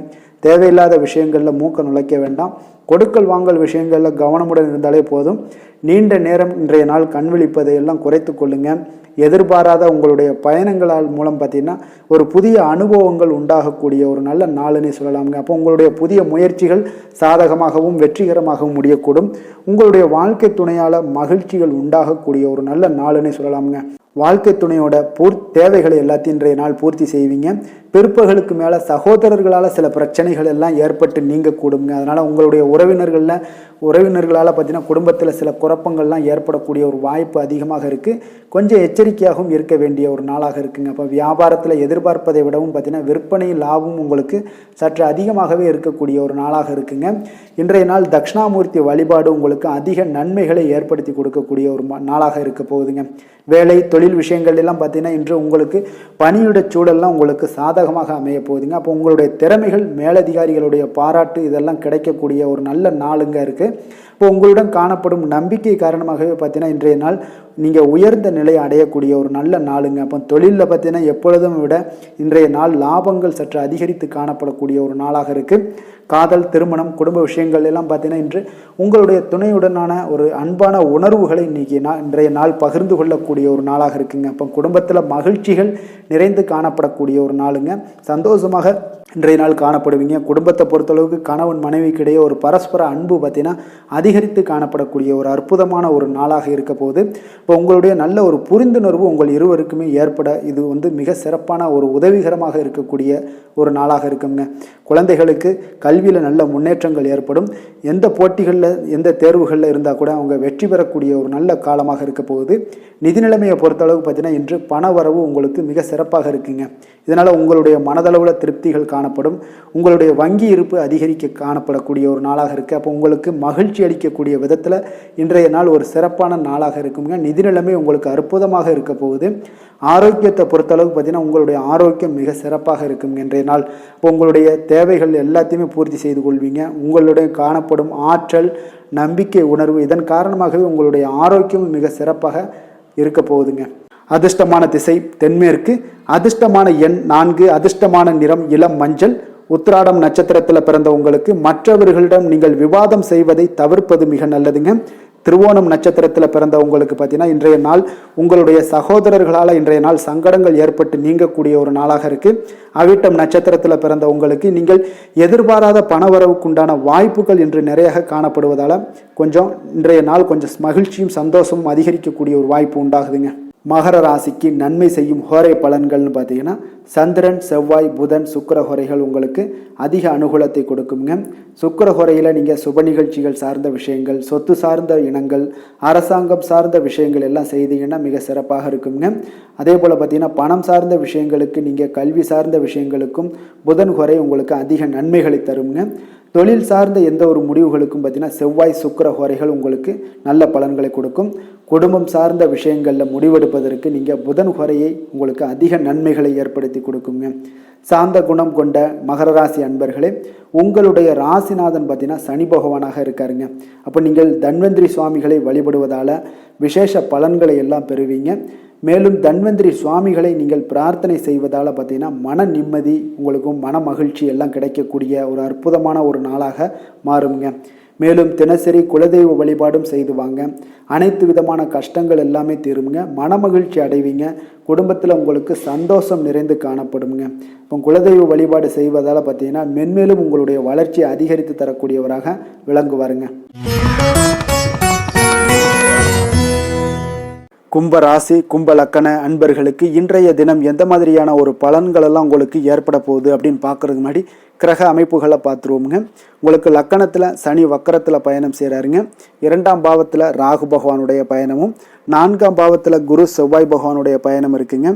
தேவையில்லாத விஷயங்களில் மூக்க நுழைக்க வேண்டாம். கொடுக்கல் வாங்கல் விஷயங்களில் கவனமுடன் இருந்தாலே போதும். நீண்ட நேரம் இன்றைய நாள் கண் விழிப்பதை எல்லாம் குறைத்து கொள்ளுங்க. எதிர்பாராத உங்களுடைய பயணங்களால் மூலம் பார்த்தீங்கன்னா ஒரு புதிய அனுபவங்கள் உண்டாகக்கூடிய ஒரு நல்ல நாளுன்னே சொல்லலாமுங்க. அப்போ உங்களுடைய புதிய முயற்சிகள் சாதகமாகவும் வெற்றிகரமாகவும் முடியக்கூடும். உங்களுடைய வாழ்க்கை துணையால் மகிழ்ச்சிகள் உண்டாகக்கூடிய ஒரு நல்ல நாளுன்னே சொல்லலாமுங்க. வாழ்க்கை துணையோட தேவைகளை எல்லாத்தையும் இன்றைய நாள் பூர்த்தி செய்வீங்க. பிற்பகலுக்கு மேலே சகோதரர்களால் சில பிரச்சனைகள் எல்லாம் ஏற்பட்டு நீங்கக்கூடுங்க. அதனால் உங்களுடைய உறவினர்களால் பார்த்தீங்கன்னா குடும்பத்தில் சில குழப்பங்கள்லாம் ஏற்படக்கூடிய ஒரு வாய்ப்பு அதிகமாக இருக்குது. கொஞ்சம் எச்சரிக்கையாகவும் இருக்க வேண்டிய ஒரு நாளாக இருக்குங்க. அப்போ வியாபாரத்தில் எதிர்பார்ப்பதை விடவும் பார்த்தீங்கன்னா விற்பனை லாபம் உங்களுக்கு சற்று அதிகமாகவே இருக்கக்கூடிய ஒரு நாளாக இருக்குங்க. இன்றைய நாள் தட்சிணாமூர்த்தி வழிபாடு உங்களுக்கு அதிக நன்மைகளை ஏற்படுத்தி கொடுக்கக்கூடிய ஒரு நாளாக இருக்க போகுதுங்க. வேலை தொழில் விஷயங்கள் எல்லாம் பார்த்தீங்கன்னா இன்று உங்களுக்கு பணியிட சூழல்லாம் உங்களுக்கு சாதகமாக அமைய போகுதுங்க. அப்போ உங்களுடைய திறமைகள் மேலதிகாரிகளுடைய பாராட்டு இதெல்லாம் கிடைக்கக்கூடிய ஒரு நல்ல நாளுங்க இருக்குது. இப்போ உங்களுடன் காணப்படும் நம்பிக்கை காரணமாகவே பார்த்தீங்கன்னா இன்றைய நாள் நீங்கள் உயர்ந்த நிலையை அடையக்கூடிய ஒரு நல்ல நாளுங்க. அப்போ தொழிலில் பார்த்தீங்கன்னா எப்பொழுதும் விட இன்றைய நாள் லாபங்கள் சற்று அதிகரித்து காணப்படக்கூடிய ஒரு நாளாக இருக்குது. காதல், திருமணம், குடும்ப விஷயங்கள் எல்லாம் பார்த்தீங்கன்னா இன்று உங்களுடைய துணையுடனான ஒரு அன்பான உணர்வுகளை இன்றைய நாள் பகிர்ந்து கொள்ளக்கூடிய ஒரு நாளாக இருக்குங்க. அப்போ குடும்பத்தில் மகிழ்ச்சிகள் நிறைந்து காணப்படக்கூடிய ஒரு நாளுங்க. சந்தோஷமாக இன்றைய நாள் காணப்படுவீங்க. குடும்பத்தை பொறுத்தளவுக்கு கணவன் மனைவிக்கிடையே ஒரு பரஸ்பர அன்பு பார்த்தீங்கன்னா அதிகரித்து காணப்படக்கூடிய ஒரு அற்புதமான ஒரு நாளாக இருக்க போது. இப்போ உங்களுடைய நல்ல ஒரு புரிந்துணர்வு உங்கள் இருவருக்குமே ஏற்பட இது மிக சிறப்பான ஒரு உதவிகரமாக இருக்கக்கூடிய ஒரு நாளாக இருக்குங்க. குழந்தைகளுக்கு கல்வியில் நல்ல முன்னேற்றங்கள் ஏற்படும். எந்த போட்டிகளில் எந்த தேர்வுகளில் இருந்தால் கூட அவங்க வெற்றி பெறக்கூடிய ஒரு நல்ல காலமாக இருக்க போகுது. நிதி நிலைமையை பொறுத்தளவுக்கு பார்த்தீங்கன்னா இன்று பண வரவு உங்களுக்கு மிக சிறப்பாக இருக்குங்க. இதனால் உங்களுடைய மனதளவில் திருப்திகள் காணப்படும். உங்களுடைய வங்கி இருப்பு அதிகரிக்க காணப்படக்கூடிய ஒரு நாளாக இருக்குது. அப்போ உங்களுக்கு மகிழ்ச்சி அளிக்கக்கூடிய விதத்தில் இன்றைய நாள் ஒரு சிறப்பான நாளாக இருக்குங்க. நிதி நிலைமை உங்களுக்கு அற்புதமாக இருக்க போகுது. ஆரோக்கியத்தை பொறுத்தளவுக்கு பார்த்தீங்கன்னா உங்களுடைய ஆரோக்கியம் மிக சிறப்பாக இருக்குங்க இன்றைய நாள். இப்போ உங்களுடைய தேவைகள் எல்லாத்தையுமே பூர்த்தி செய்து கொள்வீங்க. உங்களுடைய காணப்படும் ஆற்றல், நம்பிக்கை உணர்வு இதன் காரணமாகவே உங்களுடைய ஆரோக்கியம் மிக சிறப்பாக இருக்க போகுதுங்க. அதிர்ஷ்டமான திசை தென்மேற்கு, அதிர்ஷ்டமான எண் 4, அதிர்ஷ்டமான நிறம் இளம் மஞ்சள். உத்திராடம் நட்சத்திரத்தில் பிறந்த உங்களுக்கு மற்றவர்களிடம் நீங்கள் விவாதம் செய்வதை தவிர்ப்பது மிக நல்லதுங்க. திருவோணம் நட்சத்திரத்தில் பிறந்த உங்களுக்கு பார்த்தீங்கன்னா இன்றைய நாள் உங்களுடைய சகோதரர்களால் இன்றைய நாள் சங்கடங்கள் ஏற்பட்டு நீங்கக்கூடிய ஒரு நாளாக இருக்குது. அவிட்டம் நட்சத்திரத்தில் பிறந்த உங்களுக்கு நீங்கள் எதிர்பாராத பணவரவுக்குண்டான வாய்ப்புகள் இன்று நிறைய காணப்படுவதால் இன்றைய நாள் கொஞ்சம் மகிழ்ச்சியும் சந்தோஷமும் அதிகரிக்கக்கூடிய ஒரு வாய்ப்பு உண்டாகுதுங்க. மகர ராசிக்கு நன்மை செய்யும் ஹோரை பலன்கள்னு பார்த்தீங்கன்னா சந்திரன், செவ்வாய், புதன், சுக்கிர ஹோரைகள் உங்களுக்கு அதிக அனுகூலத்தை கொடுக்குங்க. சுக்கிர ஹோரையில் நீங்கள் சுப நிகழ்ச்சிகள் சார்ந்த விஷயங்கள், சொத்து சார்ந்த இனங்கள், அரசாங்கம் சார்ந்த விஷயங்கள் எல்லாம் செய்தீங்கன்னா மிக சிறப்பாக இருக்குங்க. அதே போல் பார்த்தீங்கன்னா பணம் சார்ந்த விஷயங்களுக்கு, நீங்கள் கல்வி சார்ந்த விஷயங்களுக்கும் புதன் ஹோரை உங்களுக்கு அதிக நன்மைகளை தருங்க. தொழில் சார்ந்த எந்த ஒரு முடிவுகளுக்கும் பார்த்தீங்கன்னா செவ்வாய், சுக்கிர ஹோரைகள் உங்களுக்கு நல்ல பலன்களை கொடுக்கும். குடும்பம் சார்ந்த விஷயங்களில் முடிவெடுப்பதற்கு நீங்கள் புதன் ஹோரையை உங்களுக்கு அதிக நன்மைகளை ஏற்படுத்தி கொடுக்குங்க. சாந்த குணம் கொண்ட மகர ராசி அன்பர்களே, உங்களுடைய ராசிநாதன் பார்த்தீங்கன்னா சனி பகவானாக இருக்காருங்க. அப்போ நீங்கள் தன்வந்திரி சுவாமிகளை வழிபடுவதால் விசேஷ பலன்களை எல்லாம் பெறுவீங்க. மேலும் தன்வந்திரி சுவாமிகளை நீங்கள் பிரார்த்தனை செய்வதால் பார்த்தீங்கன்னா மன நிம்மதி உங்களுக்கும் மன மகிழ்ச்சி எல்லாம் கிடைக்கக்கூடிய ஒரு அற்புதமான ஒரு நாளாக மாறுங்க. மேலும் தினசரி குலதெய்வ வழிபாடும் செய்து வாங்க. அனைத்து விதமான கஷ்டங்கள் எல்லாமே தீருங்க. மனமகிழ்ச்சி அடைவீங்க. குடும்பத்தில் உங்களுக்கு சந்தோஷம் நிறைந்து காணப்படுங்க. இப்போ குலதெய்வ வழிபாடு செய்வதால் பார்த்தீங்கன்னா மென்மேலும் உங்களுடைய வளர்ச்சியை அதிகரித்து தரக்கூடியவராக விளங்குவாருங்க. கும்ப ராசி கும்ப லக்கண அன்பர்களுக்கு இன்றைய தினம் எந்த மாதிரியான ஒரு பலன்கள் எல்லாம் உங்களுக்கு ஏற்பட போகுது அப்படின்னு பார்க்கறதுக்கு முன்னாடி கிரக அமைப்புகளை பார்த்துருவோமுங்க. உங்களுக்கு லக்கணத்தில் சனி வக்கரத்தில் பயணம் செய்கிறாருங்க. 2ஆம் பாவத்தில் ராகு பகவானுடைய பயணமும், 4ஆம் பாவத்தில் குரு செவ்வாய் பகவானுடைய பயணம் இருக்குங்க.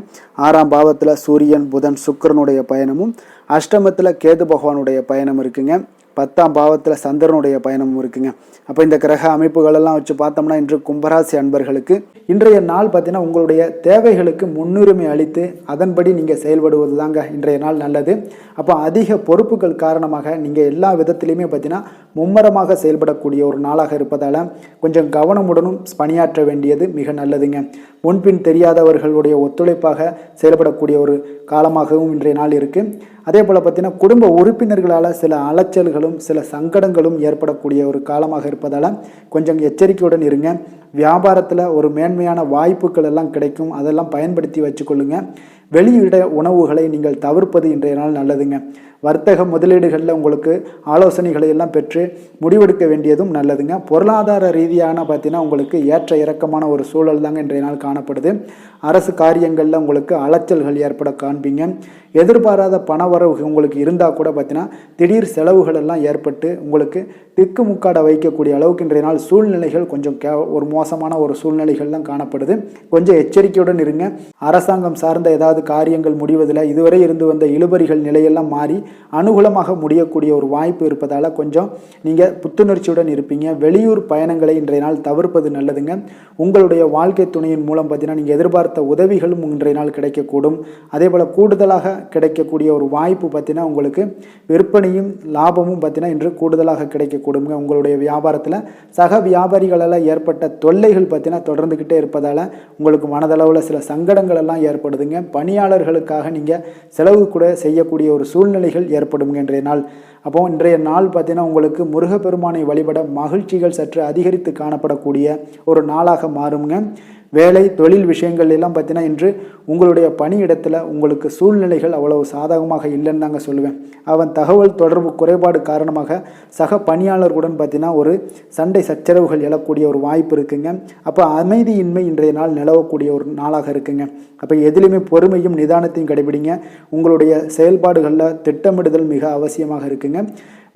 6ஆம் பாவத்தில் சூரியன் புதன் சுக்கிரனுடைய பயணமும், அஷ்டமத்தில் கேது பகவானுடைய பயணம் இருக்குங்க. 10ஆம் பாவத்தில் சந்திரனுடைய பயணமும் இருக்குங்க. அப்போ இந்த கிரக அமைப்புகளெல்லாம் வச்சு பார்த்தோம்னா இன்று கும்பராசி அன்பர்களுக்கு இன்றைய நாள் பார்த்தீங்கன்னா உங்களுடைய தேவைகளுக்கு முன்னுரிமை அளித்து அதன்படி நீங்கள் செயல்படுவது தாங்க இன்றைய நாள் நல்லது. அப்போ அதிக பொறுப்புகள் காரணமாக நீங்கள் எல்லா விதத்திலையுமே பார்த்தீங்கன்னா மும்மரமாக செயல்படக்கூடிய ஒரு நாளாக இருப்பதால் கொஞ்சம் கவனமுடனும் பணியாற்ற வேண்டியது மிக நல்லதுங்க. முன்பின் தெரியாதவர்களுடைய ஒத்துழைப்பாக செயல்படக்கூடிய ஒரு காலமாகவும் இன்றைய நாள் இருக்குது. அதே போல் பார்த்தீங்கன்னா குடும்ப உறுப்பினர்களால் சில அலைச்சல்களும் சில சங்கடங்களும் ஏற்படக்கூடிய ஒரு காலமாக இருப்பதால் கொஞ்சம் எச்சரிக்கையுடன் இருங்க. வியாபாரத்தில் ஒரு மேன்மையான வாய்ப்புகள் எல்லாம் கிடைக்கும், அதெல்லாம் பயன்படுத்தி வச்சுக்கொள்ளுங்க. வெளியிட உணவுகளை நீங்கள் தவிர்ப்பது இன்றைய நாள் நல்லதுங்க. வர்த்தக முதலீடுகளில் உங்களுக்கு ஆலோசனைகளை எல்லாம் பெற்று முடிவெடுக்க வேண்டியதும் நல்லதுங்க. பொருளாதார ரீதியான பார்த்தீங்கன்னா உங்களுக்கு ஏற்ற இறக்கமான ஒரு சூழல் தாங்க இன்றைய நாள் காணப்படுது. அரசு காரியங்களில் உங்களுக்கு அலைச்சல்கள் ஏற்பட காண்பீங்க. எதிர்பாராத பணவரவு உங்களுக்கு இருந்தால் கூட பார்த்தீங்கன்னா திடீர் செலவுகள் எல்லாம் ஏற்பட்டு உங்களுக்கு திக்கு முக்காட வைக்கக்கூடிய அளவுக்கு இன்றைய நாள் சூழ்நிலைகள் கொஞ்சம் ஒரு மோசமான ஒரு சூழ்நிலைகள் தான் காணப்படுது. கொஞ்சம் எச்சரிக்கையுடன் இருங்க. அரசாங்கம் சார்ந்த ஏதாவது காரியங்கள் முடிவதில் இதுவரை இருந்து வந்த இழுபறிகள் நிலையெல்லாம் மாறி அனுகூலமாக முடியக்கூடிய ஒரு வாய்ப்பு இருப்பதால் கொஞ்சம் நீங்கள் புத்துணர்ச்சியுடன் இருப்பீங்க. வெளியூர் பயணங்களை இன்றைய நாள் தவிர்ப்பது நல்லதுங்க. உங்களுடைய வாழ்க்கை துணையின் மூலம் பார்த்தீங்கன்னா நீங்கள் எதிர்பார்த்த உதவிகளும் இன்றைய நாள் கிடைக்கக்கூடும். அதே போல் கூடுதலாக கிடைக்கக்கூடிய ஒரு வாய்ப்பு பார்த்தீங்கன்னா உங்களுக்கு விற்பனையும் லாபமும் பார்த்தீங்கன்னா இன்று கூடுதலாக கிடைக்கக்கூடுங்க. உங்களுடைய வியாபாரத்தில் சக வியாபாரிகளால் ஏற்பட்ட தொல்லைகள் பார்த்தீங்கன்னா தொடர்ந்துக்கிட்டே இருப்பதால் உங்களுக்கு மனதளவில் சில சங்கடங்கள் எல்லாம் ஏற்படுதுங்க. பணியாளர்களுக்காக நீங்கள் செலவு கூட செய்யக்கூடிய ஒரு சூழ்நிலைகள் ஏற்படுங்க இன்றைய நாள். அப்போ இன்றைய நாள் பார்த்தீங்கன்னா உங்களுக்கு முருகப்பெருமானை வழிபட மகிழ்ச்சிகள் சற்று அதிகரித்து காணப்படக்கூடிய ஒரு நாளாக மாறுங்க. வேலை தொழில் விஷயங்கள் எல்லாம் பார்த்தீங்கன்னா இன்று உங்களுடைய பணியிடத்தில் உங்களுக்கு சூழ்நிலைகள் அவ்வளவு சாதகமாக இல்லைன்னு தாங்க சொல்லுவேன். அவன் தகவல் தொடர்பு குறைபாடு காரணமாக சக பணியாளர்களுடன் பார்த்தீங்கன்னா ஒரு சண்டை சச்சரவுகள் எழக்கூடிய ஒரு வாய்ப்பு இருக்குங்க. அப்போ அமைதியின்மை இன்றைய நாள் நிலவக்கூடிய ஒரு நாளாக இருக்குங்க. அப்போ எதிலுமே பொறுமையும் நிதானத்தையும் கடைபிடிங்க. உங்களுடைய செயல்பாடுகளில் திட்டமிடுதல் மிக அவசியமாக இருக்குங்க.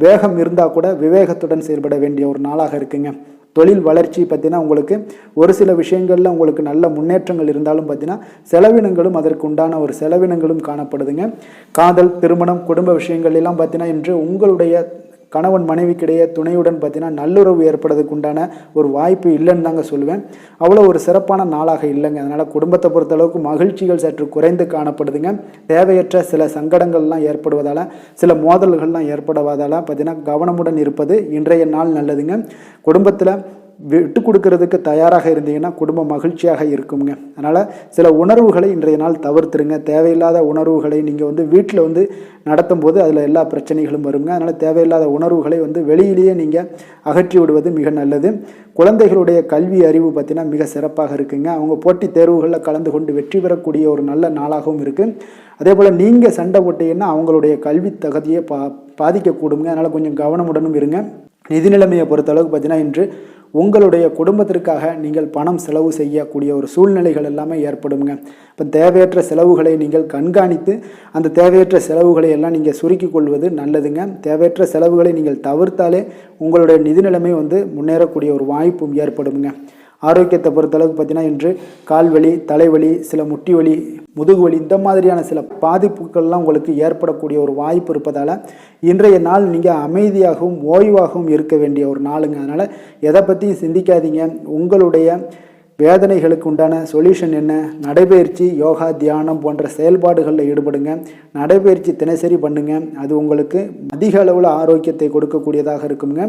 வேகம் இருந்தால் கூட விவேகத்துடன் செயல்பட வேண்டிய ஒரு நாளாக இருக்குங்க. தொழில் வளர்ச்சி பார்த்தீங்கன்னா உங்களுக்கு ஒரு சில விஷயங்களில் உங்களுக்கு நல்ல முன்னேற்றங்கள் இருந்தாலும் பார்த்தீங்கன்னா செலவினங்களும் அதற்கு உண்டான ஒரு செலவினங்களும் காணப்படுதுங்க. காதல் திருமணம் குடும்ப விஷயங்கள் எல்லாம் பார்த்தீங்கன்னா இன்று உங்களுடைய கணவன் மனைவிக்கிடையே துணையுடன் பார்த்தீங்கன்னா நல்லுறவு ஏற்படுறதுக்கு உண்டான ஒரு வாய்ப்பு இல்லைன்னு தாங்க சொல்லுவேன். அவ்வளோ ஒரு சிறப்பான நாளாக இல்லைங்க. அதனால் குடும்பத்தை பொறுத்தளவுக்கு மகிழ்ச்சிகள் சற்று குறைந்து காணப்படுதுங்க. தேவையற்ற சில சங்கடங்கள்லாம் ஏற்படுவதால் சில மோதல்கள்லாம் ஏற்படுவதால் பார்த்தீங்கன்னா கவனமுடன் இருப்பது இன்றைய நாள் நல்லதுங்க. குடும்பத்தில் விட்டு கொடுக்கறதுக்கு தயாராக இருந்தீங்கன்னா குடும்பம் மகிழ்ச்சியாக இருக்குங்க. அதனால் சில உணர்வுகளை இன்றைய நாள் தவிர்த்துருங்க. தேவையில்லாத உணர்வுகளை நீங்கள் வீட்டில் நடத்தும் போது அதில் எல்லா பிரச்சனைகளும் வருங்க. அதனால் தேவையில்லாத உணர்வுகளை வெளியிலேயே நீங்கள் அகற்றி விடுவது மிக நல்லது. குழந்தைகளுடைய கல்வி அறிவு பார்த்தீங்கன்னா மிக சிறப்பாக இருக்குங்க. அவங்க போட்டித் தேர்வுகளில் கலந்து கொண்டு வெற்றி பெறக்கூடிய ஒரு நல்ல நாளாகவும் இருக்குது. அதே போல் நீங்கள் சண்டை போட்டீங்கன்னா அவங்களுடைய கல்வி தகுதியை பாதிக்கக்கூடுங்க. அதனால் கொஞ்சம் கவனமுடனும் இருங்க. நிதி நிலைமையை பொறுத்தளவுக்கு பார்த்தீங்கன்னா இன்று உங்களுடைய குடும்பத்திற்காக நீங்கள் பணம் செலவு செய்யக்கூடிய ஒரு சூழ்நிலைகள் எல்லாமே ஏற்படுங்க. இப்போ தேவையற்ற செலவுகளை நீங்கள் கண்காணித்து அந்த தேவையற்ற செலவுகளை எல்லாம் நீங்கள் சுருக்கி கொள்வது நல்லதுங்க. தேவையற்ற செலவுகளை நீங்கள் தவிர்த்தாலே உங்களுடைய நிதி நிலைமை முன்னேறக்கூடிய ஒரு வாய்ப்பும் ஏற்படுங்க. ஆரோக்கியத்தை பொறுத்தளவுக்கு பார்த்தீங்கன்னா இன்று கால்வலி தலைவலி சில முட்டி வலி முதுகு வலி இந்த மாதிரியான சில பாதிப்புகள்லாம் உங்களுக்கு ஏற்படக்கூடிய ஒரு வாய்ப்பு இருப்பதால் இன்றைய நாள் நீங்கள் அமைதியாகவும் ஓய்வாகவும் இருக்க வேண்டிய ஒரு நாளுங்க. அதனால் எதை பற்றியும் சிந்திக்காதீங்க. உங்களுடைய வேதனைகளுக்கு உண்டான சொல்யூஷன் என்ன? நடைபயிற்சி யோகா தியானம் போன்ற செயல்பாடுகளில் ஈடுபடுங்க. நடைபயிற்சி தினசரி பண்ணுங்க. அது உங்களுக்கு அதிக அளவில் ஆரோக்கியத்தை கொடுக்கக்கூடியதாக இருக்குங்க.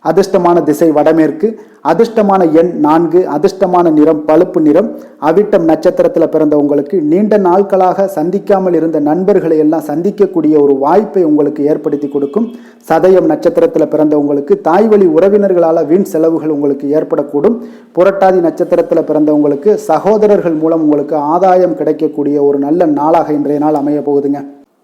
அதிர்ஷ்டமான திசை வடமேற்கு, அதிர்ஷ்டமான எண் 4, அதிர்ஷ்டமான நிறம் பழுப்பு நிறம். அவிட்டம் நட்சத்திரத்தில் பிறந்த உங்களுக்கு நீண்ட நாட்களாக சந்திக்காமல் இருந்த நண்பர்களை எல்லாம் சந்திக்கக்கூடிய ஒரு வாய்ப்பை உங்களுக்கு ஏற்படுத்தி கொடுக்கும். சதயம் நட்சத்திரத்தில் பிறந்த உங்களுக்கு தாய்வழி உறவினர்களால் வீண் செலவுகள் உங்களுக்கு ஏற்படக்கூடும். புரட்டாதி நட்சத்திரத்தில் பிறந்தவங்களுக்கு சகோதரர்கள் மூலம் உங்களுக்கு ஆதாயம் கிடைக்கக்கூடிய ஒரு நல்ல நாளாக இன்றைய நாள் அமைய போகுதுங்க.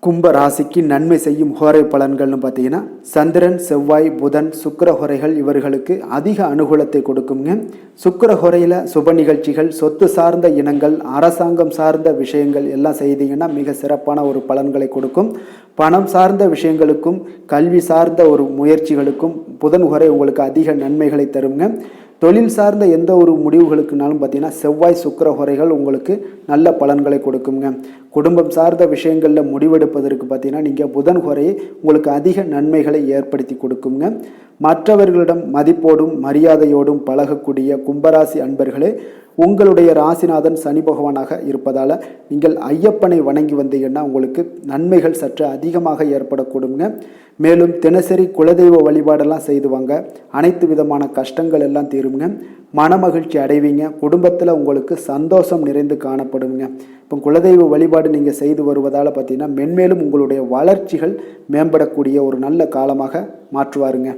கும்ப ராசிக்கு நன்மை செய்யும் ஹோரை பலன்கள்னு பார்த்தீங்கன்னா சந்திரன், செவ்வாய், புதன், சுக்கிர ஹோரைகள் இவர்களுக்கு அதிக அனுகூலத்தை கொடுக்குங்க. சுக்கிர ஹோரையில் சுப நிகழ்ச்சிகள், சொத்து சார்ந்த இனங்கள், அரசாங்கம் சார்ந்த விஷயங்கள் எல்லாம் செய்தீங்கன்னா மிக சிறப்பான ஒரு பலன்களை கொடுக்கும். பணம் சார்ந்த விஷயங்களுக்கும் கல்வி சார்ந்த ஒரு முயற்சிகளுக்கும் புதன் ஹோரை உங்களுக்கு அதிக நன்மைகளை தருங்க. தொழில் சார்ந்த எந்த ஒரு முடிவுகளுக்குனாலும் பார்த்தீங்கன்னா செவ்வாய், சுக்கிர ஹோரைகள் உங்களுக்கு நல்ல பலன்களை கொடுக்குங்க. குடும்பம் சார்ந்த விஷயங்களில் முடிவெடுப்பதற்கு பார்த்தீங்கன்னா நீங்கள் புதன் ஹோரையை உங்களுக்கு அதிக நன்மைகளை ஏற்படுத்தி கொடுக்குங்க. மற்றவர்களிடம் மதிப்போடும் மரியாதையோடும் பழகக்கூடிய கும்பராசி அன்பர்களே, உங்களுடைய ராசிநாதன் சனி பகவானாக இருப்பதால் நீங்கள் ஐயப்பனை வணங்கி வந்தீங்கன்னா உங்களுக்கு நன்மைகள் சற்று அதிகமாக ஏற்படக்கூடுங்க. மேலும் தினசரி குலதெய்வ வழிபாடெல்லாம் செய்து வாங்க, அனைத்து விதமான கஷ்டங்கள் எல்லாம் தீருங்க, மனமகிழ்ச்சி அடைவீங்க, குடும்பத்தில் உங்களுக்கு சந்தோஷம் நிறைந்து காணப்படுங்க. இப்போ குலதெய்வ வழிபாடு நீங்கள் செய்து வருவதால் பார்த்தீங்கன்னா மென்மேலும் உங்களுடைய வளர்ச்சிகள் மேம்படக்கூடிய ஒரு நல்ல காலமாக மாற்றுவாருங்க.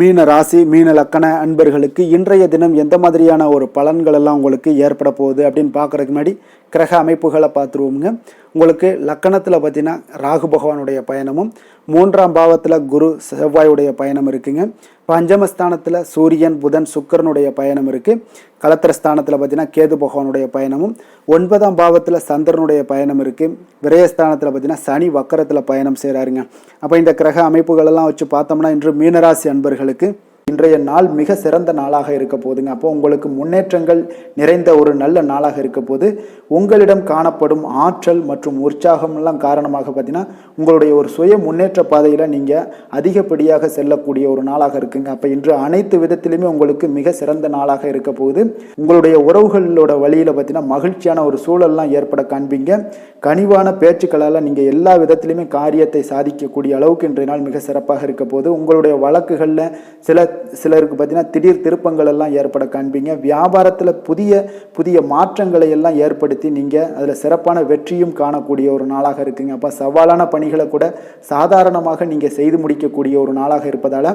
மீன ராசி, மீன லக்கண அன்பர்களுக்கு இன்றைய தினம் எந்த மாதிரியான ஒரு பலன்கள் எல்லாம் உங்களுக்கு ஏற்பட போகுது அப்படின்னு பார்க்குறதுக்கு முன்னாடி கிரக அமைப்புகளை பார்த்துருவோங்க. உங்களுக்கு லக்கணத்தில் பார்த்தீங்கன்னா ராகு பகவானுடைய பயணமும், 3ஆம் பாவத்தில் குரு செவ்வாயுடைய பயணம் இருக்குங்க. பஞ்சமஸ்தானத்தில் சூரியன், புதன், சுக்கிரனுடைய பயணம் இருக்குது. கலத்திரஸ்தானத்தில் பார்த்தீங்கன்னா கேது பகவானுடைய பயணமும், 9ஆம் பாவத்தில் சந்திரனுடைய பயணம் இருக்குது. விரயஸ்தானத்தில் பார்த்தீங்கன்னா சனி வக்கரத்தில் பயணம் செய்கிறாருங்க. அப்போ இந்த கிரக அமைப்புகளெல்லாம் வச்சு பார்த்தோம்னா இன்று மீனராசி அன்பர்களுக்கு இன்றைய நாள் மிக சிறந்த நாளாக இருக்க போதுங்க. அப்போ உங்களுக்கு முன்னேற்றங்கள் நிறைந்த ஒரு நல்ல நாளாக இருக்க போது உங்களிடம் காணப்படும் ஆற்றல் மற்றும் உற்சாகம் எல்லாம் காரணமாக பார்த்தீங்கன்னா உங்களுடைய ஒரு சுய முன்னேற்ற பாதையில் நீங்கள் அதிகப்படியாக செல்லக்கூடிய ஒரு நாளாக இருக்குங்க. அப்போ இன்று அனைத்து விதத்திலுமே உங்களுக்கு மிக சிறந்த நாளாக இருக்க போகுது. உங்களுடைய உறவுகளோட வழியில் பார்த்தீங்கன்னா மகிழ்ச்சியான ஒரு சூழல்லாம் ஏற்பட காண்பீங்க. கனிவான பேச்சுக்களால் நீங்கள் எல்லா விதத்திலுமே காரியத்தை சாதிக்கக்கூடிய அளவுக்கு இன்றைய நாள் மிக சிறப்பாக இருக்க போது. உங்களுடைய வழக்குகளில் சிலருக்கு பார்த்தீங்கன்னா திடீர் திருப்பங்கள் எல்லாம் ஏற்பட காண்பீங்க. வியாபாரத்தில் புதிய புதிய மாற்றங்களை எல்லாம் ஏற்படுத்தி நீங்கள் அதில் சிறப்பான வெற்றியும் காணக்கூடிய ஒரு நாளாக இருக்குங்க. அப்போ சவாலான பணிகளை கூட சாதாரணமாக நீங்கள் செய்து முடிக்கக்கூடிய ஒரு நாளாக இருப்பதால்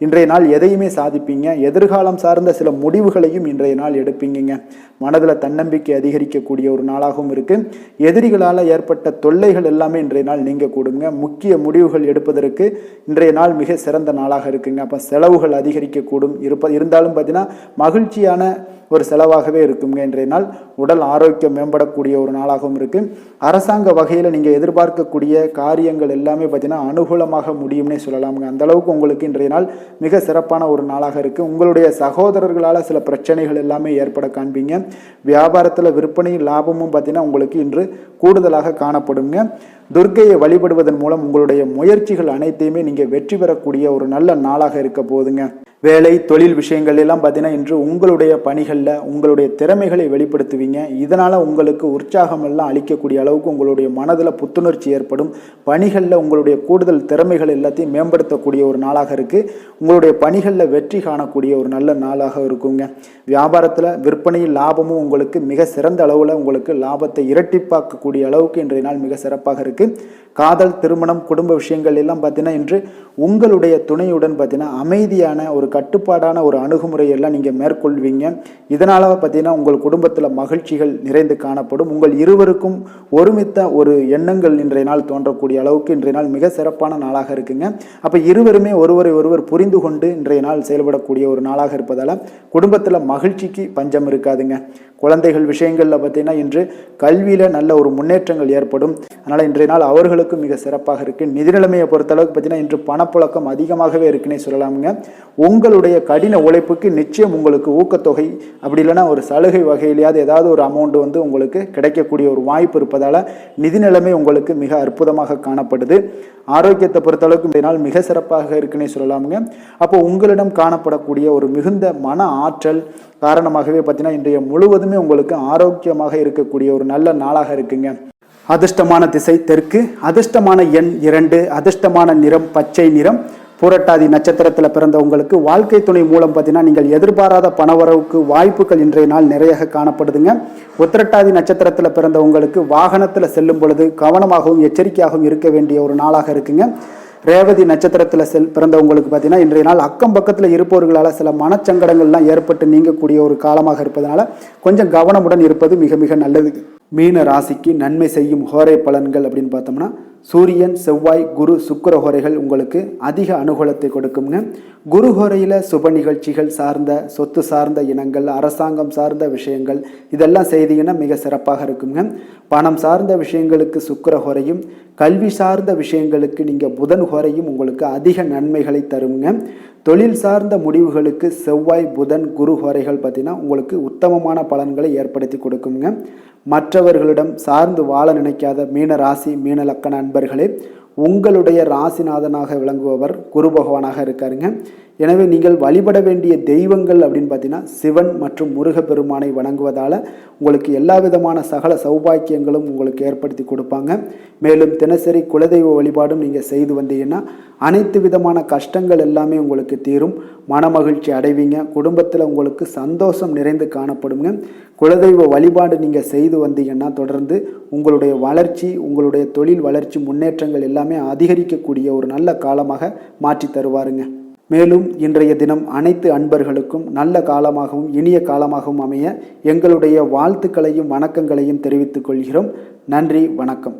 இன்றைய நாள் எதையுமே சாதிப்பீங்க. எதிர்காலம் சார்ந்த சில முடிவுகளையும் இன்றைய நாள் எடுப்பீங்க. மனதில் தன்னம்பிக்கை அதிகரிக்கக்கூடிய ஒரு நாளாகவும் இருக்குது. எதிரிகளால் ஏற்பட்ட தொல்லைகள் எல்லாமே இன்றைய நாள் நீங்க கூடுங்க. முக்கிய முடிவுகள் எடுப்பதற்கு இன்றைய நாள் மிக சிறந்த நாளாக இருக்குங்க. அப்போ செலவுகள் அதிகரிக்கக்கூடும். இருந்தாலும் பார்த்தீங்கன்னா மகிழ்ச்சியான ஒரு செலவாகவே இருக்குங்க. இன்றைய நாள் உடல் ஆரோக்கியம் மேம்படக்கூடிய ஒரு நாளாகவும் இருக்கு. அரசாங்க வகையில் நீங்கள் எதிர்பார்க்கக்கூடிய காரியங்கள் எல்லாமே பார்த்தீங்கன்னா அனுகூலமாக முடியும்னே சொல்லலாமுங்க. அந்த அளவுக்கு உங்களுக்கு இன்றைய நாள் மிக சிறப்பான ஒரு நாளாக இருக்கு. உங்களுடைய சகோதரர்களால் சில பிரச்சனைகள் எல்லாமே ஏற்பட காண்பீங்க. வியாபாரத்தில் விற்பனையும் லாபமும் பார்த்தீங்கன்னா உங்களுக்கு இன்று கூடுதலாக காணப்படுங்க. துர்க்கையை வழிபடுவதன் மூலம் உங்களுடைய முயற்சிகள் அனைத்தையுமே நீங்கள் வெற்றி பெறக்கூடிய ஒரு நல்ல நாளாக இருக்க போகுதுங்க. வேலை தொழில் விஷயங்கள் எல்லாம் பார்த்தீங்கன்னா இன்று உங்களுடைய பணிகளில் உங்களுடைய திறமைகளை வெளிப்படுத்துவீங்க. இதனால் உங்களுக்கு உற்சாகம் எல்லாம் அளிக்கக்கூடிய அளவுக்கு உங்களுடைய மனதில் புத்துணர்ச்சி ஏற்படும். பணிகளில் உங்களுடைய கூடுதல் திறமைகள் எல்லாத்தையும் மேம்படுத்தக்கூடிய ஒரு நாளாக இருக்குது. உங்களுடைய பணிகளில் வெற்றி காணக்கூடிய ஒரு நல்ல நாளாக இருக்குங்க. வியாபாரத்தில் விற்பனையில் லாபமும் உங்களுக்கு மிக சிறந்த அளவில் உங்களுக்கு லாபத்தை இரட்டிப்பாக்கக்கூடிய அளவுக்கு இன்றைய நாள் மிக சிறப்பாக இருக்குது. காதல், திருமணம், குடும்ப விஷயங்கள் எல்லாம் பார்த்தீங்கன்னா இன்று உங்களுடைய துணையுடன் பார்த்தீங்கன்னா அமைதியான ஒரு கட்டுப்பாடான ஒரு அணுகுமுறையெல்லாம் நீங்கள் மேற்கொள்வீங்க. இதனால் பார்த்தீங்கன்னா உங்கள் குடும்பத்தில் மகிழ்ச்சிகள் நிறைந்து காணப்படும். உங்கள் இருவருக்கும் ஒருமித்த ஒரு எண்ணங்கள் இன்றைய நாள் தோன்றக்கூடிய அளவுக்கு இன்றைய நாள் மிக சிறப்பான நாளாக இருக்குங்க. அப்போ இருவருமே ஒருவரை ஒருவர் புரிந்து கொண்டு இன்றைய நாள் செயல்படக்கூடிய ஒரு நாளாக இருப்பதால் குடும்பத்தில் மகிழ்ச்சிக்கு பஞ்சம் இருக்காதுங்க. குழந்தைகள் விஷயங்களில் பார்த்தீங்கன்னா இன்று கல்வியில் நல்ல ஒரு முன்னேற்றங்கள் ஏற்படும். அதனால் இன்றைய நாள் அவர்களுக்கு மிக சிறப்பாக இருக்குது. நிதி நிலைமையை பொறுத்தளவுக்கு பார்த்தீங்கன்னா இன்று பணப்புழக்கம் அதிகமாகவே இருக்குன்னே சொல்லலாமுங்க. உங்களுடைய கடின உழைப்புக்கு நிச்சயம் உங்களுக்கு ஊக்கத்தொகை அப்படி இல்லைன்னா ஒரு சலுகை வகையிலேயாவது ஏதாவது ஒரு அமௌண்ட் வந்து உங்களுக்கு கிடைக்கக்கூடிய ஒரு வாய்ப்பு இருப்பதால் நிதி நிலைமை உங்களுக்கு மிக அற்புதமாக காணப்படுது. ஆரோக்கியத்தை பொறுத்தளவுக்கு இந்த நாள் மிக சிறப்பாக இருக்குன்னே சொல்லலாமுங்க. அப்போ உங்களிடம் காணப்படக்கூடிய ஒரு மிகுந்த மன ஆற்றல் காரணமாகவே பார்த்தீங்கன்னா இன்றைய முழுவதுமே உங்களுக்கு ஆரோக்கியமாக இருக்கக்கூடிய ஒரு நல்ல நாளாக இருக்குங்க. அதிர்ஷ்டமான திசை தெற்கு, அதிர்ஷ்டமான எண் 2, அதிர்ஷ்டமான நிறம் பச்சை நிறம். பூரட்டாதி நட்சத்திரத்தில் பிறந்த உங்களுக்கு வாழ்க்கை துணை மூலம் பார்த்தீங்கன்னா நீங்கள் எதிர்பாராத பணவரவுக்கு வாய்ப்புகள் இன்றைய நாள் நிறைய காணப்படுதுங்க. உத்திரட்டாதி நட்சத்திரத்தில் பிறந்த உங்களுக்கு வாகனத்தில் செல்லும் பொழுது கவனமாகவும் எச்சரிக்கையாகவும் இருக்க வேண்டிய ஒரு நாளாக இருக்குங்க. ரேவதி நட்சத்திரத்தில் பிறந்தவங்களுக்கு பார்த்தீங்கன்னா இன்றைய நாள் அக்கம் பக்கத்தில் இருப்பவர்களால் சில மனச்சங்கடங்கள்லாம் ஏற்பட்டு நீங்கக்கூடிய ஒரு காலமாக இருப்பதனால கொஞ்சம் கவனமுடன் இருப்பது மிக மிக நல்லது. மீன ராசிக்கு நன்மை செய்யும் ஹோரை பலன்கள் அப்படின்னு பார்த்தோம்னா சூரியன், செவ்வாய், குரு, சுக்கிர ஹோரைகள் உங்களுக்கு அதிக அனுகூலத்தை கொடுக்குங்க. குரு ஹோரையில் சுப நிகழ்ச்சிகள் சார்ந்த, சொத்து சார்ந்த இனங்கள், அரசாங்கம் சார்ந்த விஷயங்கள் இதெல்லாம் செய்தீங்கன்னா மிக சிறப்பாக இருக்குங்க. பணம் சார்ந்த விஷயங்களுக்கு சுக்கிர ஹோரையும், கல்வி சார்ந்த விஷயங்களுக்கு நீங்கள் புதன் ஹோரையும் உங்களுக்கு அதிக நன்மைகளை தருங்க. தொழில் சார்ந்த முடிவுகளுக்கு செவ்வாய், புதன், குரு ஹோரைகள் பார்த்தீங்கன்னா உங்களுக்கு உத்தமமான பலன்களை ஏற்படுத்தி கொடுக்குங்க. மற்றவர்களிடம் சார்ந்து வாழ நினைக்காத மீன ராசி, மீன லக்கண அன்பர்களே, உங்களுடைய ராசிநாதனாக விளங்குபவர் குரு பகவானாக இருக்காருங்க. எனவே நீங்கள் வழிபட வேண்டிய தெய்வங்கள் அப்படின்னு பார்த்தீங்கன்னா சிவன் மற்றும் முருகப்பெருமானை வணங்குவதால் உங்களுக்கு எல்லா விதமான சகல சௌபாக்கியங்களும் உங்களுக்கு ஏற்படுத்தி கொடுப்பாங்க. மேலும் தினசரி குலதெய்வ வழிபாடும் நீங்கள் செய்து வந்தீங்கன்னா அனைத்து விதமான கஷ்டங்கள் எல்லாமே உங்களுக்கு தீரும், மனமகிழ்ச்சி அடைவீங்க, குடும்பத்தில் உங்களுக்கு சந்தோஷம் நிறைந்து காணப்படுங்க. குலதெய்வ வழிபாடு நீங்கள் செய்து வந்தீங்கன்னா தொடர்ந்து உங்களுடைய வளர்ச்சி, உங்களுடைய தொழில் வளர்ச்சி, முன்னேற்றங்கள் எல்லாமே அதிகரிக்கக்கூடிய ஒரு நல்ல காலமாக மாற்றி தருவாருங்க. மேலும் இன்றைய தினம் அனைத்து அன்பர்களுக்கும் நல்ல காலமாகவும் இனிய காலமாகவும் அமைய எங்களுடைய வாழ்த்துக்களையும் வணக்கங்களையும் தெரிவித்துக் கொள்கிறோம். நன்றி, வணக்கம்.